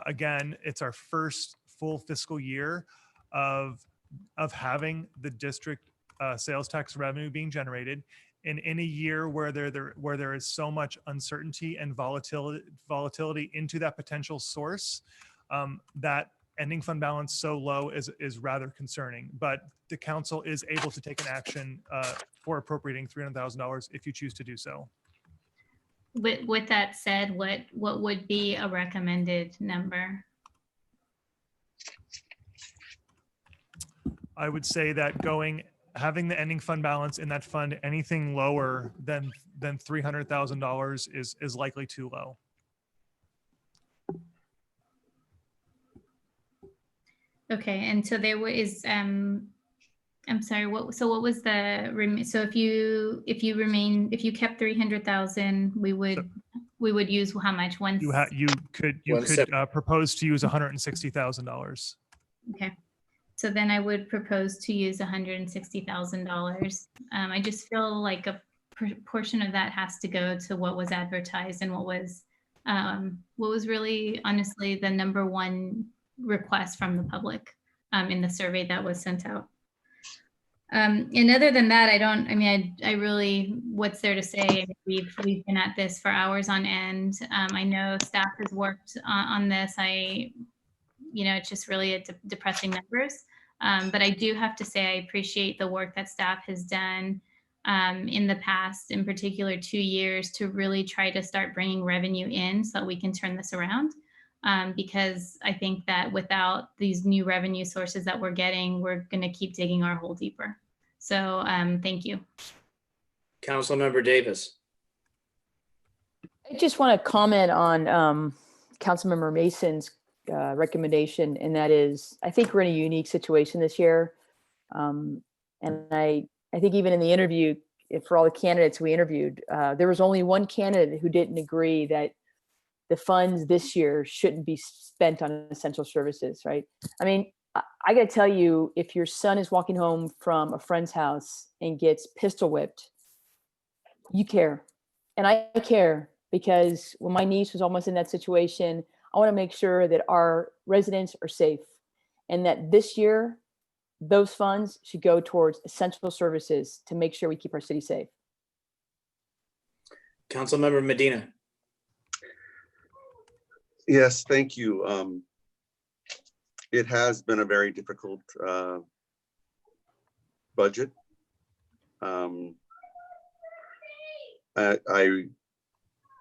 Again, it's our first full fiscal year of having the district sales tax revenue being generated. And in a year where there is so much uncertainty and volatility into that potential source, that ending fund balance so low is rather concerning. But the council is able to take an action for appropriating $300,000 if you choose to do so. With that said, what would be a recommended number? I would say that having the ending fund balance in that fund anything lower than $300,000 is likely too low. Okay, and so there was I'm sorry, what was the so if you kept 300,000, we would use how much? You could propose to use $160,000. Okay. So then I would propose to use $160,000. I just feel like a portion of that has to go to what was advertised and what was really honestly the number one request from the public in the survey that was sent out. And other than that, I really, what's there to say? We've been at this for hours on end. I know staff has worked on this. It's just really depressing numbers. But I do have to say, I appreciate the work that staff has done in the past, in particular 2 years, to really try to start bringing revenue in so that we can turn this around. Because I think that without these new revenue sources that we're getting, we're going to keep digging our hole deeper. So thank you. Councilmember Davis. I just want to comment on Councilmember Mason's recommendation, and that is, I think we're in a unique situation this year. And I think even in the interview, for all the candidates we interviewed, there was only one candidate who didn't agree that the funds this year shouldn't be spent on essential services, right? I mean, I got to tell you, if your son is walking home from a friend's house and gets pistol whipped, you care. And I care, because when my niece was almost in that situation, I want to make sure that our residents are safe, and that this year, those funds should go towards essential services to make sure we keep our city safe. Councilmember Medina. Yes, thank you. It has been a very difficult budget. I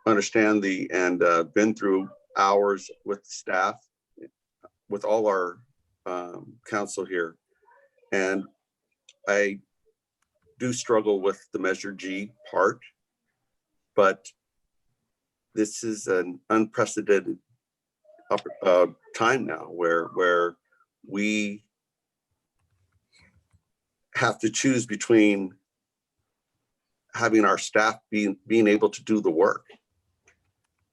understand and been through hours with staff, with all our council here, and I do struggle with the Measure G part, but this is an unprecedented time now where we have to choose between having our staff being able to do the work.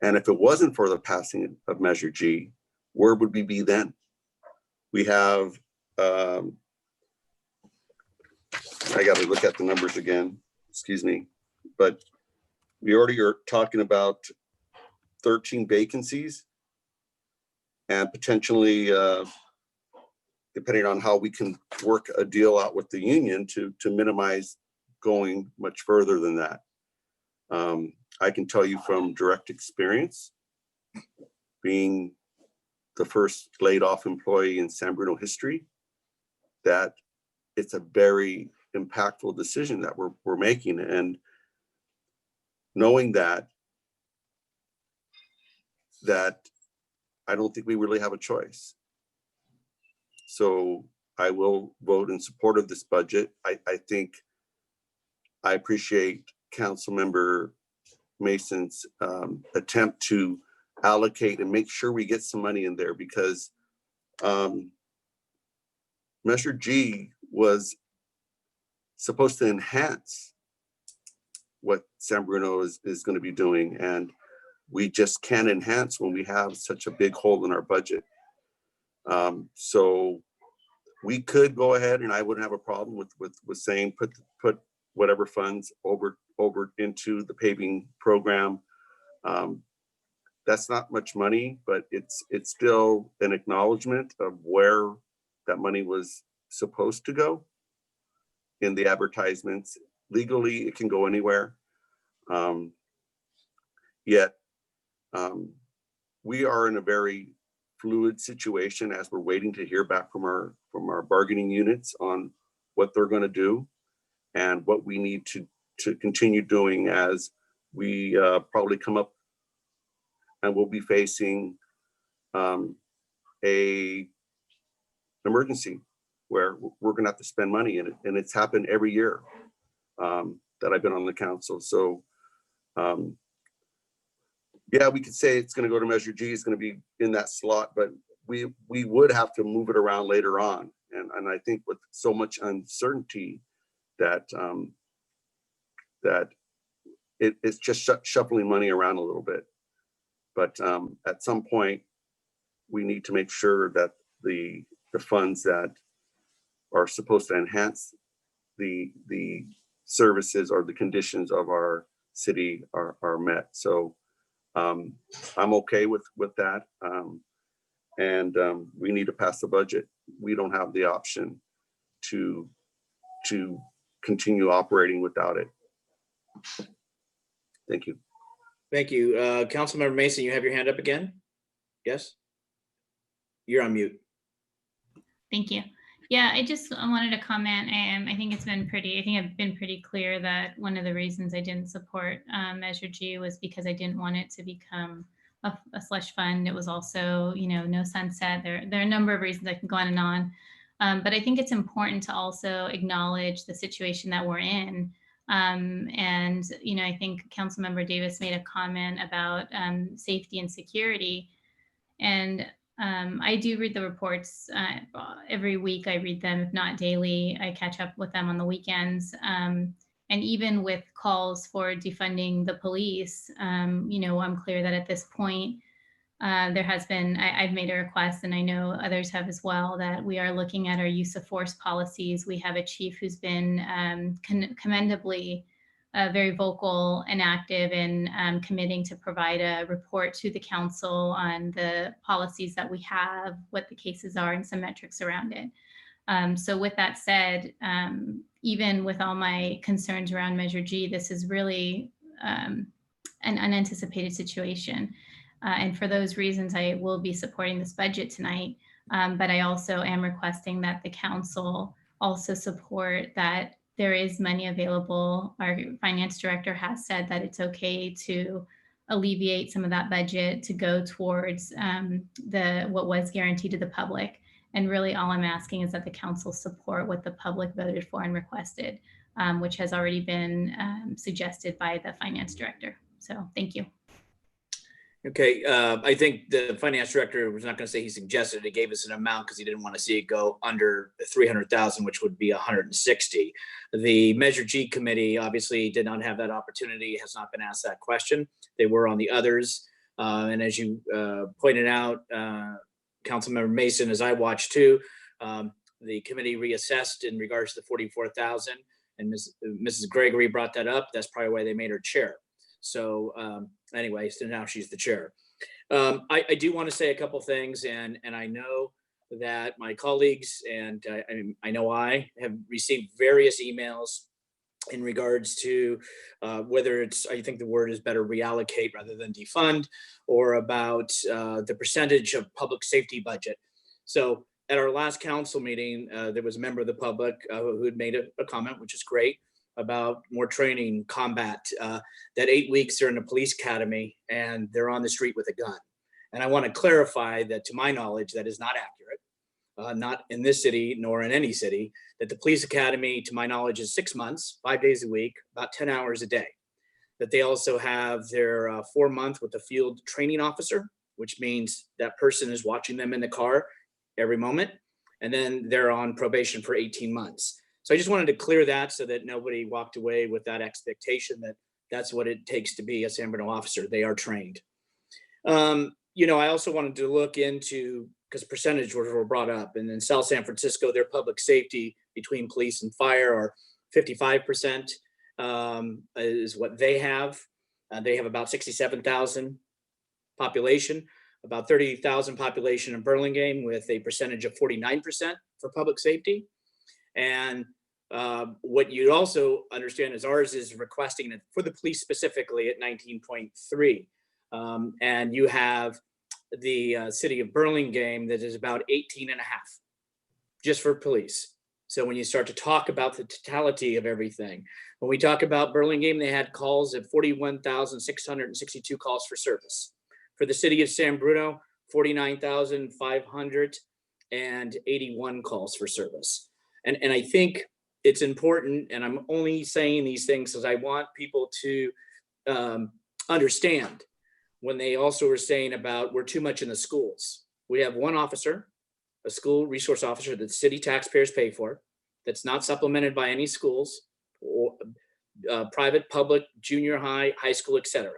And if it wasn't for the passing of Measure G, where would we be then? We have, I got to look at the numbers again, excuse me, but we already are talking about 13 vacancies, and potentially, depending on how we can work a deal out with the union to minimize going much further than that. I can tell you from direct experience, being the first laid off employee in San Bruno history, that it's a very impactful decision that we're making. And knowing that I don't think we really have a choice. So I will vote in support of this budget. I think I appreciate Councilmember Mason's attempt to allocate and make sure we get some money in there, because Measure G was supposed to enhance what San Bruno is going to be doing, and we just can't enhance when we have such a big hole in our budget. So we could go ahead, and I wouldn't have a problem with saying put whatever funds over into the paving program. That's not much money, but it's still an acknowledgement of where that money was supposed to go. in the advertisements. Legally, it can go anywhere. Yet we are in a very fluid situation as we're waiting to hear back from our bargaining units on what they're going to do and what we need to continue doing as we probably come up and we'll be facing a emergency where we're going to have to spend money in it, and it's happened every year that I've been on the council. So yeah, we could say it's going to go to Measure G, it's going to be in that slot, but we would have to move it around later on. And I think with so much uncertainty that it's just shuffling money around a little bit. But at some point, we need to make sure that the funds that are supposed to enhance the services or the conditions of our city are met. So I'm okay with that. And we need to pass the budget. We don't have the option to continue operating without it. Thank you. Thank you. Councilmember Mason, you have your hand up again? Yes? You're on mute. Thank you. Yeah, I wanted to comment. I think I've been pretty clear that one of the reasons I didn't support Measure G was because I didn't want it to become a slush fund. It was also, no sunset. There are a number of reasons I can go on and on. But I think it's important to also acknowledge the situation that we're in. And, I think Councilmember Davis made a comment about safety and security. And I do read the reports every week. I read them, if not daily. I catch up with them on the weekends. And even with calls for defunding the police, I'm clear that at this point, there has been, I've made a request, and I know others have as well, that we are looking at our use of force policies. We have a chief who's been commendably very vocal and active in committing to provide a report to the council on the policies that we have, what the cases are, and some metrics around it. So with that said, even with all my concerns around Measure G, this is really an unanticipated situation. And for those reasons, I will be supporting this budget tonight. But I also am requesting that the council also support that there is money available. Our finance director has said that it's okay to alleviate some of that budget to go towards what was guaranteed to the public. And really all I'm asking is that the council support what the public voted for and requested, which has already been suggested by the finance director. So thank you. Okay, I think the finance director was not going to say he suggested it. He gave us an amount because he didn't want to see it go under 300,000, which would be 160. The Measure G committee obviously did not have that opportunity, has not been asked that question. They were on the others. And as you pointed out, Councilmember Mason, as I watched too, the committee reassessed in regards to the 44,000, and Mrs. Gregory brought that up. That's probably why they made her chair. So anyway, so now she's the chair. I do want to say a couple things, and I know that my colleagues and I know I have received various emails in regards to whether it's, I think the word is better, reallocate rather than defund, or about the percentage of public safety budget. So at our last council meeting, there was a member of the public who had made a comment, which is great, about more training, combat, that 8 weeks they're in a police academy and they're on the street with a gun. And I want to clarify that, to my knowledge, that is not accurate, not in this city nor in any city, that the police academy, to my knowledge, is 6 months, 5 days a week, about 10 hours a day. That they also have their 4 month with a field training officer, which means that person is watching them in the car every moment. And then they're on probation for 18 months. So I just wanted to clear that so that nobody walked away with that expectation that that's what it takes to be a San Bruno officer. They are trained. I also wanted to look into, because percentages were brought up, and in South San Francisco, their public safety between police and fire are 55% is what they have. They have about 67,000 population, about 30,000 population in Burlingame, with a percentage of 49% for public safety. And What you also understand is ours is requesting it for the police specifically at 19.3. And you have the city of Burlingame that is about 18.5 just for police. So when you start to talk about the totality of everything, when we talk about Burlingame, they had calls at 41,662 calls for service. For the city of San Bruno, 49,581 calls for service. And I think it's important, and I'm only saying these things because I want people to understand when they also were saying about we're too much in the schools. We have one officer, a school resource officer that city taxpayers pay for, that's not supplemented by any schools, or private, public, junior high, high school, etc.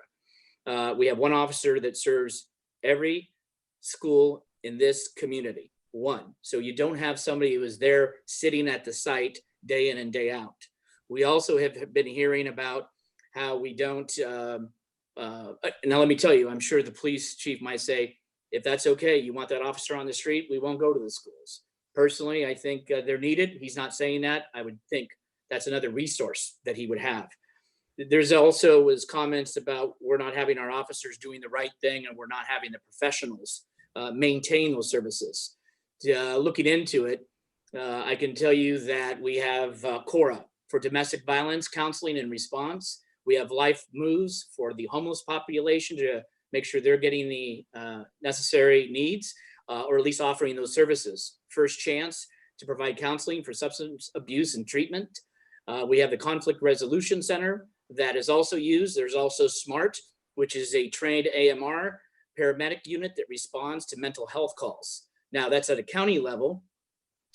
We have one officer that serves every school in this community, one. So you don't have somebody who is there sitting at the site day in and day out. We also have been hearing about how we don't, now let me tell you, I'm sure the police chief might say, if that's okay, you want that officer on the street, we won't go to the schools. Personally, I think they're needed. He's not saying that. I would think that's another resource that he would have. There's also was comments about we're not having our officers doing the right thing and we're not having the professionals maintain those services. Looking into it, I can tell you that we have Cora for domestic violence counseling and response. We have Life Moves for the homeless population to make sure they're getting the necessary needs, or at least offering those services. First Chance to provide counseling for substance abuse and treatment. We have the Conflict Resolution Center that is also used. There's also SMART, which is a trained AMR paramedic unit that responds to mental health calls. Now that's at a county level,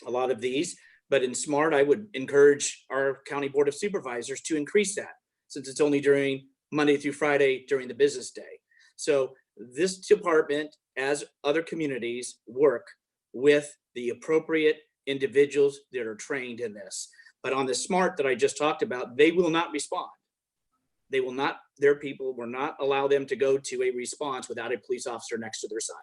a lot of these, but in SMART, I would encourage our County Board of Supervisors to increase that since it's only during Monday through Friday during the business day. So this department, as other communities, work with the appropriate individuals that are trained in this. But on the SMART that I just talked about, they will not respond. They will not, their people will not allow them to go to a response without a police officer next to their side.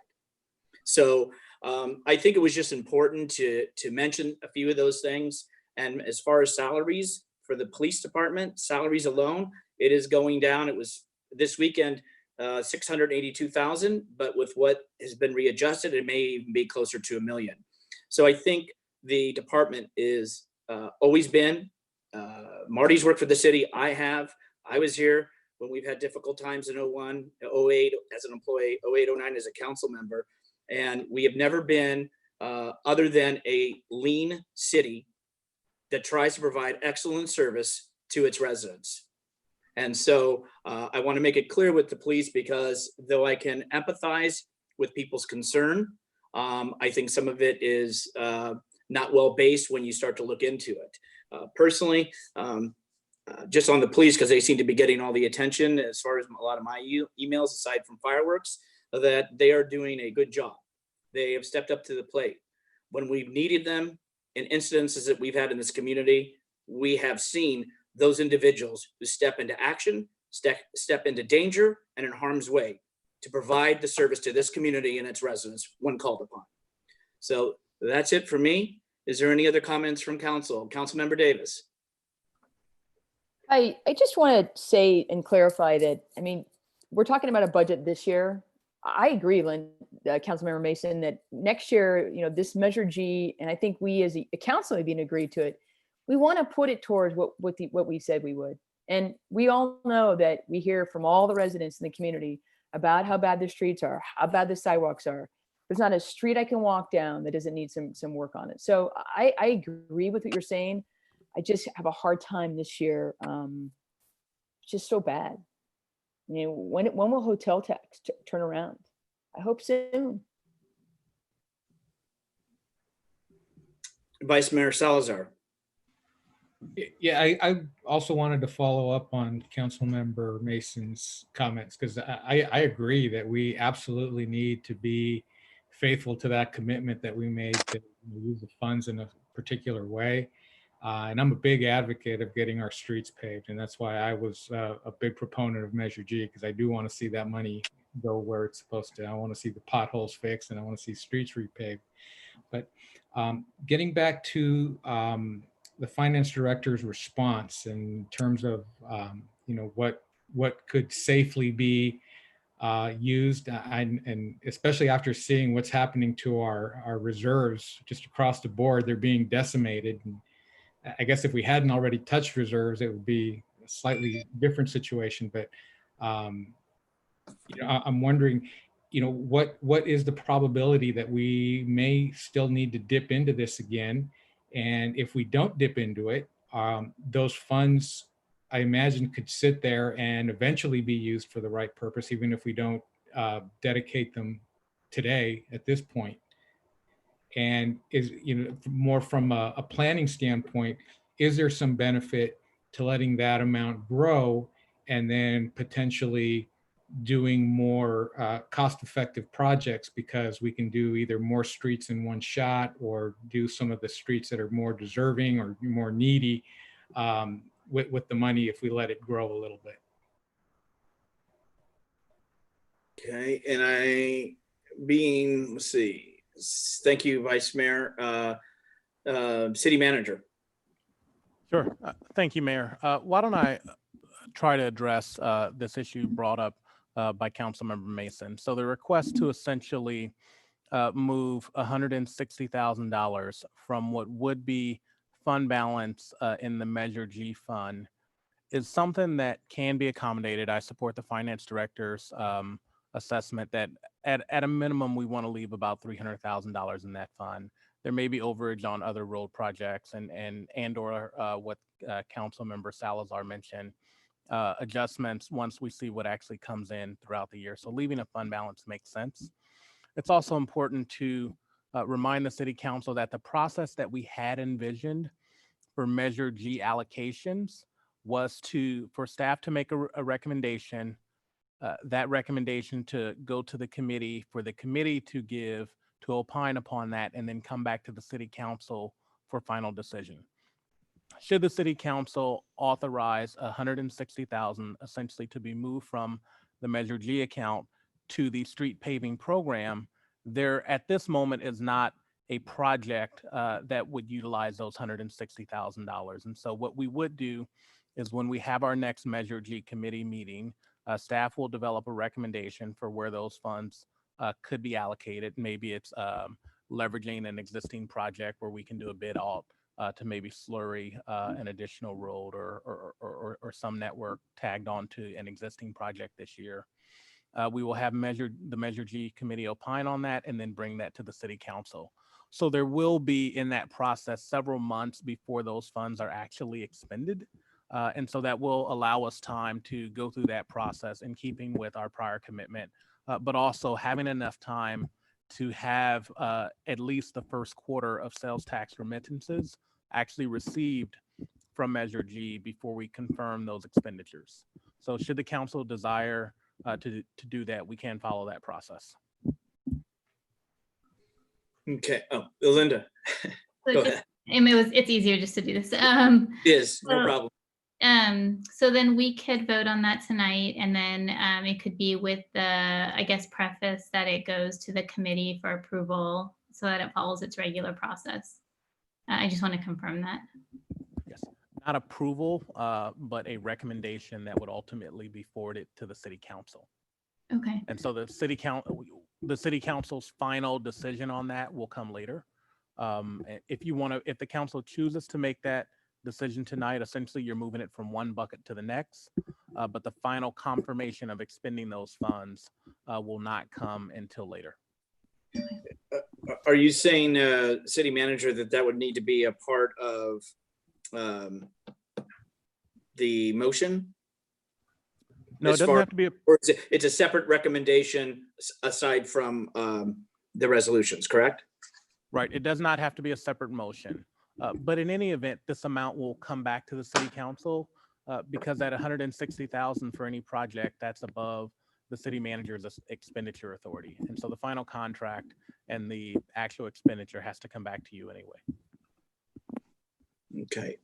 So I think it was just important to mention a few of those things. And as far as salaries for the police department, salaries alone, it is going down. It was this weekend, 682,000, but with what has been readjusted, it may even be closer to $1 million. So I think the department is always been, Marty's worked for the city. I was here when we've had difficult times in 01, 08 as an employee, 08, 09 as a council member. And we have never been other than a lean city that tries to provide excellent service to its residents. And so I want to make it clear with the police, because though I can empathize with people's concern, I think some of it is not well-based when you start to look into it. Personally, just on the police, because they seem to be getting all the attention as far as a lot of my emails, aside from fireworks, that they are doing a good job. They have stepped up to the plate. When we've needed them in incidences that we've had in this community, we have seen those individuals who step into action, step into danger and in harm's way to provide the service to this community and its residents when called upon. So that's it for me. Is there any other comments from council? Councilmember Davis. I just want to say and clarify that, I mean, we're talking about a budget this year. I agree, Councilmember Mason, that next year, this Measure G, and I think we as a council have been agreed to it, we want to put it towards what we said we would. And we all know that we hear from all the residents in the community about how bad the streets are, how bad the sidewalks are. There's not a street I can walk down that doesn't need some work on it. So I agree with what you're saying. I just have a hard time this year. It's just so bad. When will hotel tax turn around? I hope soon. Vice Mayor Salazar. Yeah, I also wanted to follow up on Councilmember Mason's comments, because I agree that we absolutely need to be faithful to that commitment that we made to use the funds in a particular way. And I'm a big advocate of getting our streets paved. And that's why I was a big proponent of Measure G, because I do want to see that money go where it's supposed to. I want to see the potholes fixed and I want to see streets repaved. But getting back to the finance director's response in terms of, what could safely be used, and especially after seeing what's happening to our reserves just across the board. They're being decimated. And I guess if we hadn't already touched reserves, it would be a slightly different situation. But I'm wondering, what is the probability that we may still need to dip into this again? And if we don't dip into it, those funds, I imagine, could sit there and eventually be used for the right purpose, even if we don't dedicate them today at this point. And is, more from a planning standpoint, is there some benefit to letting that amount grow and then potentially doing more cost-effective projects, because we can do either more streets in one shot or do some of the streets that are more deserving or more needy with the money if we let it grow a little bit. Okay, and let's see. Thank you, Vice Mayor. City Manager. Sure. Thank you, Mayor. Why don't I try to address this issue brought up by Councilmember Mason. So the request to essentially move $160,000 from what would be fund balance in the Measure G fund is something that can be accommodated. I support the finance director's assessment that at a minimum, we want to leave about $300,000 in that fund. There may be overage on other road projects and or what Councilmember Salazar mentioned, adjustments once we see what actually comes in throughout the year. So leaving a fund balance makes sense. It's also important to remind the City Council that the process that we had envisioned for Measure G allocations was for staff to make a recommendation, that recommendation to go to the committee, for the committee to opine upon that, and then come back to the City Council for final decision. Should the City Council authorize $160,000 essentially to be moved from the Measure G account to the street paving program, there at this moment is not a project that would utilize those $160,000. And so what we would do is, when we have our next Measure G committee meeting, staff will develop a recommendation for where those funds could be allocated. Maybe it's leveraging an existing project where we can do a bid alt to maybe slurry an additional road or some network tagged onto an existing project this year. We will have the Measure G committee opine on that and then bring that to the City Council. So there will be in that process several months before those funds are actually expended. And so that will allow us time to go through that process in keeping with our prior commitment, but also having enough time to have at least the first quarter of sales tax remittances actually received from Measure G before we confirm those expenditures. So should the council desire to do that, we can follow that process. Okay. Oh, Linda. Go ahead. It's easier just to do this. It is, no problem. So then we could vote on that tonight, and then it could be with the, I guess, preface that it goes to the committee for approval so that it follows its regular process. I just want to confirm that. Yes, not approval, but a recommendation that would ultimately be forwarded to the City Council. Okay. And so the City Council's final decision on that will come later. If the council chooses to make that decision tonight, essentially you're moving it from one bucket to the next, but the final confirmation of expending those funds will not come until later. Are you saying, City Manager, that would need to be a part of the motion? No, it doesn't have to be. Or it's a separate recommendation aside from the resolutions, correct? Right. It does not have to be a separate motion. But in any event, this amount will come back to the City Council because at $160,000 for any project, that's above the city manager's expenditure authority. And so the final contract and the actual expenditure has to come back to you anyway. Okay.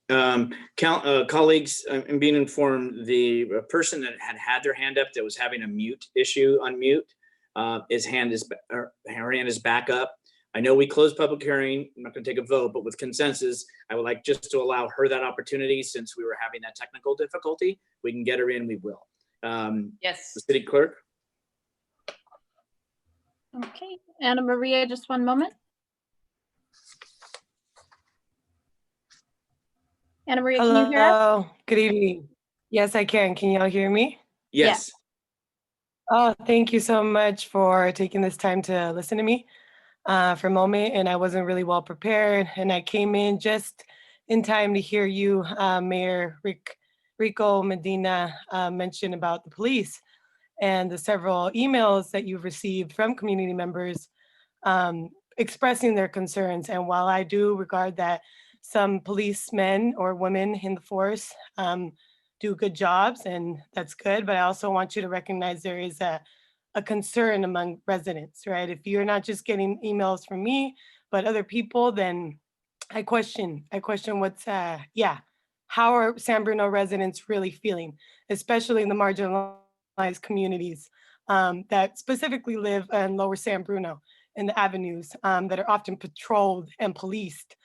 Colleagues, I'm being informed the person that had their hand up that was having a mute issue unmute. Her hand is back up. I know we closed public hearing. I'm not going to take a vote, but with consensus, I would like just to allow her that opportunity since we were having that technical difficulty. We can get her in, we will. Yes. The city clerk. Okay, Anna Maria, just one moment. Anna Maria, can you hear us? Hello, good evening. Yes, I can. Can y'all hear me? Yes. Oh, thank you so much for taking this time to listen to me for a moment. And I wasn't really well prepared. And I came in just in time to hear you, Mayor Rico Medina, mention about the police and the several emails that you've received from community members expressing their concerns. And while I do regard that some policemen or women in the force do good jobs, and that's good, but I also want you to recognize there is a concern among residents, right? If you're not just getting emails from me, but other people, then I question what's, how are San Bruno residents really feeling, especially in the marginalized communities that specifically live in Lower San Bruno in the avenues that are often patrolled and policed,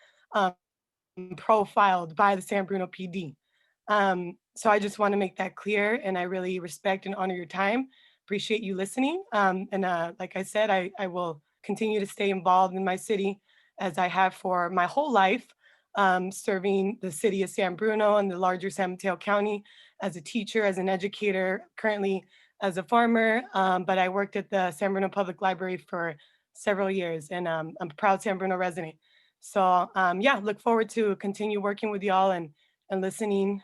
profiled by the San Bruno PD. So I just want to make that clear, and I really respect and honor your time. Appreciate you listening. Like I said, I will continue to stay involved in my city as I have for my whole life, serving the city of San Bruno and the larger San Mateo County as a teacher, as an educator, currently as a farmer, but I worked at the San Bruno Public Library for several years, and I'm a proud San Bruno resident. So look forward to continue working with y'all and listening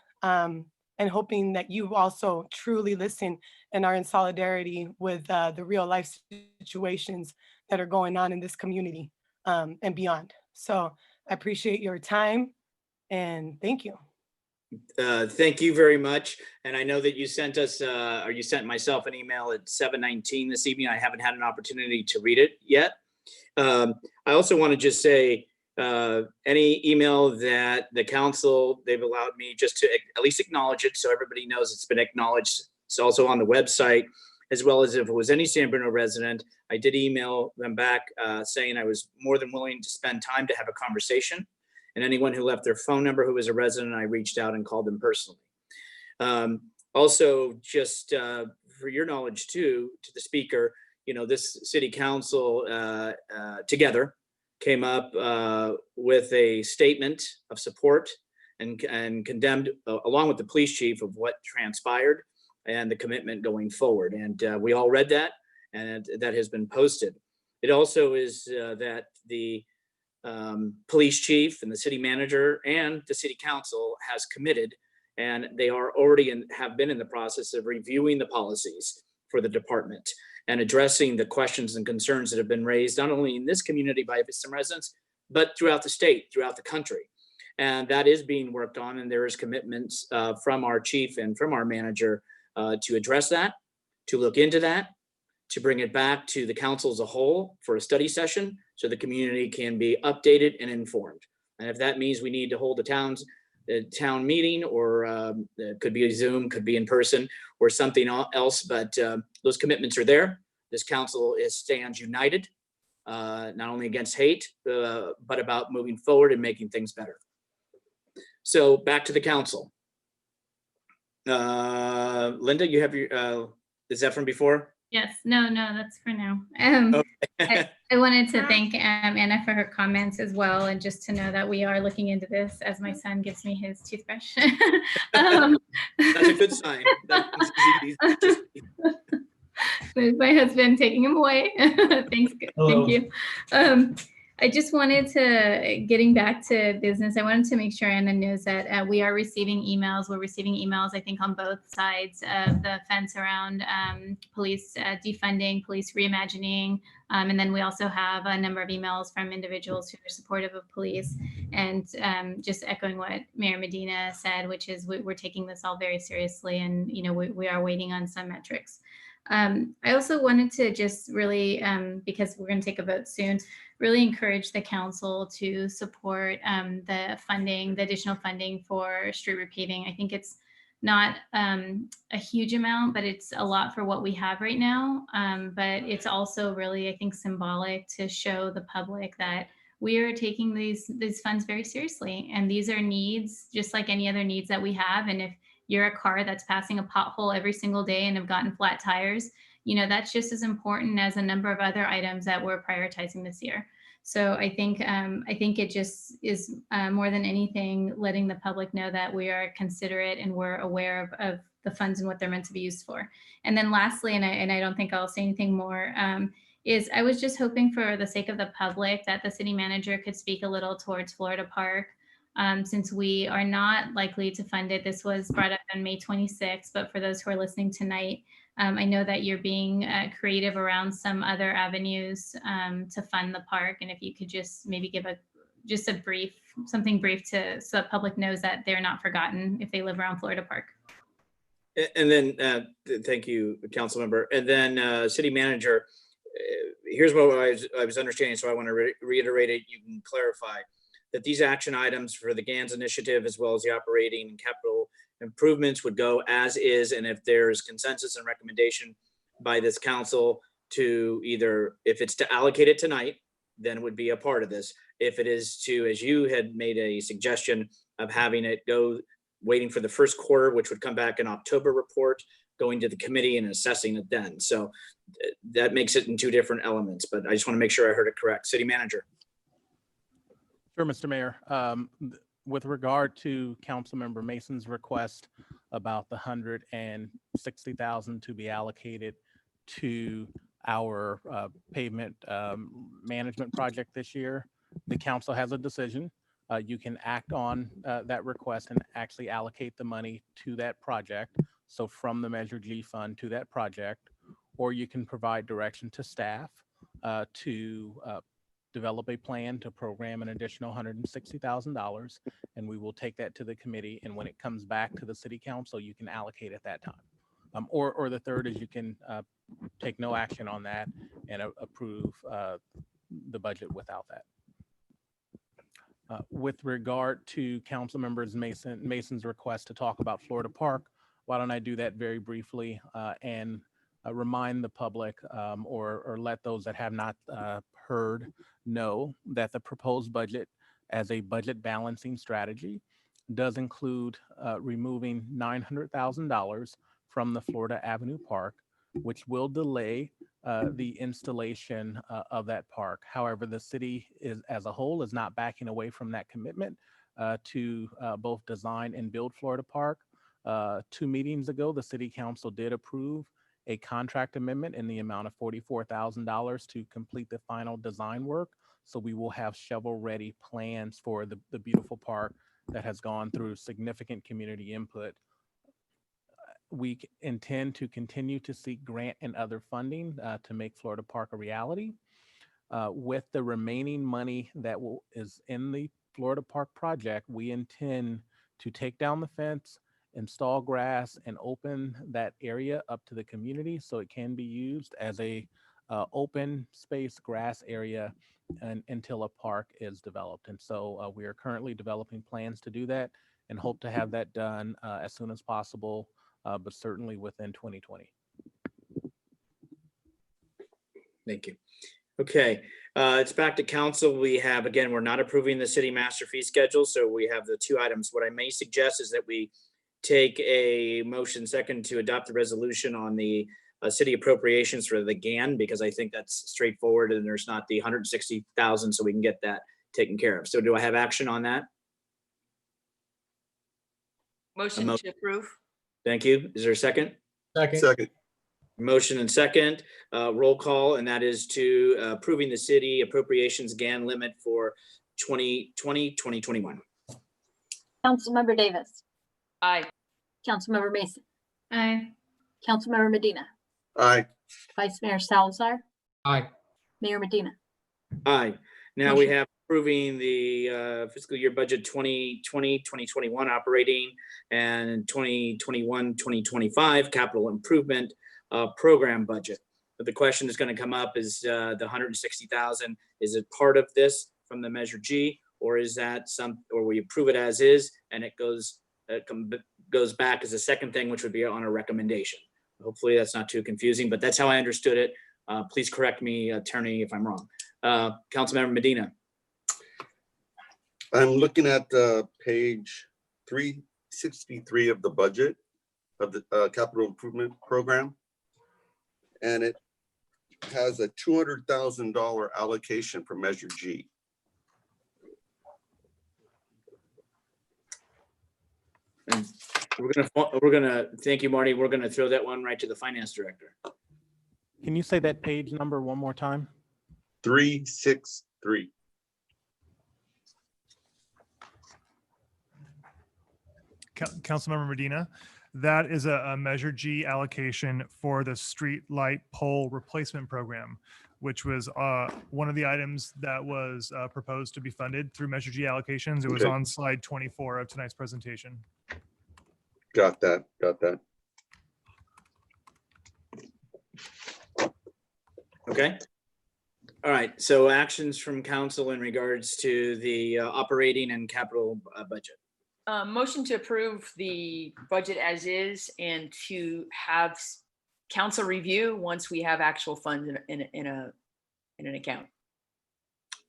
and hoping that you also truly listen and are in solidarity with the real life situations that are going on in this community and beyond. So I appreciate your time and thank you. Thank you very much. And I know that you sent us, or you sent myself an email at 7:19 this evening. I haven't had an opportunity to read it yet. I also want to just say, any email that the council, they've allowed me just to at least acknowledge it so everybody knows it's been acknowledged. It's also on the website, as well as if it was any San Bruno resident, I did email them back saying I was more than willing to spend time to have a conversation. And anyone who left their phone number who was a resident, I reached out and called them personally. Also, just for your knowledge too, to the speaker, you know, this city council together came up with a statement of support and condemned, along with the police chief, of what transpired and the commitment going forward. And we all read that, and that has been posted. It also is that the police chief and the city manager and the city council has committed, and they are already have been in the process of reviewing the policies for the department and addressing the questions and concerns that have been raised, not only in this community by some residents, but throughout the state, throughout the country. And that is being worked on, and there is commitments from our chief and from our manager to address that, to look into that, to bring it back to the council as a whole for a study session so the community can be updated and informed. And if that means we need to hold a town meeting, or it could be a Zoom, could be in person or something else, but those commitments are there. This council stands united, not only against hate, but about moving forward and making things better. So back to the council. Linda, you have your, is that from before? Yes, no, that's for now. I wanted to thank Anna for her comments as well, and just to know that we are looking into this as my son gives me his toothbrush. That's a good sign. My husband taking him away. Thanks. Hello. Thank you. I just wanted to, getting back to business, I wanted to make sure Anna knows that we are receiving emails. We're receiving emails, I think, on both sides of the fence around police defunding, police reimagining. And then we also have a number of emails from individuals who are supportive of police. And just echoing what Mayor Medina said, which is we're taking this all very seriously, and we are waiting on some metrics. I also wanted to just really, because we're going to take a vote soon, really encourage the council to support the funding, the additional funding for street repaving. I think it's not a huge amount, but it's a lot for what we have right now. But it's also really, I think, symbolic to show the public that we are taking these funds very seriously. And these are needs just like any other needs that we have. And if you're a car that's passing a pothole every single day and have gotten flat tires, you know, that's just as important as a number of other items that we're prioritizing this year. So I think it just is more than anything letting the public know that we are considerate and we're aware of the funds and what they're meant to be used for. And then lastly, and I don't think I'll say anything more, is I was just hoping for the sake of the public that the city manager could speak a little towards Florida Park. Since we are not likely to fund it. This was brought up on May 26th, but for those who are listening tonight, I know that you're being creative around some other avenues to fund the park. And if you could just maybe give something brief so the public knows that they're not forgotten if they live around Florida Park. And then, thank you, council member. And then city manager, here's what I was understanding. So I want to reiterate it. You can clarify that these action items for the GANS initiative, as well as the operating and capital improvements, would go as is. And if there's consensus and recommendation by this council to either, if it's to allocate it tonight, then it would be a part of this. If it is to, as you had made a suggestion of having it go, waiting for the first quarter, which would come back in October report, going to the committee and assessing it then. So that makes it in two different elements, but I just want to make sure I heard it correct. City manager. Sure, Mr. Mayor. With regard to Councilmember Mason's request about the $160,000 to be allocated to our pavement management project this year, the council has a decision. You can act on that request and actually allocate the money to that project. So from the Measure G fund to that project, or you can provide direction to staff to develop a plan to program an additional $160,000, and we will take that to the committee. And when it comes back to the city council, you can allocate at that time. Or the third is you can take no action on that and approve the budget without that. With regard to council members Mason's request to talk about Florida Park, why don't I do that very briefly and remind the public or let those that have not heard know that the proposed budget as a budget balancing strategy does include removing $900,000 from the Florida Avenue Park, which will delay the installation of that park. However, the city as a whole is not backing away from that commitment to both design and build Florida Park. 2 meetings ago, the city council did approve a contract amendment in the amount of $44,000 to complete the final design work. So we will have shovel-ready plans for the beautiful park that has gone through significant community input. We intend to continue to seek grant and other funding to make Florida Park a reality. With the remaining money that is in the Florida Park project, we intend to take down the fence, install grass, and open that area up to the community so it can be used as a open space grass area until a park is developed. And so we are currently developing plans to do that and hope to have that done as soon as possible, but certainly within 2020. Thank you. Okay, it's back to council. We have, again, we're not approving the city master fee schedule, so we have the 2 items. What I may suggest is that we take a motion second to adopt the resolution on the city appropriations for the GAN, because I think that's straightforward and there's not the $160,000, so we can get that taken care of. So do I have action on that? Motion to approve. Thank you. Is there a second? Second. Motion and second, roll call, and that is to approving the city appropriations GAN limit for 2020-2021. Councilmember Davis. Aye. Councilmember Mason. Aye. Councilmember Medina. Aye. Vice Mayor Salazar. Aye. Mayor Medina. Aye. Now we have approving the fiscal year budget 2020-2021 operating and 2021-2025 capital improvement program budget. But the question that's going to come up is the $160,000, is it part of this from the Measure G, or is that or we approve it as is and it goes goes back as a second thing, which would be on a recommendation. Hopefully that's not too confusing, but that's how I understood it. Please correct me, attorney, if I'm wrong. Councilmember Medina. I'm looking at page 363 of the budget of the capital improvement program. And it has a $200,000 allocation for Measure G. And we're gonna thank you, Marty. We're gonna throw that one right to the finance director. Can you say that page number one more time? 363. Councilmember Medina, that is a Measure G allocation for the street light pole replacement program, which was one of the items that was proposed to be funded through Measure G allocations. It was on slide 24 of tonight's presentation. Got that. Okay. All right. So actions from council in regards to the operating and capital budget. Motion to approve the budget as is and to have council review once we have actual funds in an account.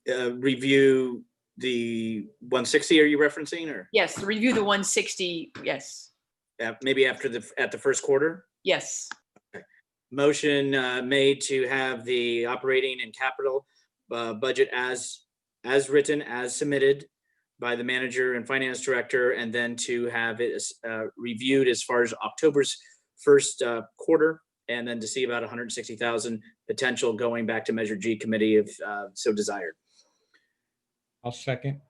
Review the 160, are you referencing, or? Yes, review the 160, yes. Maybe after at the first quarter? Yes. Okay. Motion made to have the operating and capital budget as written, as submitted by the manager and finance director, and then to have it reviewed as far as October's first quarter, and then to see about 160,000 potential going back to Measure G committee if so desired. I'll second.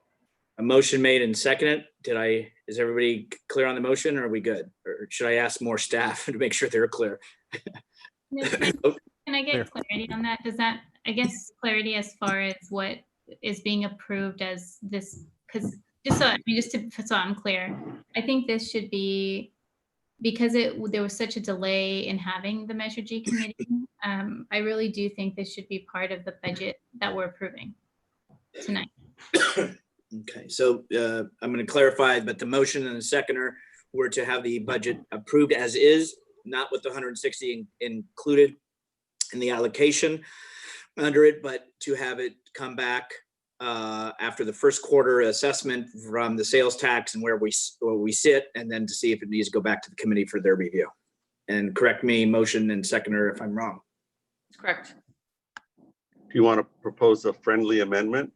A motion made and seconded. Is everybody clear on the motion, or are we good? Or should I ask more staff to make sure they're clear? Can I get clarity on that? Does that, I guess, clarity as far as what is being approved as this? Because so I'm clear, I think this should be, because there was such a delay in having the Measure G committee. I really do think this should be part of the budget that we're approving tonight. Okay, so I'm going to clarify, but the motion and the seconder were to have the budget approved as is, not with the 160 included in the allocation under it, but to have it come back after the first quarter assessment from the sales tax and where we sit, and then to see if it needs to go back to the committee for their review. And correct me, motion and seconder, if I'm wrong. Correct. Do you want to propose a friendly amendment?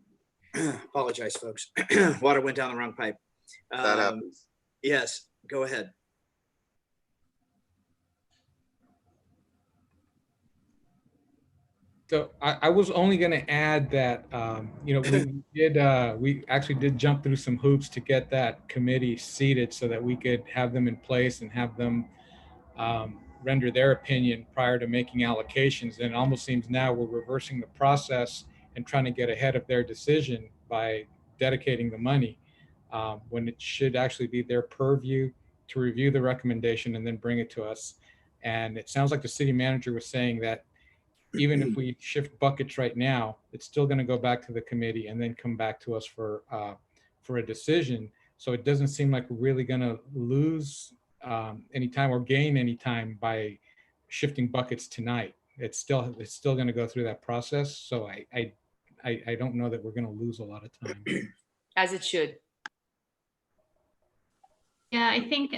Apologize, folks. Water went down the wrong pipe. That happens. Yes, go ahead. So I was only going to add that, we actually did jump through some hoops to get that committee seated so that we could have them in place and have them render their opinion prior to making allocations. And it almost seems now we're reversing the process and trying to get ahead of their decision by dedicating the money when it should actually be their purview to review the recommendation and then bring it to us. And it sounds like the city manager was saying that even if we shift buckets right now, it's still going to go back to the committee and then come back to us for a decision. So it doesn't seem like we're really going to lose any time or gain any time by shifting buckets tonight. It's still going to go through that process. So I don't know that we're going to lose a lot of time. As it should. Yeah, I think,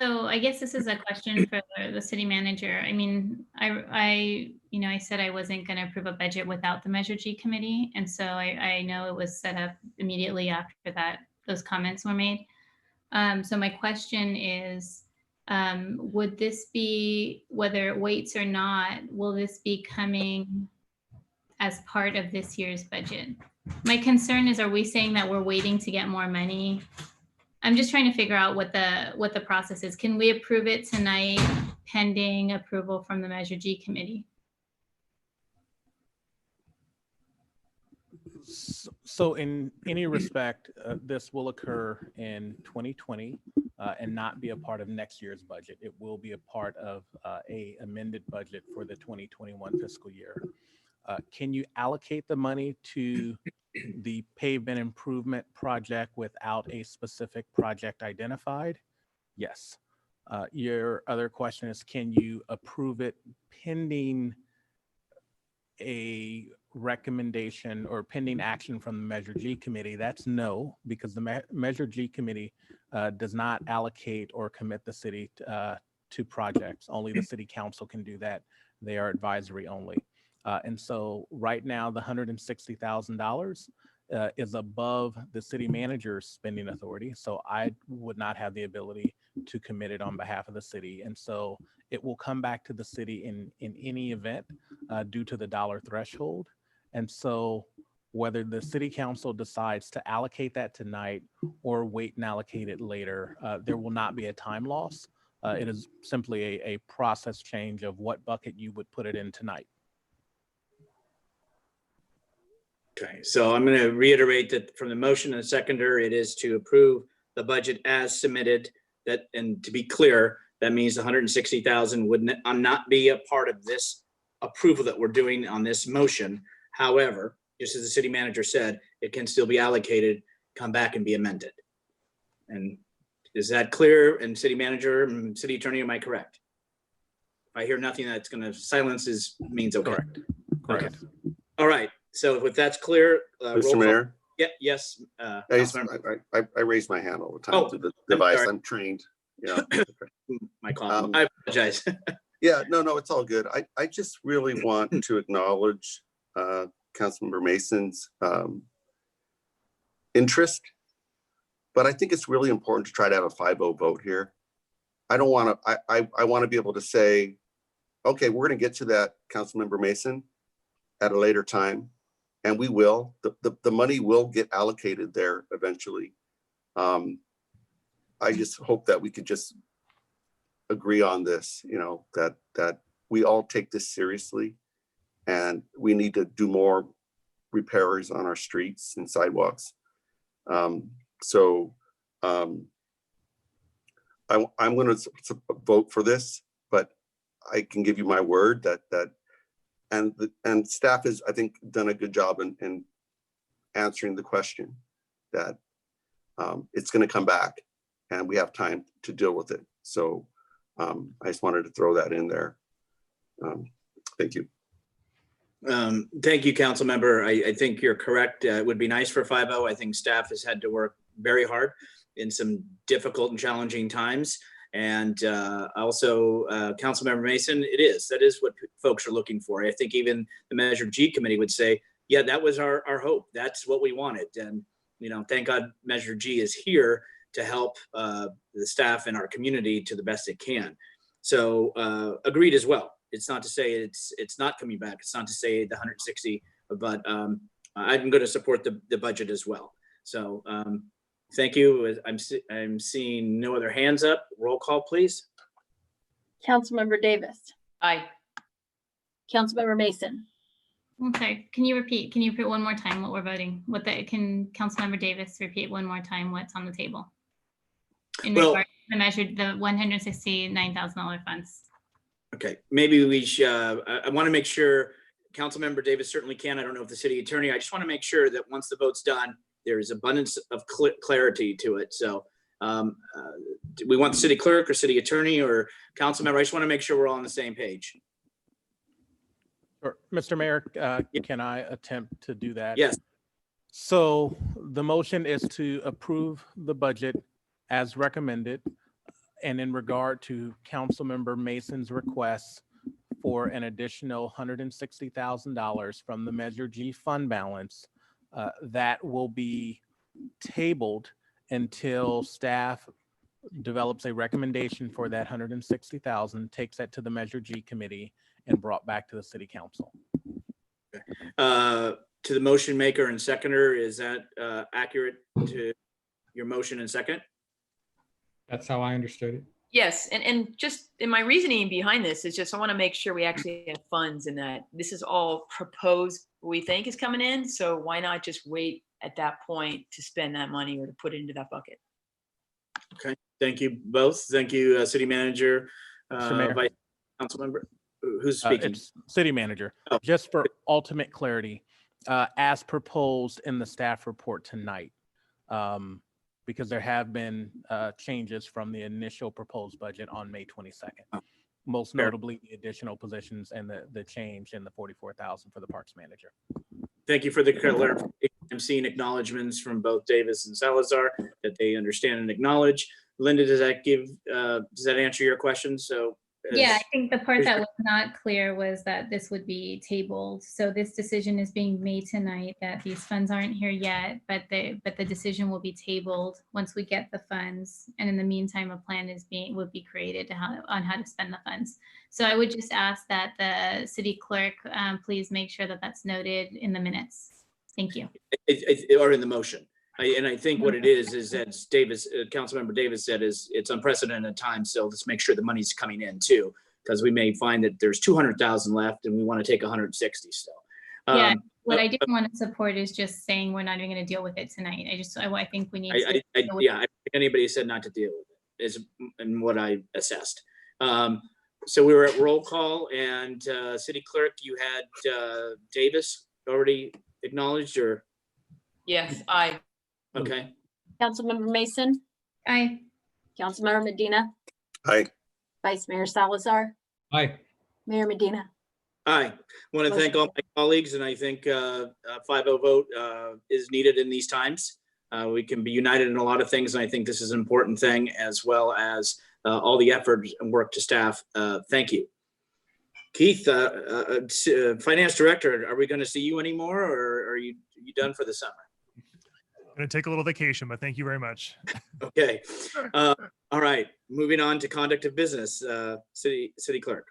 so I guess this is a question for the city manager. I mean, I said I wasn't going to approve a budget without the Measure G committee. And so I know it was set up immediately after that, those comments were made. So my question is, would this be, whether it waits or not, will this be coming as part of this year's budget? My concern is, are we saying that we're waiting to get more money? I'm just trying to figure out what the process is. Can we approve it tonight pending approval from the Measure G committee? So in any respect, this will occur in 2020 and not be a part of next year's budget. It will be a part of a amended budget for the 2021 fiscal year. Can you allocate the money to the pavement improvement project without a specific project identified? Yes. Your other question is, can you approve it pending a recommendation or pending action from the Measure G committee? That's no, because the Measure G committee does not allocate or commit the city to projects. Only the city council can do that. They are advisory only. And so right now, the $160,000 is above the city manager's spending authority. So I would not have the ability to commit it on behalf of the city. And so it will come back to the city in any event due to the dollar threshold. And so whether the city council decides to allocate that tonight or wait and allocate it later, there will not be a time loss. It is simply a process change of what bucket you would put it in tonight. Okay, so I'm going to reiterate that from the motion and seconder, it is to approve the budget as submitted. That, and to be clear, that means the 160,000 would not be a part of this approval that we're doing on this motion. However, just as the city manager said, it can still be allocated, come back and be amended. And is that clear? And city manager and city attorney, am I correct? If I hear nothing that's going to silence means okay. Correct. Correct. Okay. All right. So if that's clear, Mr. Mayor? Yeah, yes. I raise my hand all the time to the I'm device. sorry. I'm trained. Yeah. My call. I apologize. Yeah, no, it's all good. I just really want to acknowledge Councilmember Mason's interest, but I think it's really important to try to have a 5-0 vote here. I don't want to, I want to be able to say, okay, we're going to get to that, Councilmember Mason, at a later time. And we will, the money will get allocated there eventually. I just hope that we could just agree on this, you know, that we all take this seriously and we need to do more repairs on our streets and sidewalks. I'm going to vote for this, but I can give you my word that and staff has, I think, done a good job in answering the question that it's going to come back and we have time to deal with it. So I just wanted to throw that in there. Thank you. Thank you, council member. I think you're correct. It would be nice for 5-0. I think staff has had to work very hard in some difficult and challenging times. And also, Councilmember Mason, that is what folks are looking for. I think even the Measure G committee would say, yeah, that was our hope. That's what we wanted. And, you know, thank God Measure G is here to help the staff and our community to the best it can. So agreed as well. It's not to say it's not coming back. It's not to say the 160, but I'm going to support the budget as well. So thank you. I'm seeing no other hands up. Roll call, please. Councilmember Davis. Aye. Councilmember Mason. Okay, can you repeat one more time what we're voting? Can Councilmember Davis repeat one more time what's on the table? In regard to the $169,000 funds. Okay, maybe we should, I want to make sure Councilmember Davis certainly can. I don't know if the city attorney, I just want to make sure that once the vote's done, there is abundance of clarity to it. So do we want the city clerk or city attorney or council member? I just want to make sure we're all on the same page. Sure. Mr. Mayor, can I attempt to do that? Yes. So the motion is to approve the budget as recommended. And in regard to Councilmember Mason's request for an additional $160,000 from the Measure G fund balance, that will be tabled until staff develops a recommendation for that 160,000, takes that to the Measure G committee and brought back to the city council. To the motion maker and seconder, is that accurate to your motion and second? That's how I understood it. Yes, and just in my reasoning behind this is just I want to make sure we actually have funds and that this is all proposed we think is coming in. So why not just wait at that point to spend that money or to put it into that bucket? Okay, thank you both. Thank you, city manager, vice council member. Who's speaking? It's city manager. Oh. Just for ultimate clarity, as proposed in the staff report tonight, because there have been changes from the initial proposed budget on May 22nd. Most Fair. notably the additional positions and the change in the 44,000 for the parks manager. Thank you for the clarification. I'm seeing acknowledgements from both Davis and Salazar that they understand and acknowledge. Linda, does that answer your question? So yeah, I think the part that was not clear was that this would be tabled. So this decision is being made tonight that these funds aren't here yet, but the decision will be tabled once we get the funds. And in the meantime, a plan would be created on how to spend the funds. So I would just ask that the city clerk please make sure that that's noted in the minutes. Thank you. Or in the motion. I think what it is that Davis, Councilmember Davis said, is it's unprecedented time. So let's make sure the money's coming in too, because we may find that there's 200,000 left and we want to take 160 still. Yeah, what I didn't want to support is just saying we're not even going to deal with it tonight. I think we need to. I think anybody said not to deal with it is and what I assessed. So we were at roll call, and city clerk, you had Davis already acknowledged, or? Yes, aye. Okay. Councilmember Mason, Aye. Councilmember Medina, Aye. Vice Mayor Salazar, Aye. Mayor Medina. Aye. Want to thank all my colleagues, and I think a 5-0 vote is needed in these times. We can be united in a lot of things, and I think this is an important thing, as well as all the effort and work to staff. Thank you. Keith, Finance Director, are we going to see you anymore, or are you done for the summer? I'm going to take a little vacation, but thank you very much. Okay. All right. Moving on to conduct of business. City Clerk.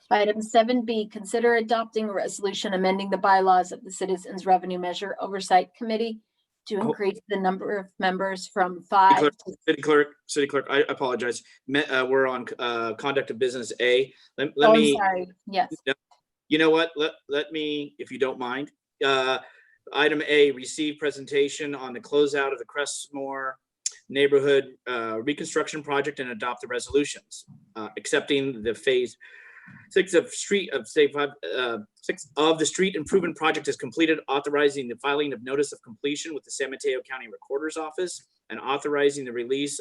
Item 7B, consider adopting a resolution amending the bylaws of the Citizens Revenue Measure Oversight Committee to increase the number of members from 5. City Clerk, I apologize. We're on conduct of business A. Let I'm me. sorry. Yes. You know what? Let me, if you don't mind. Item A, receive presentation on the closeout of the Crestmoor neighborhood reconstruction project and adopt the resolutions, accepting the phase 6 of the street improvement project is completed, authorizing the filing of notice of completion with the San Mateo County Recorder's Office, and authorizing the release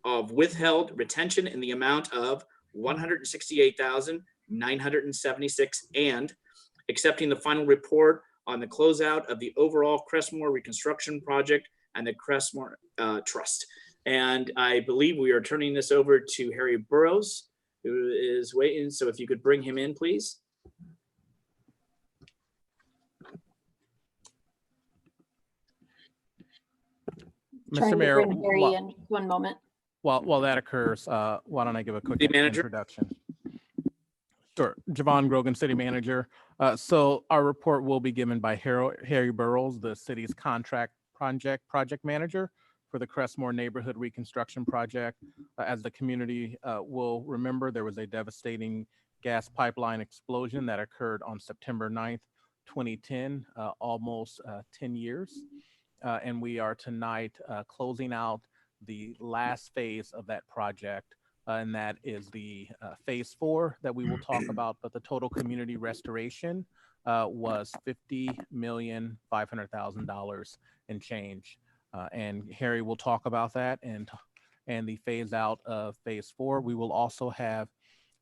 of withheld retention in the amount of $168,976, and accepting the final report on the closeout of the overall Crestmoor reconstruction project and the Crestmoor Trust. And I believe we are turning this over to Harry Burrows, who is waiting. So if you could bring him in, please. Trying Mr. to Mayor, bring Harry in. One moment. while that occurs, why don't I give a quick City Manager. introduction? Sure. Javon Grogan, City Manager. So our report will be given by Harry Burrows, the city's project manager for the Crestmoor Neighborhood Reconstruction Project. As the community will remember, there was a devastating gas pipeline explosion that occurred on September 9th, 2010, almost 10 years. And we are tonight closing out the last phase of that project. And that is the phase 4 that we will talk about, but the total community restoration was $50,500,000 and change. And Harry will talk about that and the phase out of phase 4. We will also have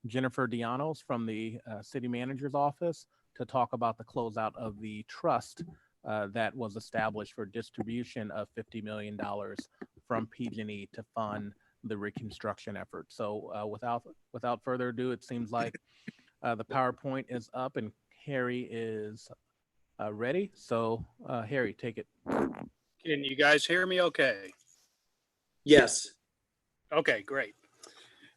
Jennifer Dianos from the city manager's office to talk about the closeout of the trust that was established for distribution of $50 million from PG&E to fund the reconstruction effort. So without further ado, it seems like the PowerPoint is up and Harry is ready. So Harry, take it. Can you guys hear me okay? Yes. Okay, great.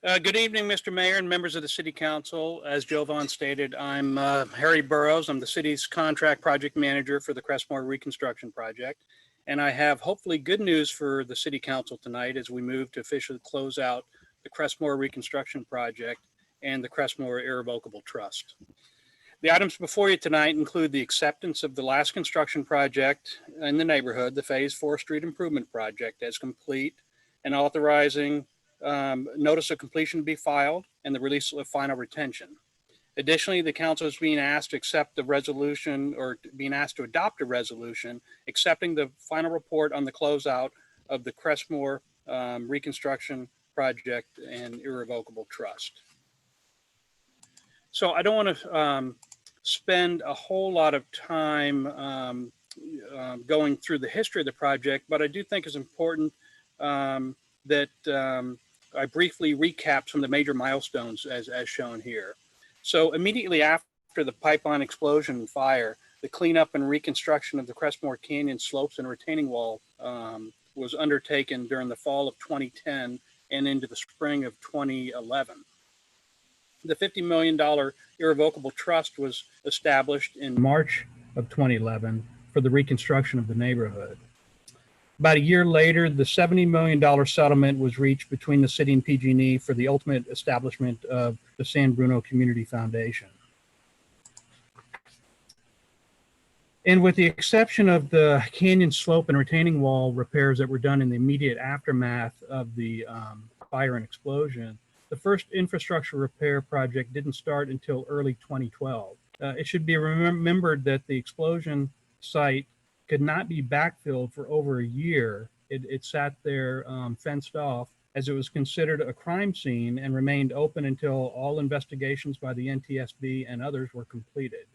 Good evening, Mr. Mayor and members of the City Council. As Jovan stated, I'm Harry Burrows. I'm the city's contract project manager for the Crestmoor Reconstruction Project. And I have hopefully good news for the City Council tonight as we move to officially close out the Crestmoor Reconstruction Project and the Crestmoor Irrevocable Trust. The items before you tonight include the acceptance of the last construction project in the neighborhood, the Phase 4 Street Improvement Project, as complete, and authorizing notice of completion to be filed and the release of final retention. Additionally, the council is being asked to accept the resolution, or being asked to adopt a resolution accepting the final report on the closeout of the Crestmoor Reconstruction Project and Irrevocable Trust. So I don't want to spend a whole lot of time going through the history of the project, but I do think it's important that I briefly recap some of the major milestones as shown here. So immediately after the pipeline explosion and fire, the cleanup and reconstruction of the Crestmoor Canyon slopes and retaining wall was undertaken during the fall of 2010 and into the spring of 2011. The $50 million irrevocable trust was established in March of 2011 for the reconstruction of the neighborhood. About a year later, the $70 million settlement was reached between the city and PG&E for the ultimate establishment of the San Bruno Community Foundation. And with the exception of the canyon slope and retaining wall repairs that were done in the immediate aftermath of the fire and explosion, the first infrastructure repair project didn't start until early 2012. It should be remembered that the explosion site could not be backfilled for over a year. It sat there fenced off as it was considered a crime scene and remained open until all investigations by the NTSB and others were completed.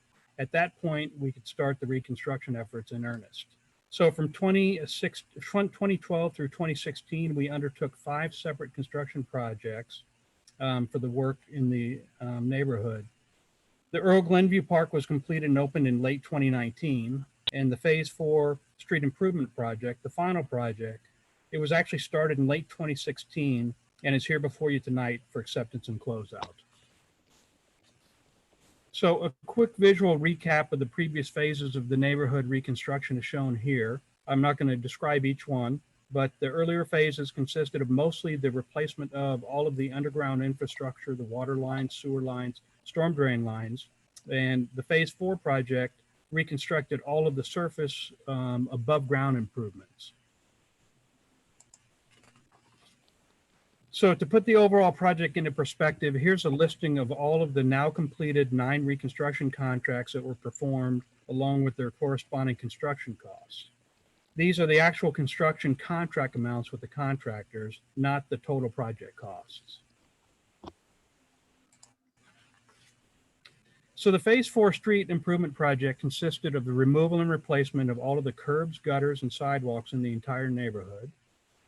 At that point, we could start the reconstruction efforts in earnest. So from 2012 through 2016, we undertook 5 separate construction projects for the work in the neighborhood. The Earl Glenview Park was completed and opened in late 2019, and the Phase 4 Street Improvement Project, the final project, it was actually started in late 2016 and is here before you tonight for acceptance and closeout. So a quick visual recap of the previous phases of the neighborhood reconstruction is shown here. I'm not going to describe each one, but the earlier phases consisted of mostly the replacement of all of the underground infrastructure, the water lines, sewer lines, storm drain lines, and the Phase 4 project reconstructed all of the surface above ground improvements. So to put the overall project into perspective, here's a listing of all of the now completed 9 reconstruction contracts that were performed along with their corresponding construction costs. These are the actual construction contract amounts with the contractors, not the total project costs. So the Phase 4 Street Improvement Project consisted of the removal and replacement of all of the curbs, gutters, and sidewalks in the entire neighborhood,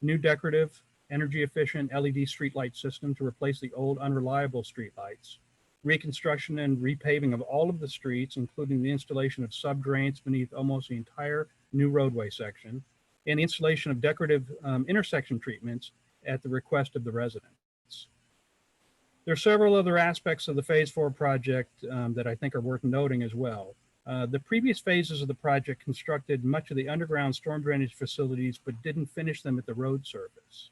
new decorative, energy-efficient LED streetlight system to replace the old unreliable streetlights, reconstruction and repaving of all of the streets, including the installation of sub-drains beneath almost the entire new roadway section, and the installation of decorative intersection treatments at the request of the residents. There are several other aspects of the Phase 4 project that I think are worth noting as well. The previous phases of the project constructed much of the underground storm drainage facilities, but didn't finish them at the road surface.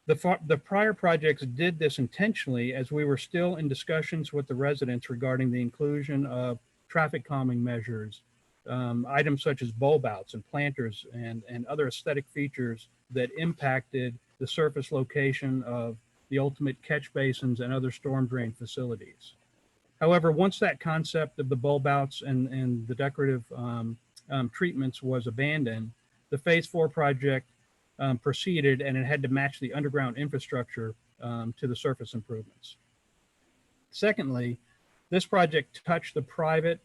The prior projects did this intentionally as we were still in discussions with the residents regarding the inclusion of traffic calming measures, items such as bulb outs and planters and other aesthetic features that impacted the surface location of the ultimate catch basins and other storm drain facilities. However, once that concept of the bulb outs and the decorative treatments was abandoned, the Phase 4 project proceeded, and it had to match the underground infrastructure to the surface improvements. Secondly, this project touched the private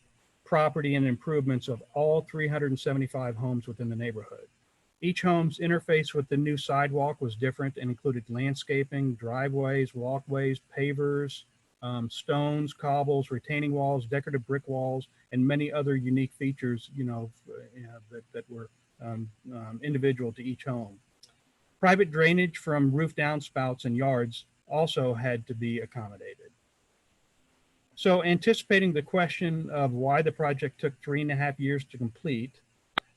property and improvements of all 375 homes within the neighborhood. Each home's interface with the new sidewalk was different and included landscaping, driveways, walkways, pavers, stones, cobbles, retaining walls, decorative brick walls, and many other unique features, that were individual to each home. Private drainage from roof downspouts and yards also had to be accommodated. So anticipating the question of why the project took 3.5 years to complete,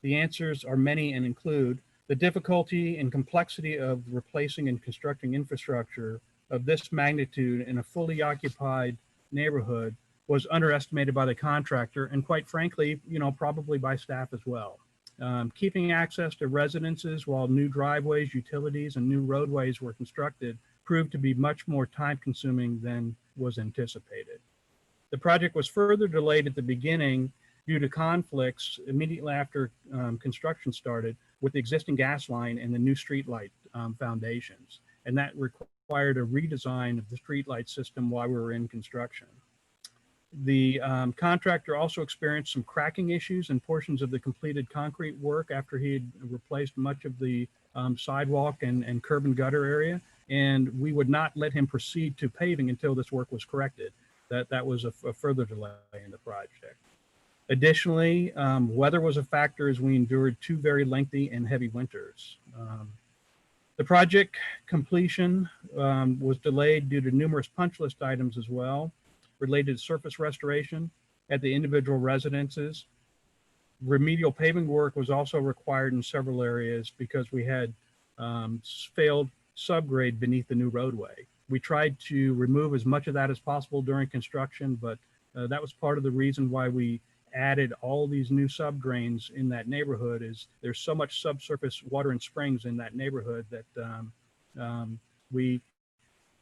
the answers are many and include the difficulty and complexity of replacing and constructing infrastructure of this magnitude in a fully occupied neighborhood was underestimated by the contractor and, quite frankly, probably by staff as well. Keeping access to residences while new driveways, utilities, and new roadways were constructed proved to be much more time-consuming than was anticipated. The project was further delayed at the beginning due to conflicts immediately after construction started with the existing gas line and the new streetlight foundations. And that required a redesign of the streetlight system while we were in construction. The contractor also experienced some cracking issues in portions of the completed concrete work after he had replaced much of the sidewalk and curb and gutter area. And we would not let him proceed to paving until this work was corrected. That was a further delay in the project. Additionally, weather was a factor as we endured 2 very lengthy and heavy winters. The project completion was delayed due to numerous punch list items as well, related to surface restoration at the individual residences. Remedial paving work was also required in several areas because we had failed subgrade beneath the new roadway. We tried to remove as much of that as possible during construction, but that was part of the reason why we added all these new subdrains in that neighborhood. Is there's so much subsurface water and springs in that neighborhood that we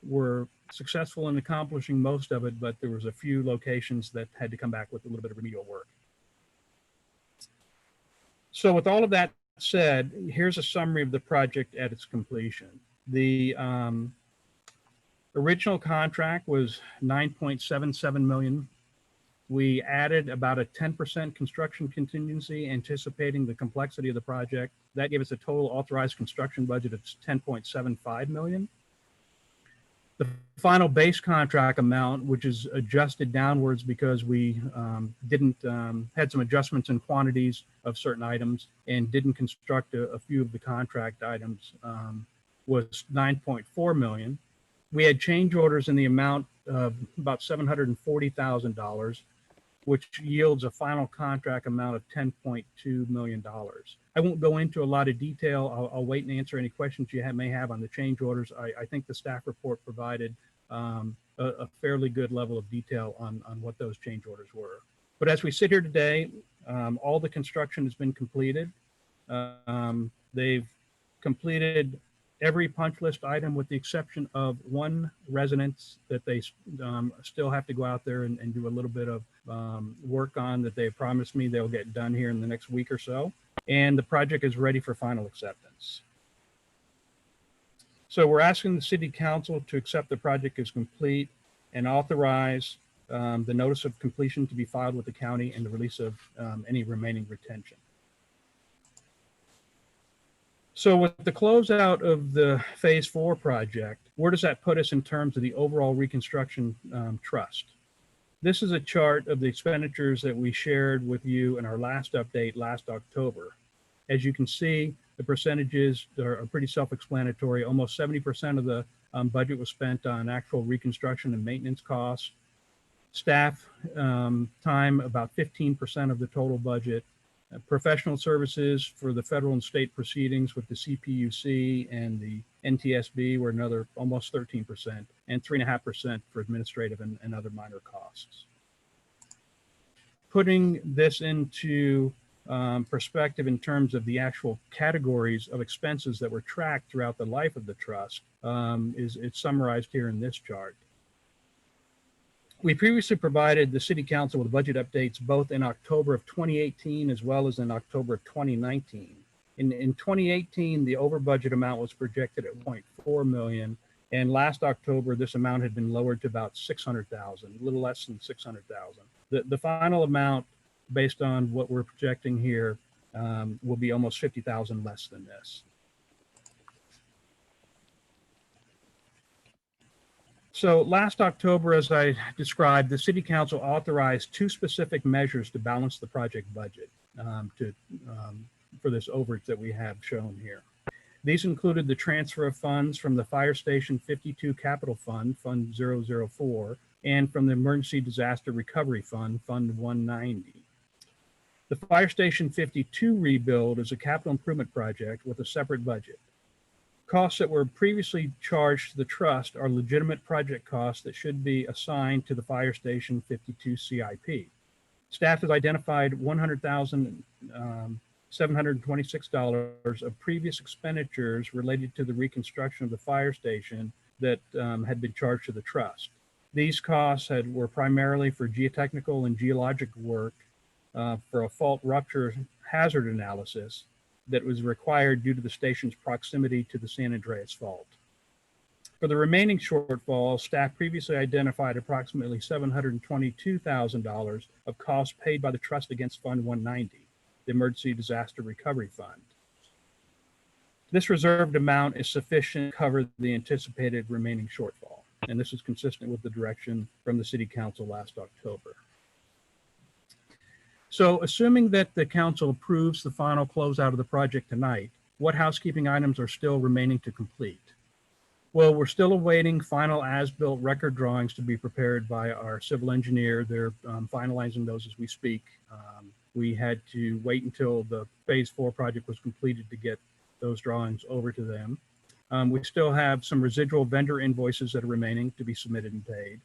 were successful in accomplishing most of it, but there was a few locations that had to come back with a little bit of remedial work. So with all of that said, here's a summary of the project at its completion. The original contract was $9.77 million. We added about a 10% construction contingency, anticipating the complexity of the project. That gave us a total authorized construction budget of $10.75 million. The final base contract amount, which is adjusted downwards because we had some adjustments in quantities of certain items and didn't construct a few of the contract items, was $9.4 million. We had change orders in the amount of about $740,000, which yields a final contract amount of $10.2 million. I won't go into a lot of detail. I'll wait and answer any questions you may have on the change orders. I think the staff report provided a fairly good level of detail on what those change orders were. But as we sit here today, all the construction has been completed. They've completed every punch list item with the exception of one residence that they still have to go out there and do a little bit of work on that they promised me they'll get done here in the next week or so. And the project is ready for final acceptance. So we're asking the City Council to accept the project as complete and authorize the notice of completion to be filed with the county and the release of any remaining retention. So with the closeout of the Phase 4 project, where does that put us in terms of the overall reconstruction trust? This is a chart of the expenditures that we shared with you in our last update last October. As you can see, the percentages are pretty self-explanatory. Almost 70% of the budget was spent on actual reconstruction and maintenance costs. Staff time, about 15% of the total budget. Professional services for the federal and state proceedings with the CPUC and the NTSB were another almost 13%, and 3.5% for administrative and other minor costs. Putting this into perspective in terms of the actual categories of expenses that were tracked throughout the life of the trust, it's summarized here in this chart. We previously provided the City Council with budget updates both in October of 2018 as well as in October of 2019. In 2018, the over budget amount was projected at $0.4 million, and last October, this amount had been lowered to about $600,000, a little less than $600,000. The final amount, based on what we're projecting here, will be almost $50,000 less than this. So last October, as I described, the City Council authorized 2 specific measures to balance the project budget for this overage that we have shown here. These included the transfer of funds from the Fire Station 52 Capital Fund, Fund 004, and from the Emergency Disaster Recovery Fund, Fund 190. The Fire Station 52 rebuild is a capital improvement project with a separate budget. Costs that were previously charged to the trust are legitimate project costs that should be assigned to the Fire Station 52 CIP. Staff has identified $100,726 of previous expenditures related to the reconstruction of the fire station that had been charged to the trust. These costs were primarily for geotechnical and geologic work for a fault rupture hazard analysis that was required due to the station's proximity to the San Andreas Fault. For the remaining shortfall, staff previously identified approximately $722,000 of costs paid by the trust against Fund 190, the Emergency Disaster Recovery Fund. This reserved amount is sufficient to cover the anticipated remaining shortfall, and this is consistent with the direction from the City Council last October. So assuming that the council approves the final closeout of the project tonight, what housekeeping items are still remaining to complete? Well, we're still awaiting final as-built record drawings to be prepared by our civil engineer. They're finalizing those as we speak. We had to wait until the Phase 4 project was completed to get those drawings over to them. We still have some residual vendor invoices that are remaining to be submitted and paid.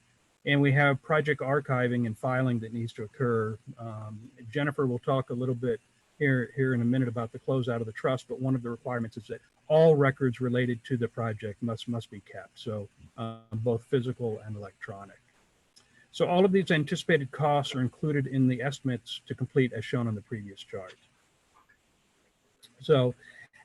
And we have project archiving and filing that needs to occur. Jennifer will talk a little bit here in a minute about the closeout of the trust, but one of the requirements is that all records related to the project must be kept, so both physical and electronic. So all of these anticipated costs are included in the estimates to complete as shown on the previous chart. So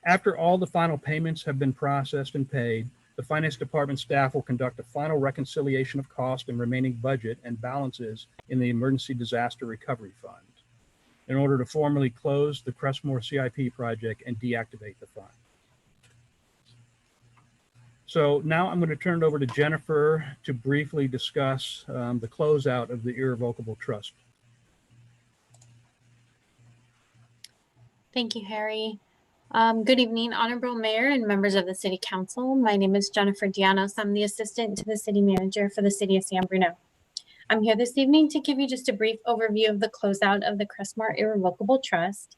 after all the final payments have been processed and paid, the Finance Department staff will conduct a final reconciliation of cost and remaining budget and balances in the Emergency Disaster Recovery Fund in order to formally close the Crestmoor CIP project and deactivate the fund. So now I'm going to turn it over to Jennifer to briefly discuss the closeout of the irrevocable trust. Thank you, Harry. Good evening, Honorable Mayor and members of the City Council. My name is Jennifer Dianos. I'm the Assistant to the City Manager for the City of San Bruno. I'm here this evening to give you just a brief overview of the closeout of the Crestmoor Irrevocable Trust.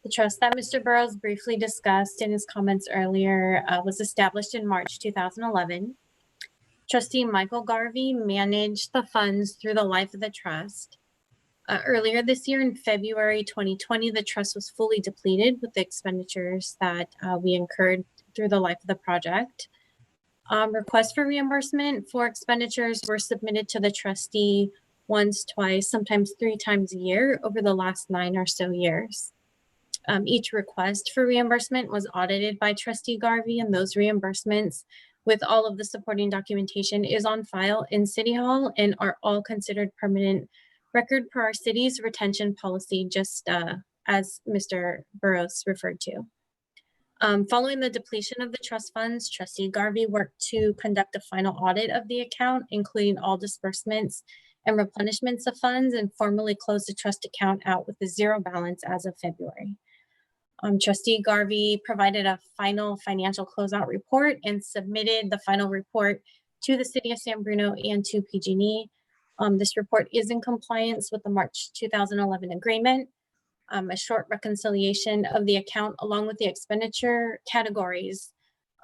The trust that Mr. Burrows briefly discussed in his comments earlier was established in March 2011. Trustee Michael Garvey managed the funds through the life of the trust. Earlier this year, in February 2020, the trust was fully depleted with the expenditures that we incurred through the life of the project. Requests for reimbursement for expenditures were submitted to the trustee once, twice, sometimes 3 times a year over the last 9 or so years. Each request for reimbursement was audited by Trustee Garvey, and those reimbursements with all of the supporting documentation is on file in City Hall and are all considered permanent record per our city's retention policy, just as Mr. Burrows referred to. Following the depletion of the trust funds, Trustee Garvey worked to conduct a final audit of the account, including all disbursements and replenishments of funds, and formally closed the trust account out with a 0 balance as of February. Trustee Garvey provided a final financial closeout report and submitted the final report to the City of San Bruno and to PG&E. This report is in compliance with the March 2011 agreement. A short reconciliation of the account along with the expenditure categories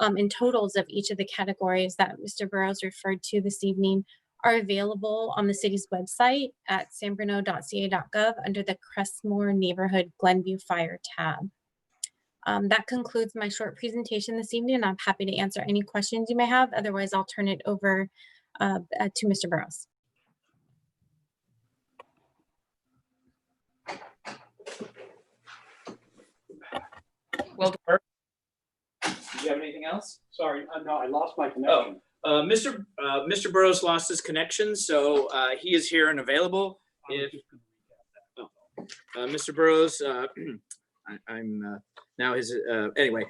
and totals of each of the categories that Mr. Burrows referred to this evening are available on the city's website at sanbruno.ca.gov under the Crestmoor Neighborhood Glenview Fire tab. That concludes my short presentation this evening, and I'm happy to answer any questions you may have. Otherwise, I'll turn it over to Mr. Burrows. Well, do you have anything else? Sorry, no, I lost my connection. Oh, Mr. Burrows lost his connection, so he is here and available. If Mr. Burrows, I'm now his anyway.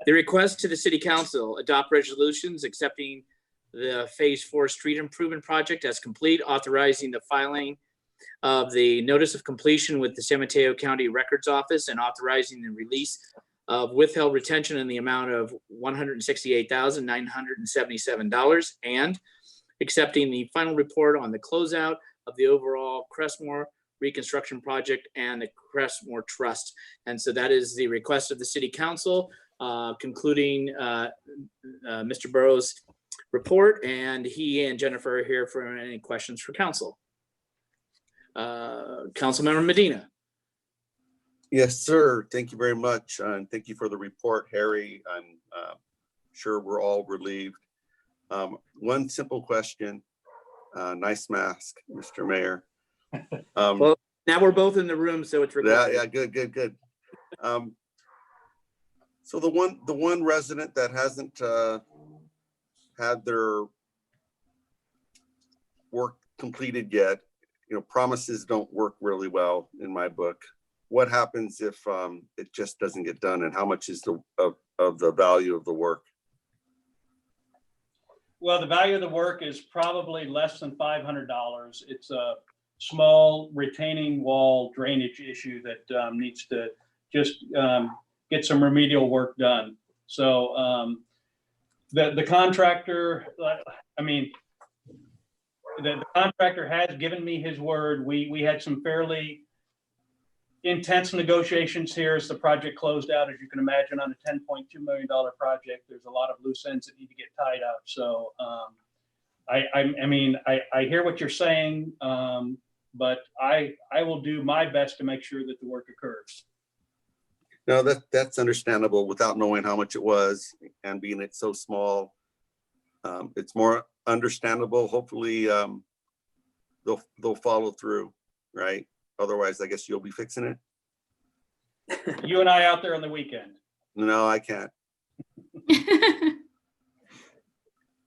The request to the City Council adopt resolutions accepting the Phase 4 street improvement project as complete, authorizing the filing of the notice of completion with the San Mateo County Records Office, and authorizing the release of withheld retention in the amount of $168,977, and accepting the final report on the closeout of the overall Crestmoor reconstruction project and the Crestmoor Trust. And so that is the request of the City Council, concluding Mr. Burrows' report, and he and Jennifer are here for any questions for council. Councilmember Medina. Yes, sir. Thank you very much. And thank you for the report, Harry. I'm sure we're all relieved. One simple question. Nice mask, Mr. Mayor. Well, now we're both in the room, so it's recorded. Yeah, good. So the one resident that hasn't had their work completed yet, promises don't work really well in my book. What happens if it just doesn't get done, and how much is of the value of the work? Well, the value of the work is probably less than $500. It's a small retaining wall drainage issue that needs to just get some remedial work done. So the contractor, the contractor has given me his word. We had some fairly intense negotiations here as the project closed out. As you can imagine, on a $10.2 million project, there's a lot of loose ends that need to get tied up. So I hear what you're saying, but I will do my best to make sure that the work occurs. No, that's understandable without knowing how much it was and being it so small. It's more understandable. Hopefully they'll follow through, right? Otherwise, I guess you'll be fixing it. You and I out there on the weekend. No, I can't.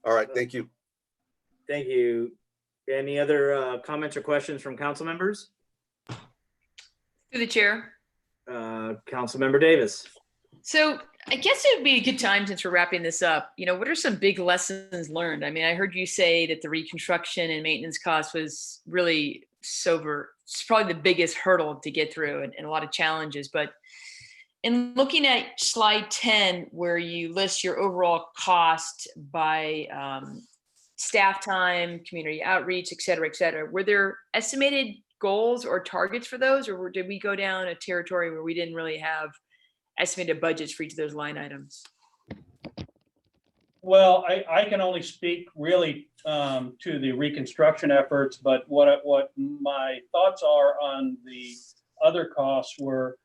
All right, thank you. Thank you. Any other comments or questions from council members? Through the chair. Councilmember Davis. So I guess it would be a good time, since we're wrapping this up, what are some big lessons learned? I mean, I heard you say that the reconstruction and maintenance cost was really it's probably the biggest hurdle to get through and a lot of challenges. But in looking at slide 10, where you list your overall cost by staff time, community outreach, et cetera, were there estimated goals or targets for those, or did we go down a territory where we didn't really have estimated budgets for each of those line items? Well, I can only speak really to the reconstruction efforts, but what my thoughts are on the other costs were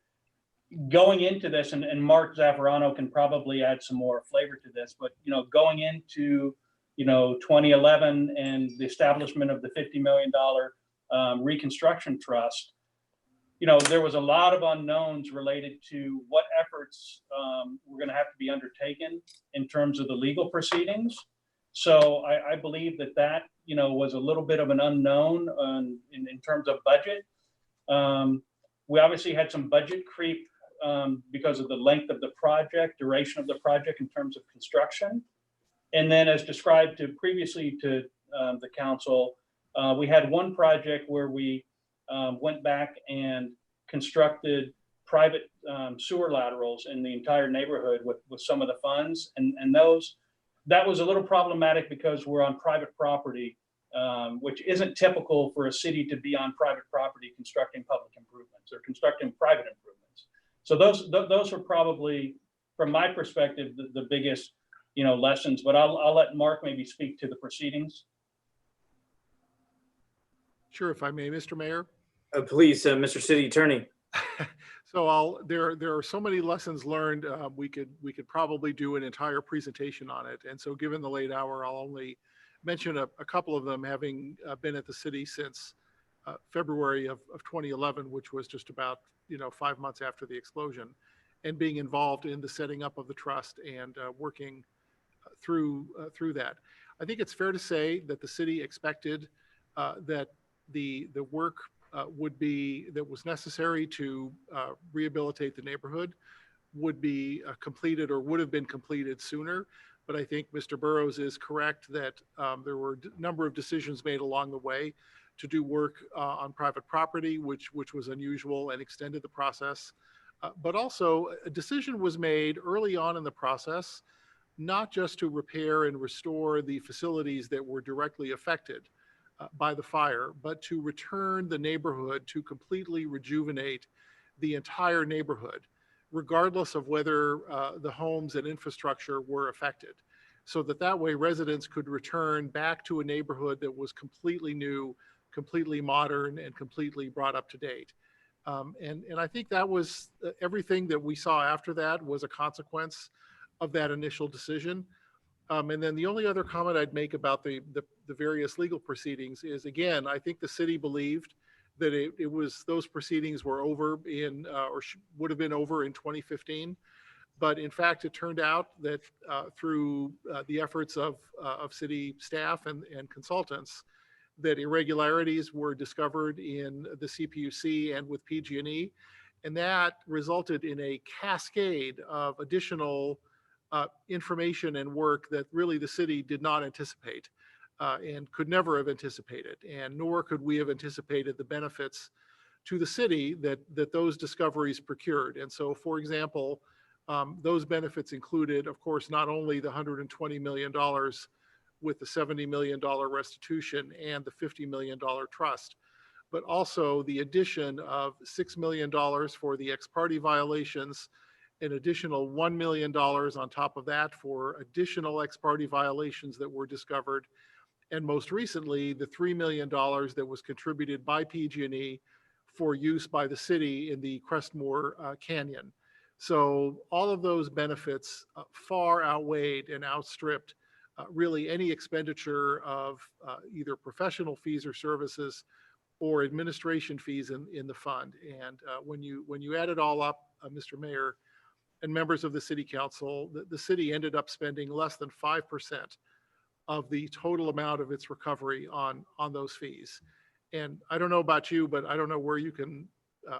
going into this, and Mark Zaffarano can probably add some more flavor to this, but going into 2011 and the establishment of the $50 million reconstruction trust, there was a lot of unknowns related to what efforts were going to have to be undertaken in terms of the legal proceedings. So I believe that was a little bit of an unknown in terms of budget. We obviously had some budget creep because of the length of the project, duration of the project in terms of construction. And then, as described previously to the council, we had one project where we went back and constructed private sewer laterals in the entire neighborhood with some of the funds. And that was a little problematic because we're on private property, which isn't typical for a city to be on private property constructing public improvements or constructing private improvements. So those were probably, from my perspective, the biggest lessons, but I'll let Mark maybe speak to the proceedings. Sure, if I may, Mr. Mayor. Please, Mr. City Attorney. So there are so many lessons learned. We could probably do an entire presentation on it. And so, given the late hour, I'll only mention a couple of them, having been at the city since February of 2011, which was just about 5 months after the explosion, and being involved in the setting up of the trust and working through that. I think it's fair to say that the city expected that the work that was necessary to rehabilitate the neighborhood would be completed or would have been completed sooner. But I think Mr. Burrows is correct that there were a number of decisions made along the way to do work on private property, which was unusual and extended the process. But also a decision was made early on in the process, not just to repair and restore the facilities that were directly affected by the fire, but to return the neighborhood, to completely rejuvenate the entire neighborhood, regardless of whether the homes and infrastructure were affected. So that way residents could return back to a neighborhood that was completely new, completely modern, and completely brought up to date. And I think that was everything that we saw after that was a consequence of that initial decision. And then the only other comment I'd make about the various legal proceedings is, again, I think the city believed that those proceedings were over would have been over in 2015. But in fact, it turned out that through the efforts of city staff and consultants, that irregularities were discovered in the CPUC and with PG&E. And that resulted in a cascade of additional information and work that really the city did not anticipate and could never have anticipated. And nor could we have anticipated the benefits to the city that those discoveries procured. And so, for example, those benefits included, of course, not only the $120 million with the $70 million restitution and the $50 million trust, but also the addition of $6 million for the ex parte violations, an additional $1 million on top of that for additional ex parte violations that were discovered, and most recently, the $3 million that was contributed by PG&E for use by the city in the Crestmoor Canyon. So all of those benefits far outweighed and outstripped really any expenditure of either professional fees or services or administration fees in the fund. And when you add it all up, Mr. Mayor and members of the City Council, the city ended up spending less than 5% of the total amount of its recovery on those fees. And I don't know about you, but I don't know where you can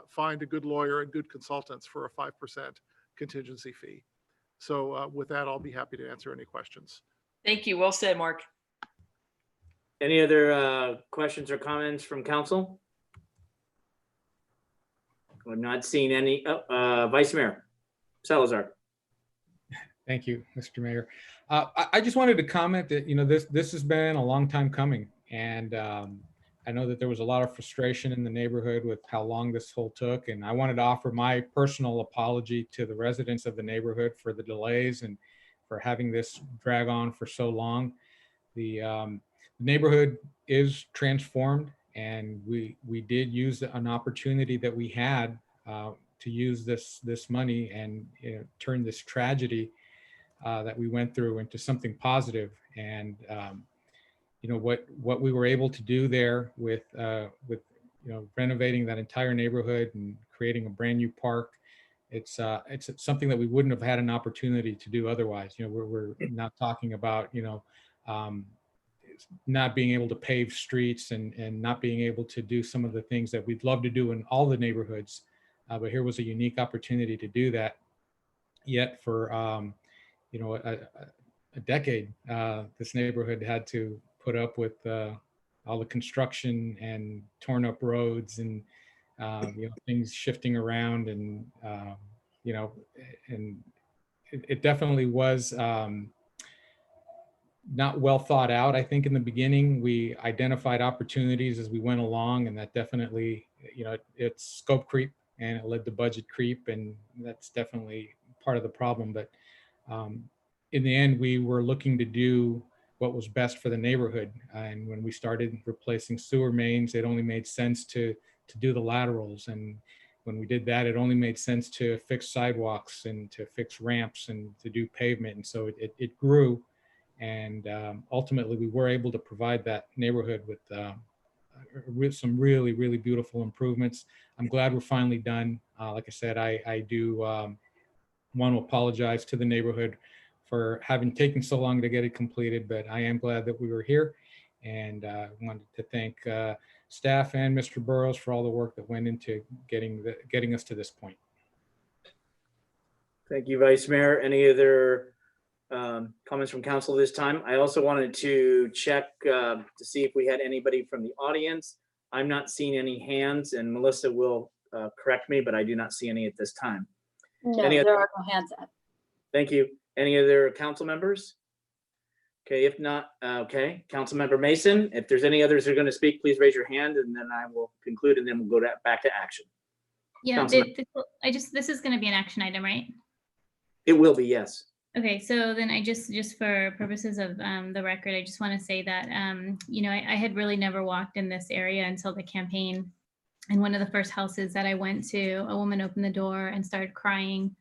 find a good lawyer and good consultants for a 5% contingency fee. So with that, I'll be happy to answer any questions. Thank you. Well said, Mark. Any other questions or comments from council? I'm not seeing any. Vice Mayor Salazar. Thank you, Mr. Mayor. I just wanted to comment that, you know, this has been a long time coming, and I know that there was a lot of frustration in the neighborhood with how long this whole took, and I wanted to offer my personal apology to the residents of the neighborhood for the delays and for having this drag on for so long. The neighborhood is transformed, and we did use an opportunity that we had to use this money and, you know, turn this tragedy that we went through into something positive. And you know, what we were able to do there with you know, renovating that entire neighborhood and creating a brand new park, it's something that we wouldn't have had an opportunity to do otherwise. You know, we're not talking about, you know, not being able to pave streets and not being able to do some of the things that we'd love to do in all the neighborhoods. But here was a unique opportunity to do that. Yet for, you know, a decade, this neighborhood had to put up with all the construction and torn up roads and, you know, things shifting around, and, you know, and it definitely was not well thought out. I think in the beginning, we identified opportunities as we went along, and that definitely, you know, it's scope creep and it led to budget creep, and that's definitely part of the problem. But in the end, we were looking to do what was best for the neighborhood. And when we started replacing sewer mains, it only made sense to do the laterals. And when we did that, it only made sense to fix sidewalks and to fix ramps and to do pavement. And so it grew. And ultimately, we were able to provide that neighborhood with some really, really beautiful improvements. I'm glad we're finally done. Like I said, I do want to apologize to the neighborhood for having taken so long to get it completed, but I am glad that we were here, and wanted to thank staff and Mr. Burrows for all the work that went into getting us to this point. Thank you, Vice Mayor. Any other comments from council this time? I also wanted to check to see if we had anybody from the audience. I'm not seeing any hands, and Melissa will correct me, but I do not see any at this time. No, Any there other? are no hands up. Thank you. Any other council members? Okay, if not, okay. Councilmember Mason, if there's any others who are going to speak, please raise your hand, and then I will conclude, and then we'll go back to action. Yeah, Councilmember. this is going to be an action item, right? It will be, yes. Okay, so then I just for purposes of the record, I just want to say that, you know, I had really never walked in this area until the campaign. And one of the first houses that I went to, a woman opened the door and started crying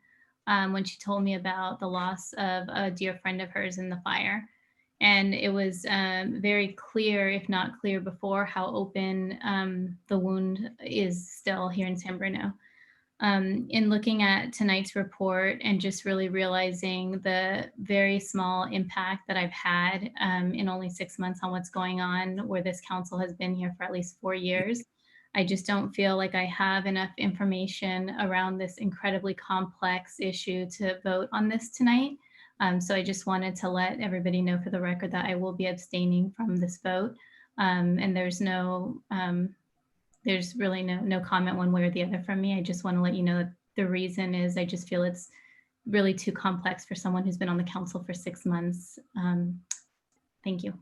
when she told me about the loss of a dear friend of hers in the fire. And it was very clear, if not clear before, how open the wound is still here in San Bruno. In looking at tonight's report and just really realizing the very small impact that I've had in only 6 months on what's going on, where this council has been here for at least 4 years, I just don't feel like I have enough information around this incredibly complex issue to vote on this tonight. So I just wanted to let everybody know for the record that I will be abstaining from this vote. And there's really no comment one way or the other from me. I just want to let you know that the reason is I just feel it's really too complex for someone who's been on the council for 6 months. Thank you.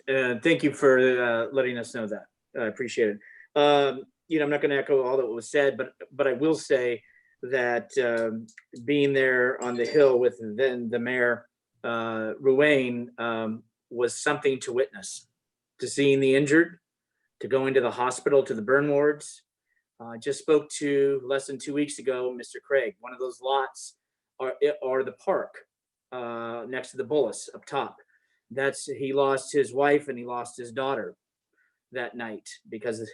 Thank you for letting us know that. I appreciate it. I'm not going to echo all that was said, but I will say that being there on the Hill with then the mayor, Ruane, was something to witness, to seeing the injured, to going to the hospital, to the burn wards. I just spoke to less than 2 weeks ago, Mr. Craig. One of those lots are the park next to the Bullis up top. He lost his wife and he lost his daughter that night because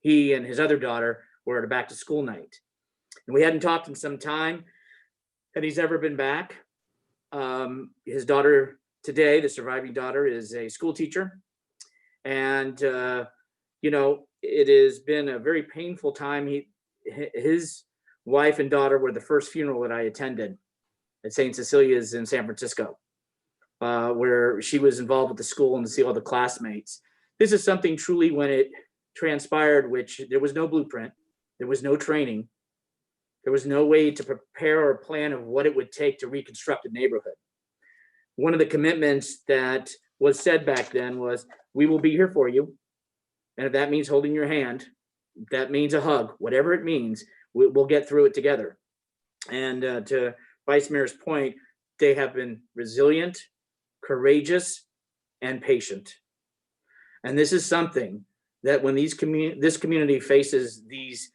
he and his other daughter were at a back to school night. And we hadn't talked in some time, and he's ever been back. His daughter today, the surviving daughter, is a school teacher. And, it has been a very painful time. His wife and daughter were the first funeral that I attended at St. Cecilia's in San Francisco, where she was involved with the school and to see all the classmates. This is something truly, when it transpired, which there was no blueprint, there was no training, there was no way to prepare or plan of what it would take to reconstruct a neighborhood. One of the commitments that was said back then was, we will be here for you. And if that means holding your hand, if that means a hug, whatever it means, we'll get through it together. And to Vice Mayor's point, they have been resilient, courageous, and patient. And this is something that when this community faces these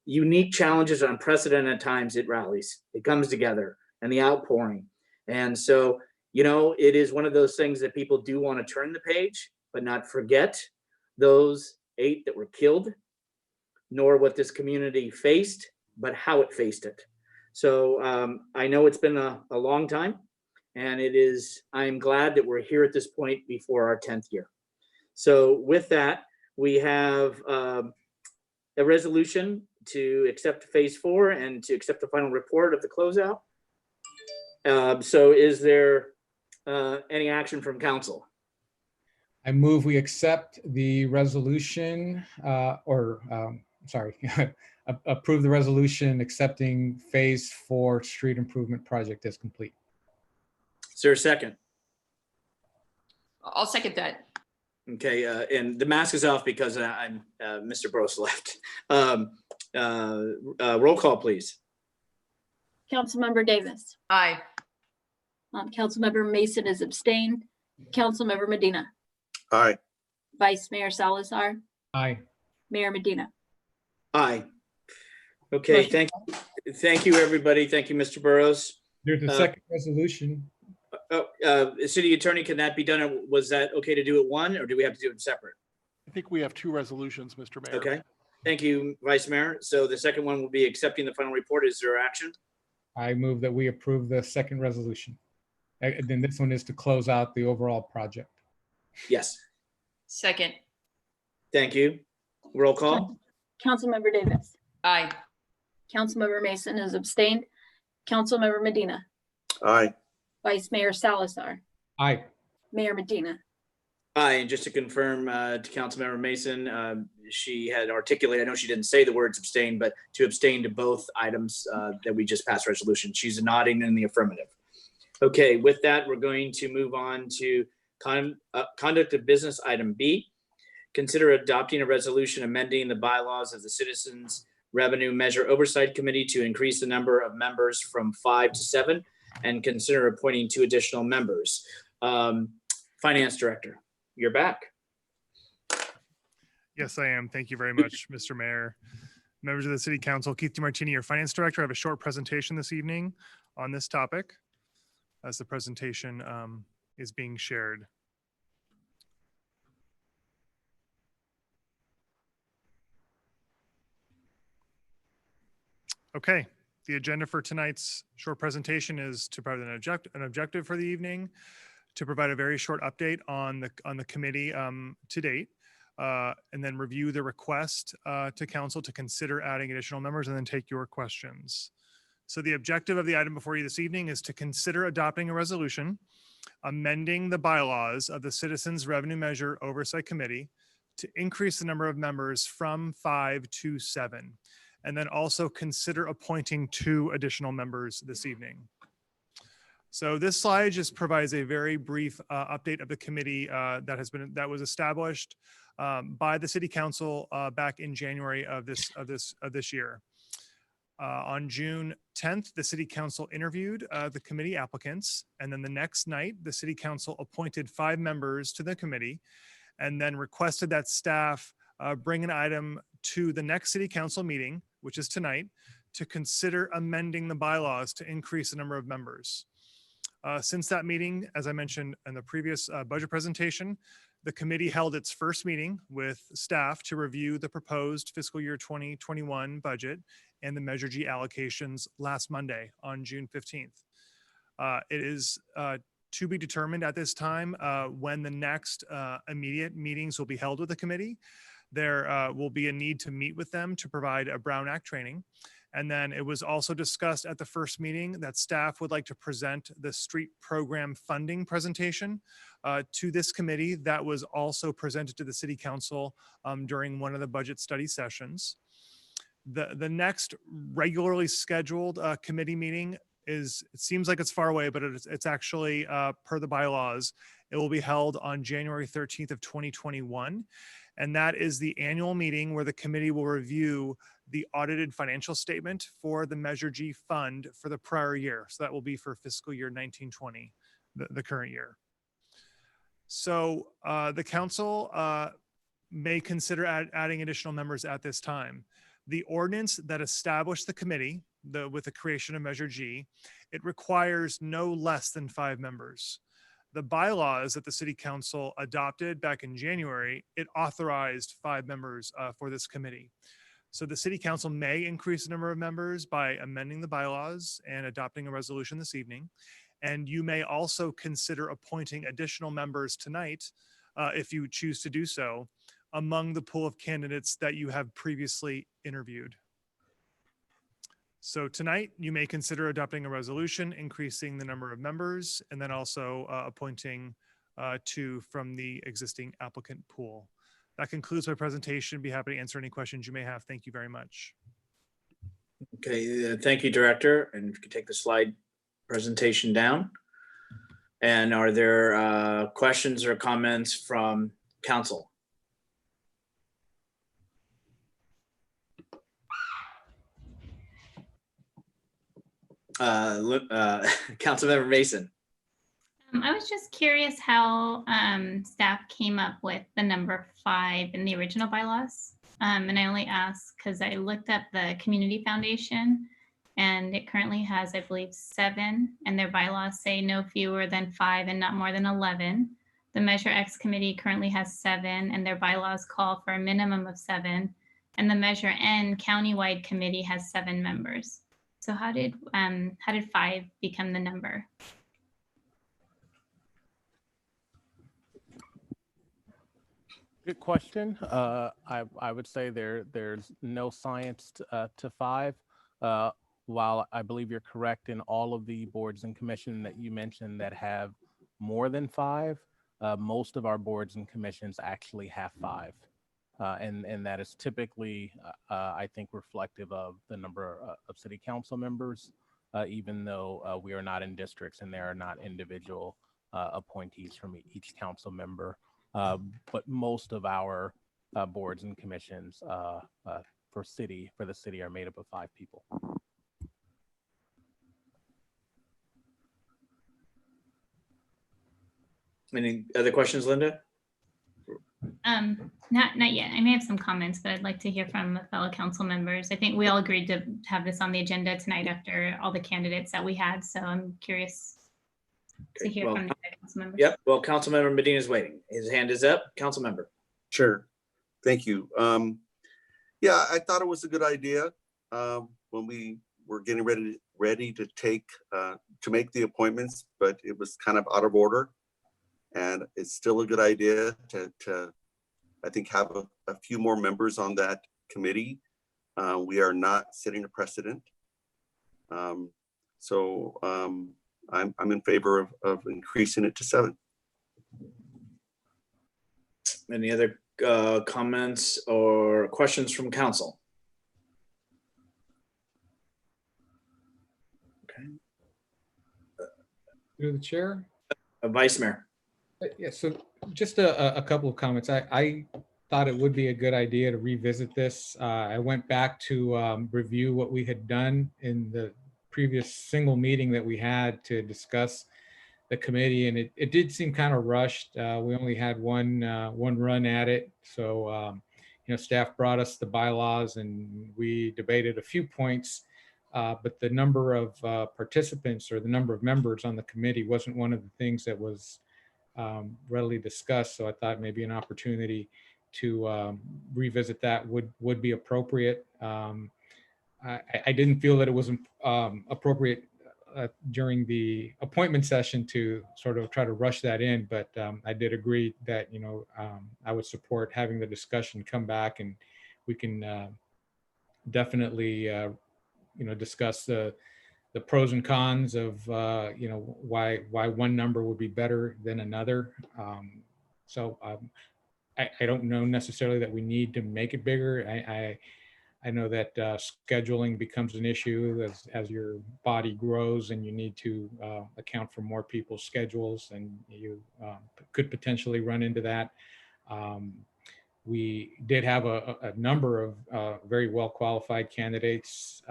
unique challenges, unprecedented times, it rallies, it comes together, and the outpouring. And so, it is one of those things that people do want to turn the page, but not forget those 8 that were killed, nor what this community faced, but how it faced it. So I know it's been a long time, and I'm glad that we're here at this point before our 10th year. So with that, we have a resolution to accept phase 4 and to accept the final report of the closeout. So is there any action from council? I move we accept the resolution approve the resolution accepting phase 4 street improvement project as complete. Is there a second? I'll second that. Okay, and the mask is off because Mr. Burrows left. Roll call, please. Councilmember Davis. Aye. Councilmember Mason is abstained. Councilmember Medina. Aye. Vice Mayor Salazar. Aye. Mayor Medina. Aye. Okay, thank you, everybody. Thank you, Mr. Burrows. There's a second resolution. City Attorney, can that be done? Was that okay to do it one, or do we have to do it separate? I think we have 2 resolutions, Mr. Mayor. Okay, thank you, Vice Mayor. So the second one will be accepting the final report. Is there action? I move that we approve the second resolution. And then this one is to close out the overall project. Yes. Second. Thank you. Roll call. Councilmember Davis. Aye. Councilmember Mason is abstained. Councilmember Medina. Aye. Vice Mayor Salazar. Aye. Mayor Medina. Aye, and just to confirm to Councilmember Mason, she had articulated, I know she didn't say the words abstain, but to abstain to both items that we just passed resolution. She's nodding in the affirmative. Okay, with that, we're going to move on to conduct of business item B. Consider adopting a resolution amending the bylaws of the Citizens Revenue Measure Oversight Committee to increase the number of members from 5 to 7 and consider appointing 2 additional members. Finance Director, you're back. Yes, I am. Thank you very much, Mr. Mayor. Members of the City Council, Keith DeMartini, your Finance Director. I have a short presentation this evening on this topic as the presentation is being shared. Okay, the agenda for tonight's short presentation is to provide an objective for the evening, to provide a very short update on the committee to date, and then review the request to council to consider adding additional members, and then take your questions. So the objective of the item before you this evening is to consider adopting a resolution amending the bylaws of the Citizens Revenue Measure Oversight Committee to increase the number of members from 5 to 7, and then also consider appointing 2 additional members this evening. So this slide just provides a very brief update of the committee that was established by the City Council back in January of this year. On June 10th, the City Council interviewed the committee applicants, and then the next night, the City Council appointed 5 members to the committee, and then requested that staff bring an item to the next City Council meeting, which is tonight, to consider amending the bylaws to increase the number of members. Since that meeting, as I mentioned in the previous budget presentation, the committee held its first meeting with staff to review the proposed fiscal year 2021 budget and the Measure G allocations last Monday on June 15th. It is to be determined at this time when the next immediate meetings will be held with the committee. There will be a need to meet with them to provide a Brown Act training. And then it was also discussed at the first meeting that staff would like to present the street program funding presentation to this committee. That was also presented to the City Council during one of the budget study sessions. The next regularly scheduled committee meeting it seems like it's far away, but it's actually per the bylaws. It will be held on January 13th of 2021. And that is the annual meeting where the committee will review the audited financial statement for the Measure G fund for the prior year. So that will be for fiscal year 1920, the current year. So the council may consider adding additional members at this time. The ordinance that established the committee with the creation of Measure G, it requires no less than 5 members. The bylaws that the City Council adopted back in January, it authorized 5 members for this committee. So the City Council may increase the number of members by amending the bylaws and adopting a resolution this evening. And you may also consider appointing additional members tonight if you choose to do so among the pool of candidates that you have previously interviewed. So tonight, you may consider adopting a resolution, increasing the number of members, and then also appointing 2 from the existing applicant pool. That concludes my presentation. Be happy to answer any questions you may have. Thank you very much. Okay, thank you, Director. And if you could take the slide presentation down. And are there questions or comments from council? Councilmember Mason. I was just curious how staff came up with the number 5 in the original bylaws. And I only asked because I looked up the Community Foundation and it currently has, I believe, 7, and their bylaws say no fewer than 5 and not more than 11. The Measure X committee currently has 7 and their bylaws call for a minimum of 7. And the Measure N countywide committee has 7 members. So how did 5 become the number? Good question. I would say there's no science to 5. While I believe you're correct in all of the boards and commissions that you mentioned that have more than 5, most of our boards and commissions actually have 5. And that is typically, I think, reflective of the number of city council members, even though we are not in districts and there are not individual appointees from each council member. But most of our boards and commissions for the city are made up of 5 people. Any other questions, Linda? Not yet. I may have some comments, but I'd like to hear from fellow council members. I think we all agreed to have this on the agenda tonight after all the candidates that we had. So I'm curious to hear from the other council members. Yep. Well, Councilmember Medina is waiting. His hand is up. Council member. Sure. Thank you. Yeah, I thought it was a good idea. when we were getting ready to take, to make the appointments, but it was kind of out of order. And it's still a good idea to I think, have a few more members on that committee. We are not setting a precedent. So I'm in favor of increasing it to 7. Any other comments or questions from council? Okay. Through the chair. Vice Mayor. Yeah, so just a couple of comments. I thought it would be a good idea to revisit this. I went back to review what we had done in the previous single meeting that we had to discuss the committee, and it did seem kind of rushed. We only had one run at it. So, staff brought us the bylaws and we debated a few points, but the number of participants or the number of members on the committee wasn't one of the things that was readily discussed. So I thought maybe an opportunity to revisit that would be appropriate. I didn't feel that it was appropriate during the appointment session to sort of try to rush that in, but I did agree that, I would support having the discussion come back, and we can definitely, discuss the pros and cons of, why one number would be better than another. So I don't know necessarily that we need to make it bigger. I know that scheduling becomes an issue as your body grows, and you need to account for more people's schedules, and you could potentially run into that. We did have a number of very well qualified candidates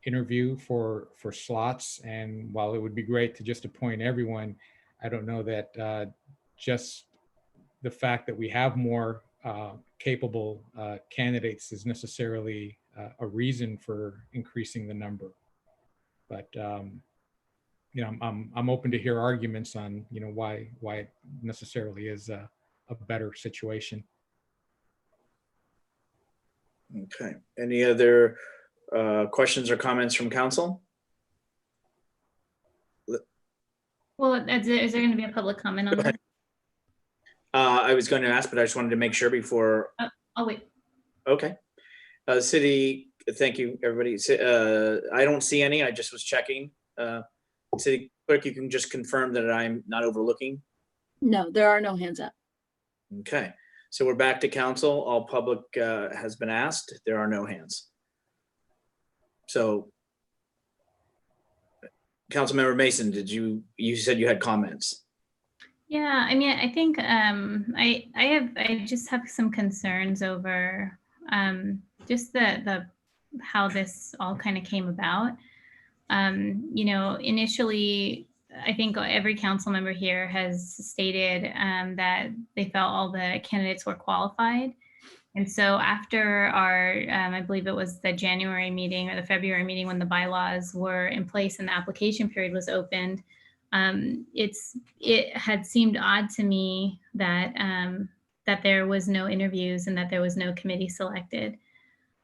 interview for slots, and while it would be great to just appoint everyone, I don't know that just the fact that we have more capable candidates is necessarily a reason for increasing the number. But I'm open to hear arguments on why it necessarily is a better situation. Okay. Any other questions or comments from council? Well, is there going to be a public comment on that? I was going to ask, but I just wanted to make sure before. I'll wait. Okay. City, thank you, everybody. I don't see any. I just was checking. City clerk, you can just confirm that I'm not overlooking. No, there are no hands up. Okay. So we're back to council. All public has been asked. There are no hands. So, Councilmember Mason, you said you had comments? Yeah, I mean, I think I just have some concerns over just the how this all kind of came about. Initially, I think every council member here has stated that they felt all the candidates were qualified. And so after our, I believe it was the January meeting or the February meeting when the bylaws were in place and the application period was opened, it had seemed odd to me that that there was no interviews and that there was no committee selected.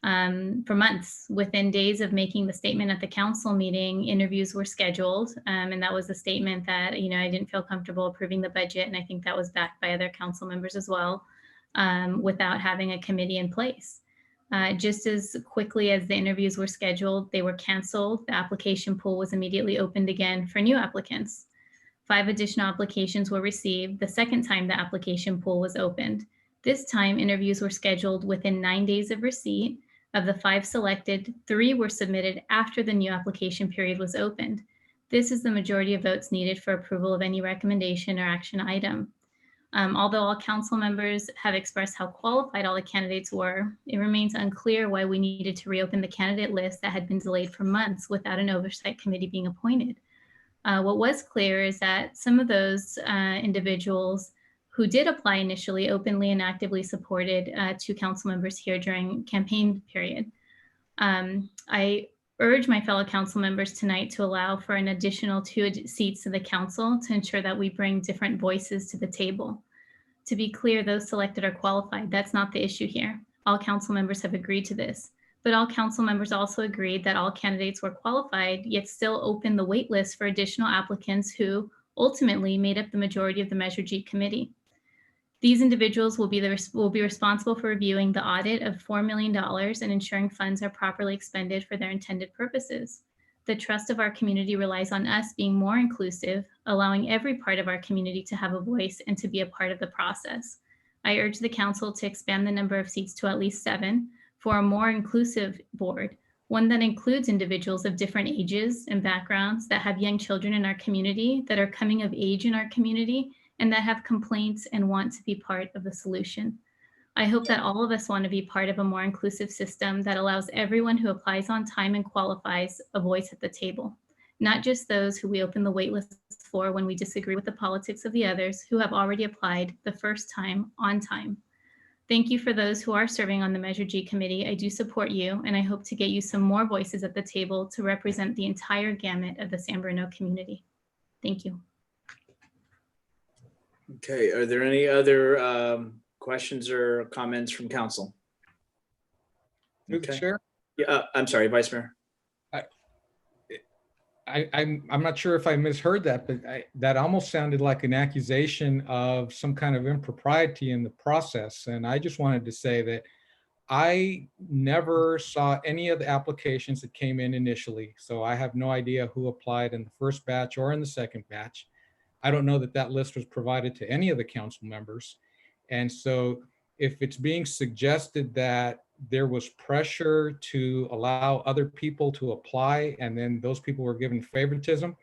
For months, within days of making the statement at the council meeting, interviews were scheduled. And that was a statement that, I didn't feel comfortable approving the budget. And I think that was backed by other council members as well, without having a committee in place. Just as quickly as the interviews were scheduled, they were canceled. The application pool was immediately opened again for new applicants. 5 additional applications were received the second time the application pool was opened. This time, interviews were scheduled within 9 days of receipt. Of the 5 selected, 3 were submitted after the new application period was opened. This is the majority of votes needed for approval of any recommendation or action item. Although all council members have expressed how qualified all the candidates were, it remains unclear why we needed to reopen the candidate list that had been delayed for months without an oversight committee being appointed. What was clear is that some of those individuals who did apply initially openly and actively supported 2 council members here during campaign period. I urge my fellow council members tonight to allow for an additional 2 seats to the council to ensure that we bring different voices to the table. To be clear, those selected are qualified. That's not the issue here. All council members have agreed to this. But all council members also agreed that all candidates were qualified, yet still opened the wait list for additional applicants who ultimately made up the majority of the Measure G committee. These individuals will be responsible for reviewing the audit of $4 million and ensuring funds are properly expended for their intended purposes. The trust of our community relies on us being more inclusive, allowing every part of our community to have a voice and to be a part of the process. I urge the council to expand the number of seats to at least 7 for a more inclusive board, one that includes individuals of different ages and backgrounds, that have young children in our community, that are coming of age in our community, and that have complaints and want to be part of the solution. I hope that all of us want to be part of a more inclusive system that allows everyone who applies on time and qualifies a voice at the table, not just those who we open the waitlist for when we disagree with the politics of the others who have already applied the first time on time. Thank you for those who are serving on the Measure G committee. I do support you, and I hope to get you some more voices at the table to represent the entire gamut of the San Bruno community. Thank you. Okay, are there any other questions or comments from council? Through the chair? Yeah, I'm sorry, Vice Mayor. I'm not sure if I misheard that, but that almost sounded like an accusation of some kind of impropriety in the process. And I just wanted to say that I never saw any of the applications that came in initially. So I have no idea who applied in the first batch or in the second batch. I don't know that that list was provided to any of the council members. And so if it's being suggested that there was pressure to allow other people to apply and then those people were given favoritism,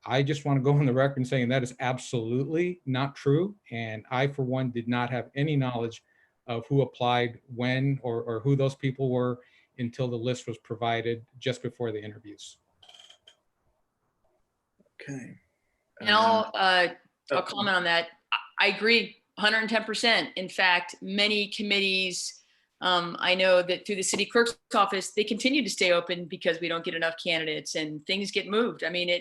I just want to go on the record saying that is absolutely not true. And I, for one, did not have any knowledge of who applied when or who those people were until the list was provided just before the interviews. Okay. And I'll comment on that. I agree 110%. In fact, many committees, I know that through the city clerk's office, they continue to stay open because we don't get enough candidates and things get moved. I mean,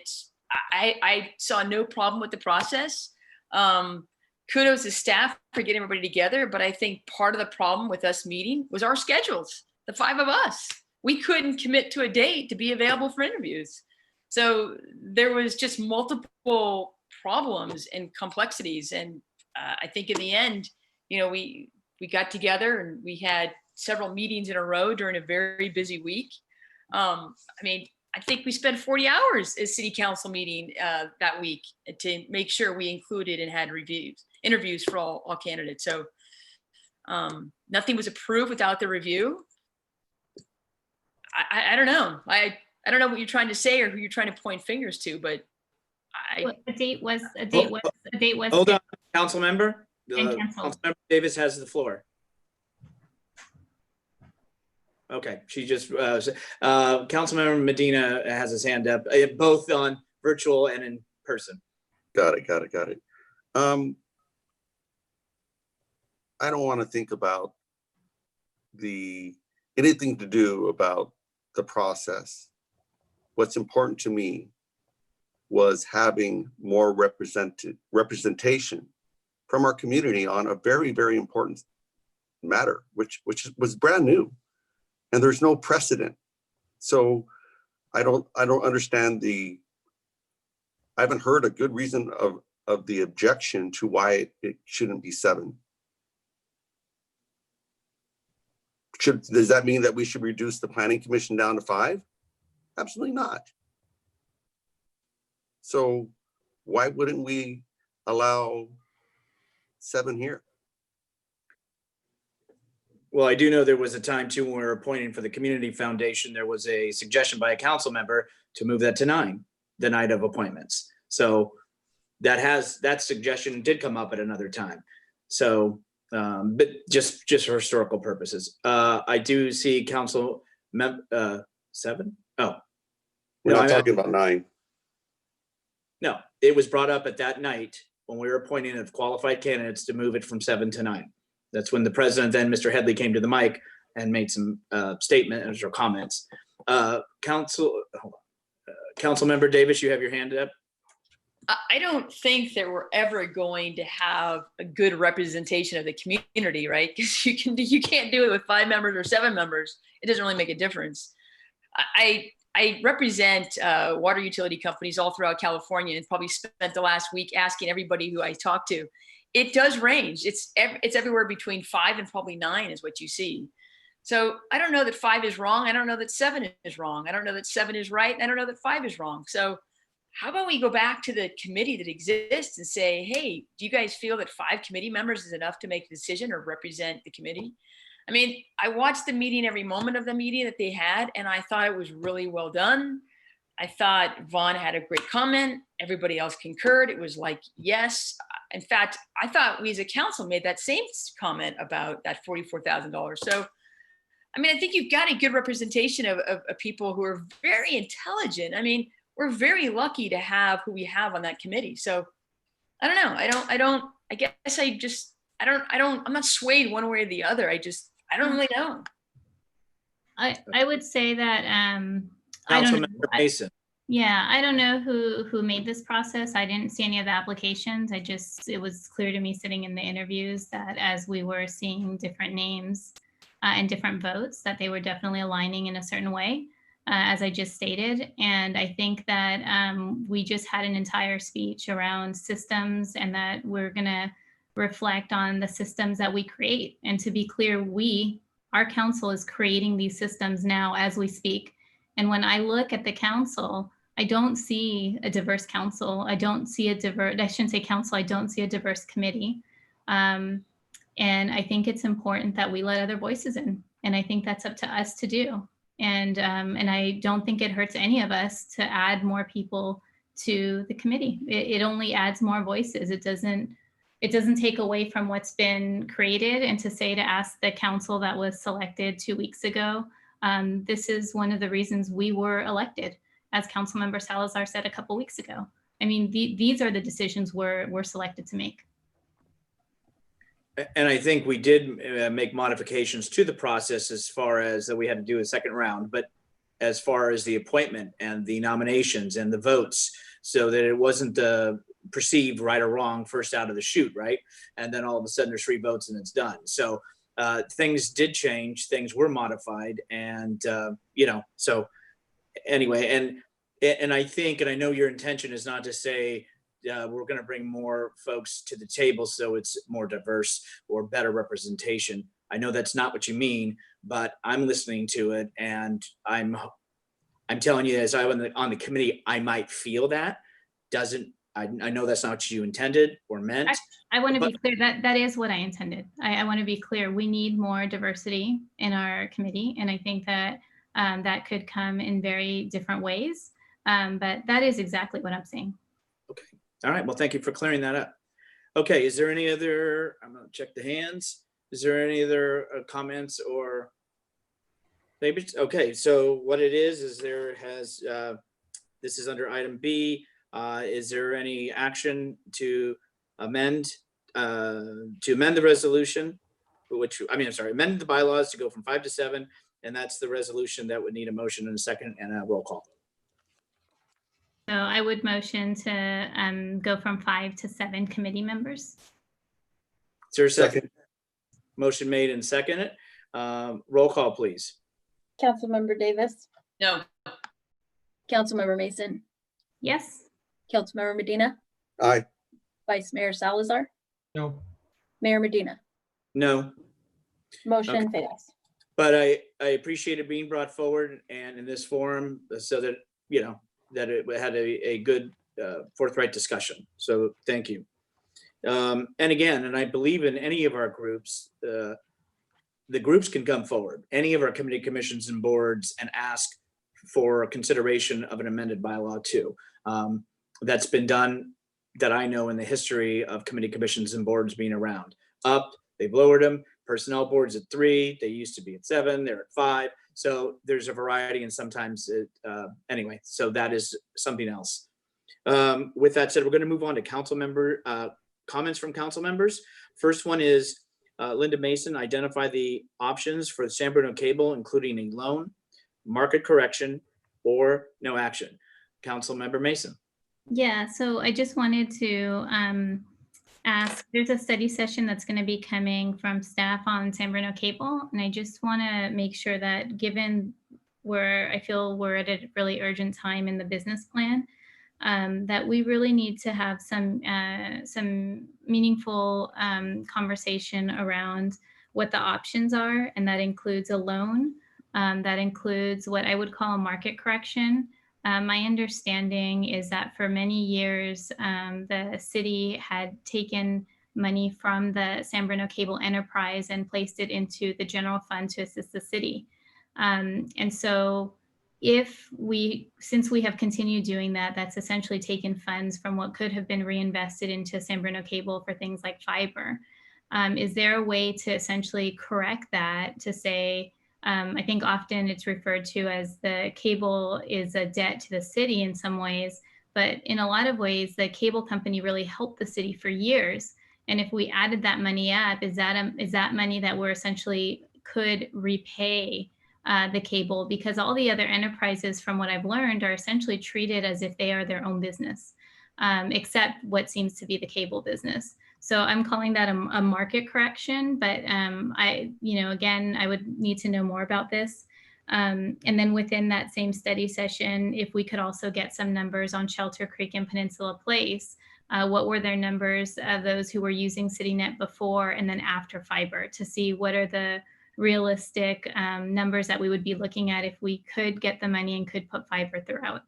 I saw no problem with the process. Kudos to staff for getting everybody together, but I think part of the problem with us meeting was our schedules, the 5 of us. We couldn't commit to a date to be available for interviews. So there was just multiple problems and complexities. And I think in the end, you know, we got together and we had several meetings in a row during a very busy week. I mean, I think we spent 40 hours at city council meeting that week to make sure we included and had interviews for all candidates. So nothing was approved without the review. I don't know. I don't know what you're trying to say or who you're trying to point fingers to, but A date was. Hold on, council member. And canceled. Councilmember Davis has the floor. Okay, she just, Councilmember Medina has his hand up, both on virtual and in person. Got it. I don't want to think about anything to do about the process. What's important to me was having more representation from our community on a very, very important matter, which was brand new, and there's no precedent. So I don't understand I haven't heard a good reason of the objection to why it shouldn't be 7. Does that mean that we should reduce the planning commission down to 5? Absolutely not. So why wouldn't we allow 7 here? Well, I do know there was a time too when we were appointing for the community foundation, there was a suggestion by a council member to move that to 9, the night of appointments. So that suggestion did come up at another time. So, but just for historical purposes, I do see council 7. Oh, we're not talking about 9. No, it was brought up at that night when we were appointing of qualified candidates to move it from 7 to 9. That's when the president, then Mr. Headley, came to the mic and made some statements or comments. Council member Davis, you have your hand up. I don't think that we're ever going to have a good representation of the community, right? Because you can't do it with 5 members or 7 members. It doesn't really make a difference. I represent water utility companies all throughout California, and probably spent the last week asking everybody who I talk to. It does range. It's everywhere between 5 and probably 9 is what you see. So I don't know that 5 is wrong. I don't know that 7 is wrong. I don't know that 7 is right. I don't know that 5 is wrong. So how about we go back to the committee that exists and say, hey, do you guys feel that 5 committee members is enough to make a decision or represent the committee? I mean, I watched the meeting, every moment of the meeting that they had, and I thought it was really well done. I thought Vaughn had a great comment. Everybody else concurred. It was like, yes. In fact, I thought we as a council made that same comment about that $44,000. So, I mean, I think you've got a good representation of people who are very intelligent. I mean, we're very lucky to have who we have on that committee. So I don't know. I'm not swayed one way or the other. I don't really know. I would say that Councilmember Mason. Yeah, I don't know who made this process. I didn't see any of the applications. It was clear to me sitting in the interviews that as we were seeing different names and different votes, that they were definitely aligning in a certain way, as I just stated. And I think that we just had an entire speech around systems, and that we're gonna reflect on the systems that we create. And to be clear, our council is creating these systems now as we speak. And when I look at the council, I don't see a diverse council. I don't see a diverse committee. And I think it's important that we let other voices in. And I think that's up to us to do. And I don't think it hurts any of us to add more people to the committee. It only adds more voices. It doesn't take away from what's been created. And to ask the council that was selected 2 weeks ago, this is one of the reasons we were elected, as Councilmember Salazar said a couple weeks ago. I mean, these are the decisions we're selected to make. And I think we did make modifications to the process as far as that we had to do a second round, but as far as the appointment and the nominations and the votes, so that it wasn't perceived right or wrong first out of the chute, right? And then all of a sudden there's 3 votes and it's done. So things did change, things were modified, and so anyway, and I think, and I know your intention is not to say we're going to bring more folks to the table so it's more diverse or better representation. I know that's not what you mean, but I'm listening to it, and I'm telling you, as I'm on the committee, I might feel that. I know that's not what you intended or meant. I want to be clear that is what I intended. I want to be clear. We need more diversity in our committee, and I think that that could come in very different ways. But that is exactly what I'm saying. Okay. All right. Well, thank you for clearing that up. Okay. Is there any other? I'm going to check the hands. Is there any other comments or? Maybe. Okay. So what it is this is under item B. Is there any action to amend the resolution, amend the bylaws to go from 5 to 7, and that's the resolution that would need a motion in a second and a roll call. So I would motion to go from 5 to 7 committee members. Is there a second? Motion made and seconded. Roll call, please. Councilmember Davis, No. Councilmember Mason, Yes. Councilmember Medina, Aye. Vice Mayor Salazar, No. Mayor Medina. No. Motion fails. But I appreciate it being brought forward and in this forum so that, that it had a good forthright discussion. So thank you. And again, and I believe in any of our groups, the groups can come forward, any of our committee, commissions, and boards, and ask for consideration of an amended bylaw too. That's been done, that I know, in the history of committee, commissions, and boards being around. They've lowered them. Personnel boards at 3, they used to be at 7, they're at 5. So there's a variety, and sometimes anyway, so that is something else. With that said, we're going to move on to council member comments from council members. First one is Linda Mason, identify the options for the San Bruno cable, including a loan, market correction, or no action. Council member Mason. Yeah, so I just wanted to ask, there's a study session that's going to be coming from staff on San Bruno Cable, and I just want to make sure that given where I feel we're at a really urgent time in the business plan, that we really need to have some meaningful conversation around what the options are, and that includes a loan, that includes what I would call a market correction. My understanding is that for many years, the city had taken money from the San Bruno Cable Enterprise and placed it into the general fund to assist the city. And so since we have continued doing that, that's essentially taken funds from what could have been reinvested into San Bruno Cable for things like fiber. Is there a way to essentially correct that, to say, I think often it's referred to as the cable is a debt to the city in some ways, but in a lot of ways, the cable company really helped the city for years. And if we added that money up, is that money that we're essentially could repay the cable? Because all the other enterprises, from what I've learned, are essentially treated as if they are their own business, except what seems to be the cable business. So I'm calling that a market correction, but again, I would need to know more about this. And then within that same study session, if we could also get some numbers on Shelter Creek and Peninsula Place, what were their numbers of those who were using CityNet before and then after fiber, to see what are the realistic numbers that we would be looking at if we could get the money and could put fiber throughout.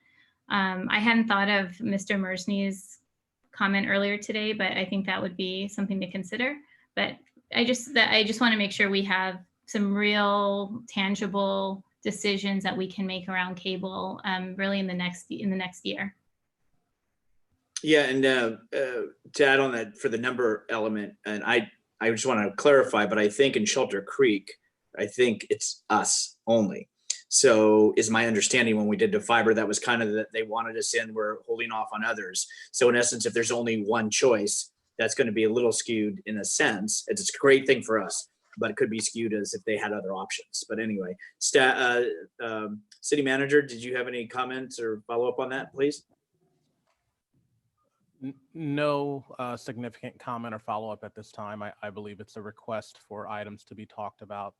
I hadn't thought of Mr. Mersney's comment earlier today, but I think that would be something to consider. But I just want to make sure we have some real tangible decisions that we can make around cable really in the next year. Yeah, and to add on that for the number element, and I just want to clarify, but I think in Shelter Creek, I think it's us only. So is my understanding when we did the fiber, that was kind of that they wanted us in, we're holding off on others. So in essence, if there's only one choice, that's going to be a little skewed in a sense. It's a great thing for us, but it could be skewed as if they had other options. But anyway, City Manager, did you have any comments or follow up on that, please? No significant comment or follow-up at this time. I believe it's a request for items to be talked about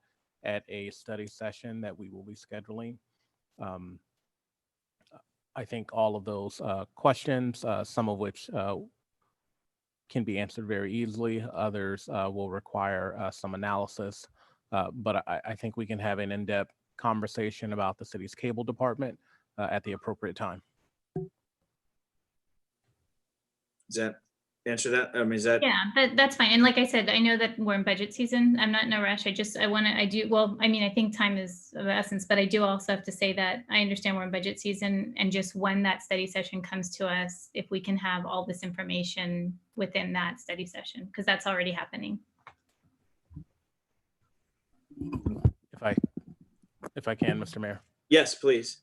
at a study session that we will be scheduling. I think all of those questions, some of which can be answered very easily, others will require some analysis, but I think we can have an in-depth conversation about the city's cable department at the appropriate time. Does that answer that? I mean, is that? Yeah, that's fine. And like I said, I know that we're in budget season. I'm not in a rush. I think time is of the essence, but I do also have to say that I understand we're in budget season, and just when that study session comes to us, if we can have all this information within that study session, because that's already happening. If I can, Mr. Mayor. Yes, please.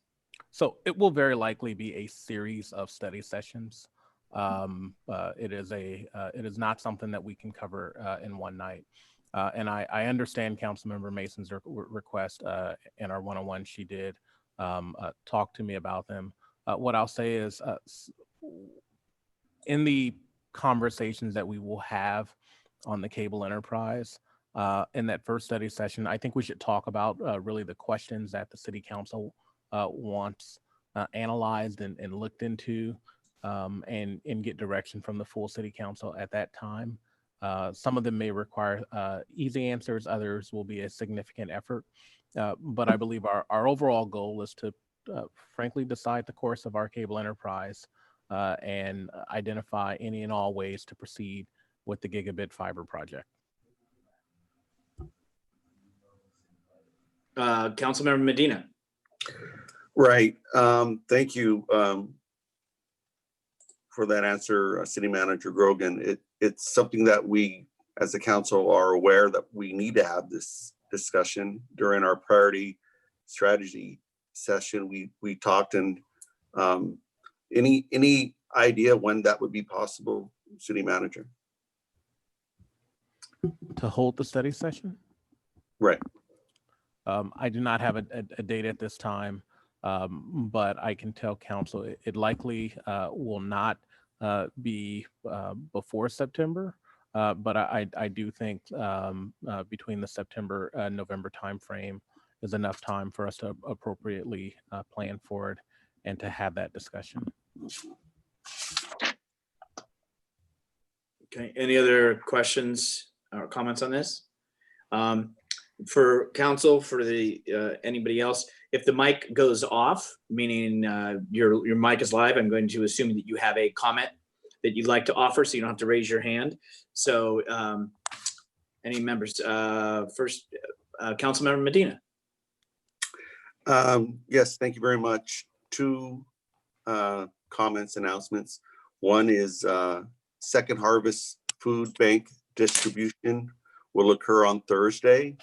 So it will very likely be a series of study sessions. It is not something that we can cover in one night. And I understand Councilmember Mason's request in our one-on-one. She did talk to me about them. What I'll say is in the conversations that we will have on the cable enterprise, in that first study session, I think we should talk about really the questions that the city council wants analyzed and looked into, and get direction from the full city council at that time. Some of them may require easy answers, others will be a significant effort. But I believe our overall goal is to frankly decide the course of our cable enterprise and identify any and all ways to proceed with the gigabit fiber project. Councilmember Medina. Right. Thank you for that answer, City Manager Grogan. It's something that we as a council are aware that we need to have this discussion. During our priority strategy session, we talked, and any idea when that would be possible, City Manager? To hold the study session? Right. I do not have a date at this time. But I can tell council it likely will not be before September. But I do think between the September November timeframe is enough time for us to appropriately plan for it and to have that discussion. Okay, any other questions or comments on this? For council, for the anybody else, if the mic goes off, meaning your mic is live, I'm going to assume that you have a comment that you'd like to offer, so you don't have to raise your hand. So any members, first, Councilmember Medina. Yes, thank you very much. Two comments, announcements. One is Second Harvest Food Bank distribution will occur on Thursday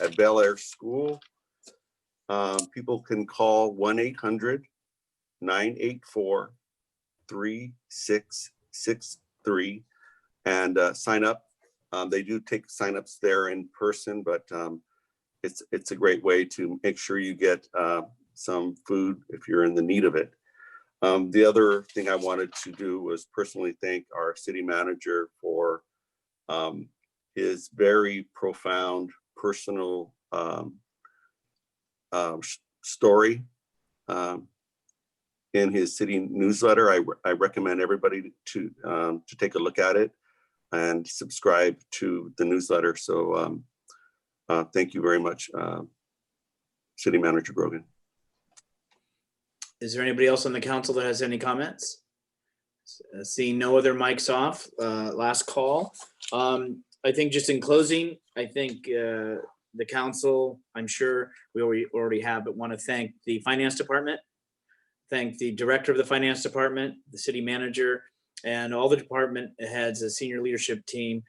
at Bel Air School. People can call 1-800-984-3663 and sign up. They do take signups there in person, but it's a great way to make sure you get some food if you're in the need of it. The other thing I wanted to do was personally thank our city manager for his very profound personal story in his city newsletter. I recommend everybody to take a look at it and subscribe to the newsletter. So thank you very much, City Manager Brogan. Is there anybody else on the council that has any comments? Seeing no other mics off, last call. I think just in closing, I think the council, I'm sure we already have, but want to thank the finance department, thank the director of the finance department, the city manager, and all the department heads, the senior leadership team,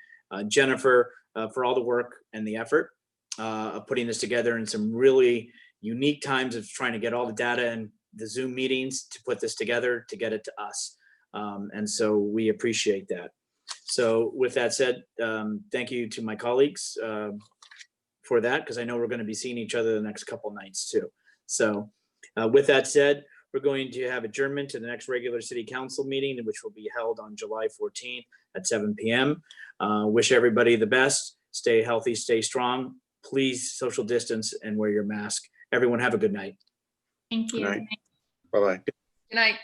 Jennifer, for all the work and the effort of putting this together in some really unique times of trying to get all the data and the Zoom meetings to put this together, to get it to us. And so we appreciate that. So with that said, thank you to my colleagues for that, because I know we're going to be seeing each other the next couple nights too. So with that said, we're going to have adjournment to the next regular city council meeting, which will be held on July 14th at 7 p.m. Wish everybody the best. Stay healthy, stay strong. Please social distance and wear your mask. Everyone have a good night. Thank you. Good night. Bye-bye. Good night.